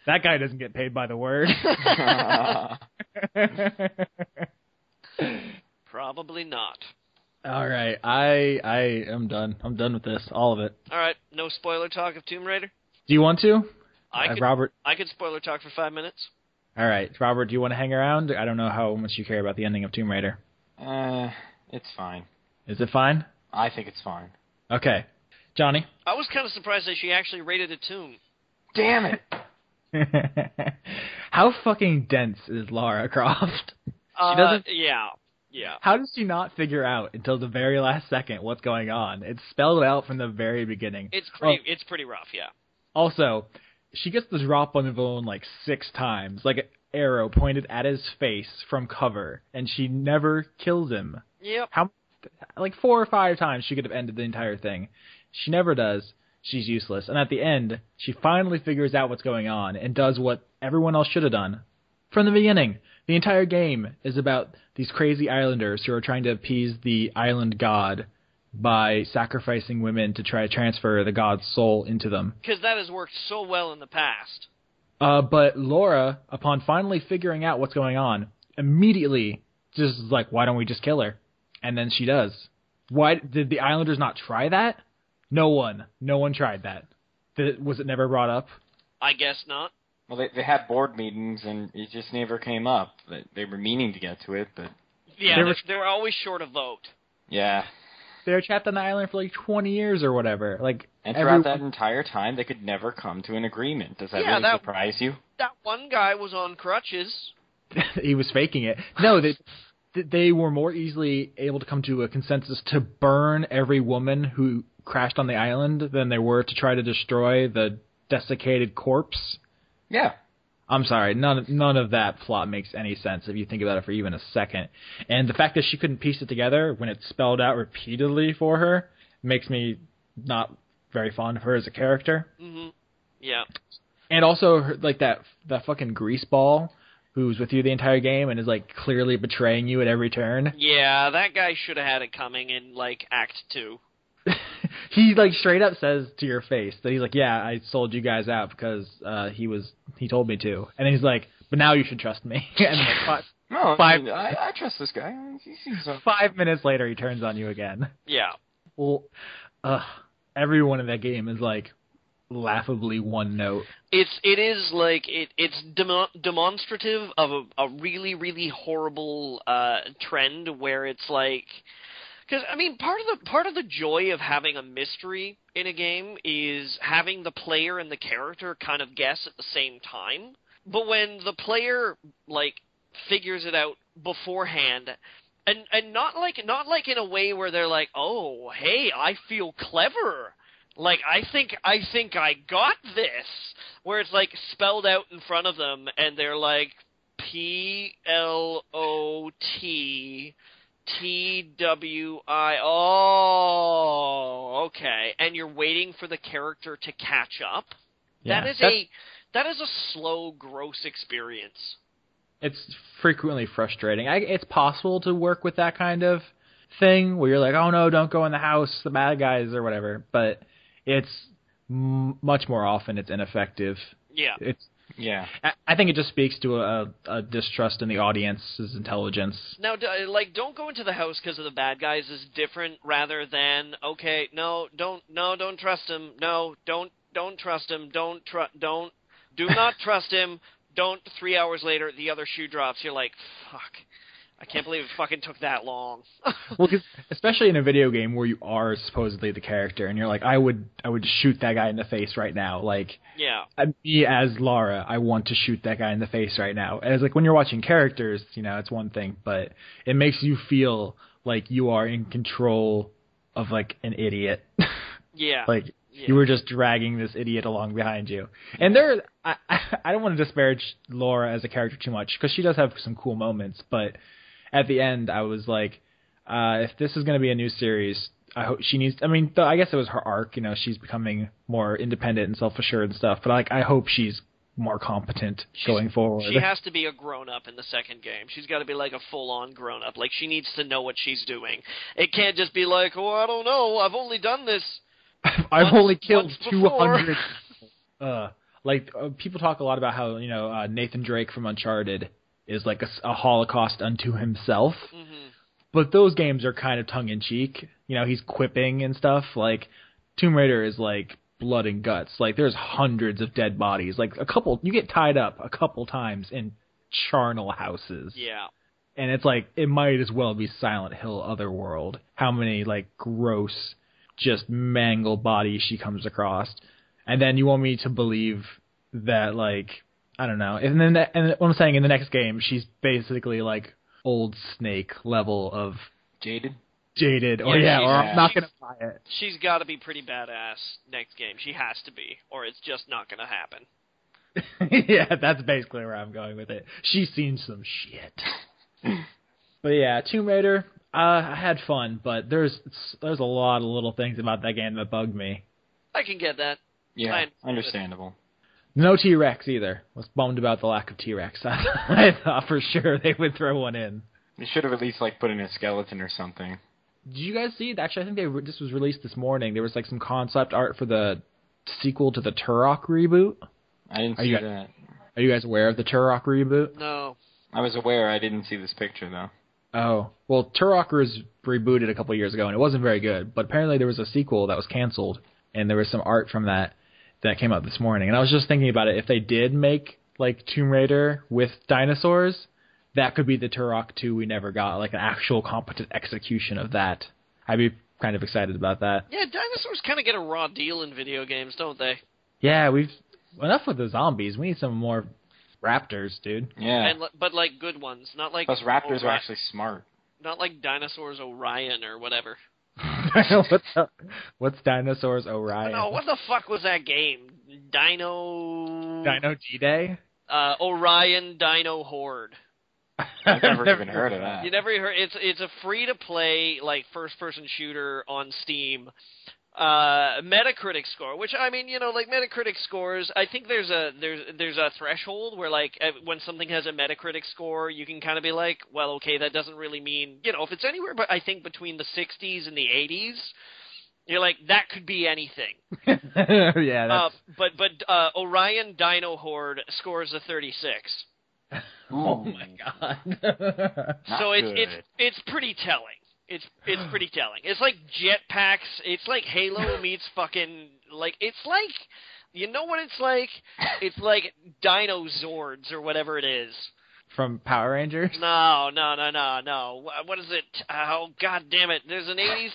that guy doesn't get paid by the word. Probably not. All right, I am done. I'm done with this, all of it. All right, no spoiler talk of Tomb Raider? Do you want to? Robert? I could spoiler talk for 5 minutes. All right, Robert, do you want to hang around? I don't know how much you care about the ending of Tomb Raider. It's fine. Is it fine? I think it's fine. Okay. Johnny? I was kind of surprised that she actually rated a tomb. Damn it! How fucking dense is Lara Croft? Yeah. Yeah. How does she not figure out until the very last second what's going on? It's spelled out from the very beginning. It's pretty rough, yeah. Also, she gets the drop on the villain like 6 times, like an arrow pointed at his face from cover, and she never kills him. Yep. Like 4 or 5 times she could have ended the entire thing. She never does. She's useless. And at the end, she finally figures out what's going on and does what everyone else should have done. From the beginning, the entire game is about these crazy islanders who are trying to appease the island god by sacrificing women to try to transfer the god's soul into them. Because that has worked so well in the past. But Laura, upon finally figuring out what's going on, immediately just is like, why don't we just kill her? And then she does. Why did the islanders not try that? No one tried that. Was it never brought up? I guess not. Well, they had board meetings, and it just never came up. They were meaning to get to it, but... Yeah, they were always short a vote. Yeah. They were trapped on the island for like 20 years or whatever. And throughout that entire time, they could never come to an agreement. Does that really surprise you? That one guy was on crutches. He was faking it. No, they were more easily able to come to a consensus to burn every woman who crashed on the island than they were to try to destroy the desiccated corpse. Yeah. I'm sorry, none of that plot makes any sense if you think about it for even a second. And the fact that she couldn't piece it together when it's spelled out repeatedly for her makes me not very fond of her as a character. Mm-hmm. Yeah. And also, that fucking greaseball who's with you the entire game and is, clearly betraying you at every turn. Yeah, that guy should have had it coming in, Act 2. He straight up says to your face that he's like, yeah, I sold you guys out because he told me to, and then he's like, but now you should trust me. And I trust this guy. He seems 5 minutes later, he turns on you again. Yeah. Well, everyone in that game is laughably one note. It's demonstrative of a really, really horrible trend where it's like. Because, part of the joy of having a mystery in a game is having the player and the character kind of guess at the same time. But when the player, figures it out beforehand, and not in a way where they're like, oh, hey, I feel clever. I think I got this. Where it's, spelled out in front of them, and they're like, PLOT... TWI. Oh, okay. And you're waiting for the character to catch up. Yeah, that is a slow, gross experience. It's frequently frustrating. It's possible to work with that kind of thing where you're like, oh no, don't go in the house, the bad guys or whatever. But it's much more often it's ineffective. Yeah. Yeah. I think it just speaks to a distrust in the audience's intelligence. Now, don't go into the house because of the bad guys is different rather than, okay, don't trust him. No, don't trust him. Do not trust him. 3 hours later, the other shoe drops. You're like, fuck. I can't believe it fucking took that long. Well, because especially in a video game where you are supposedly the character, and you're like, I would shoot that guy in the face right now. Yeah. Me as Lara, I want to shoot that guy in the face right now. As when you're watching characters, it's one thing, but it makes you feel like you are in control of an idiot. Yeah. You were just dragging this idiot along behind you. And I don't want to disparage Laura as a character too much because she does have some cool moments, but at the end, I was like, if this is going to be a new series, I hope she needs. I guess it was her arc. She's becoming more independent and self-assured and stuff. But I hope she's more competent going forward. She has to be a grown-up in the second game. She's got to be a full-on grown-up. She needs to know what she's doing. It can't just be I don't know. I've only done this. I've only killed 200. People talk a lot about how Nathan Drake from Uncharted is a Holocaust unto himself. Mm-hmm. But those games are kind of tongue-in-cheek. He's quipping and stuff. Tomb Raider is blood and guts. There's hundreds of dead bodies. You get tied up a couple times in charnel houses. Yeah. And it's it might as well be Silent Hill Otherworld. How many gross, just mangled bodies she comes across. And then you want me to believe that I don't know. And then what I'm saying in the next game, she's basically old Snake level of Jaded? or I'm not going to buy it. She's got to be pretty badass next game. She has to be, or it's just not going to happen. Yeah, that's basically where I'm going with it. She's seen some shit. But yeah, Tomb Raider, I had fun, but there's a lot of little things about that game that bugged me. I can get that. Yeah, understandable. No T-Rex either. Was bummed about the lack of T-Rex. I thought for sure they would throw one in. They should have at least put in a skeleton or something. Did you guys see it? Actually, I think this was released this morning. There was some concept art for the sequel to the Turok reboot. I didn't see that. Are you guys aware of the Turok reboot? No. I was aware. I didn't see this picture, though. Oh. Well, Turok was rebooted a couple years ago, and it wasn't very good. But apparently there was a sequel that was canceled, and there was some art from that came out this morning. And I was just thinking about it. If they did make, Tomb Raider with dinosaurs, that could be the Turok 2 we never got, an actual competent execution of that. I'd be kind of excited about that. Yeah, dinosaurs kind of get a raw deal in video games, don't they? Yeah, enough with the zombies. We need some more raptors, dude. Yeah. But good ones, not like... Plus raptors are actually smart. Not like Dinosaurs Orion or whatever. What's Dinosaurs Orion? No, what the fuck was that game? Dino G-Day? Orion Dino Horde. I've never even heard of that. You never heard? It's a free-to-play, first-person shooter on Steam. Metacritic score, which Metacritic scores, I think there's a threshold where when something has a Metacritic score, you can kind of be like, well, okay, that doesn't really mean, if it's anywhere, but I think between the 60s and the 80s, you're like, that could be anything. Yeah. But Orion Dino Horde scores a 36. Oh my god. So it's pretty telling. It's pretty telling. It's like jetpacks. It's like Halo meets fucking it's like, you know what it's like? It's like Dino Zords or whatever it is. From Power Rangers? No. What is it? Oh god damn it! There's an 80s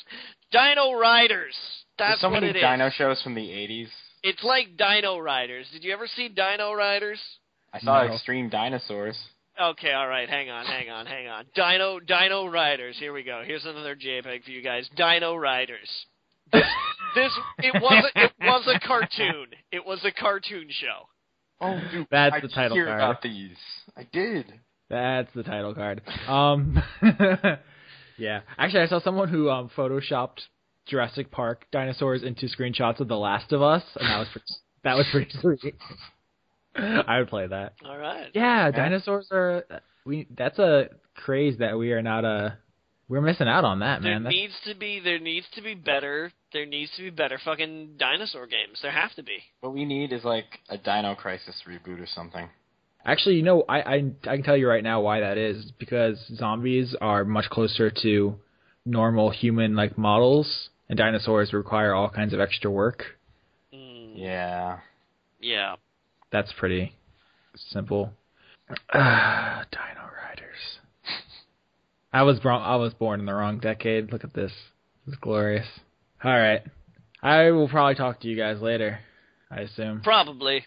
Dino Riders. That's There's what it is. so many dino shows from the 80s. It's like Dino Riders. Did you ever see Dino Riders? I saw Extreme Dinosaurs. Okay, all right, hang on. Dino Riders. Here we go. Here's another JPEG for you guys. Dino Riders. It was a cartoon. It was a cartoon show. Oh, dude, that's the title card. I hear about these. I did. That's the title card. Yeah. Actually, I saw someone who photoshopped Jurassic Park dinosaurs into screenshots of The Last of Us, and that was pretty sweet. I would play that. All right. Yeah, dinosaurs are. That's a craze that we are not. We're missing out on that, man. There needs to be better fucking dinosaur games. There have to be. What we need is a Dino Crisis reboot or something. Actually, I can tell you right now why that is. Because zombies are much closer to normal human models, and dinosaurs require all kinds of extra work. Yeah. Yeah. That's pretty simple. Dino Riders. I was born in the wrong decade. Look at this. It's glorious. All right. I will probably talk to you guys later, I assume. Probably.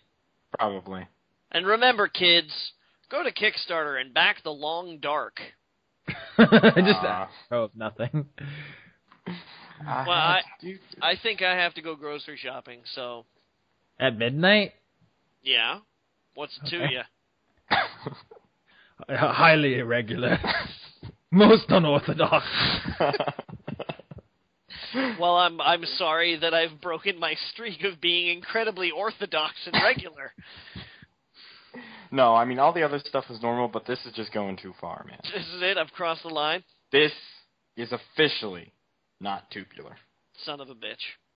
And remember, kids, go to Kickstarter and back The Long Dark. Nothing. I think I have to go grocery shopping, so... At midnight? Yeah. What's to you? Highly irregular. Most unorthodox. Well, I'm sorry that I've broken my streak of being incredibly orthodox and regular. No, I mean, all the other stuff is normal, but this is just going too far, man. This is it? I've crossed the line? This is officially not tubular. Son of a bitch.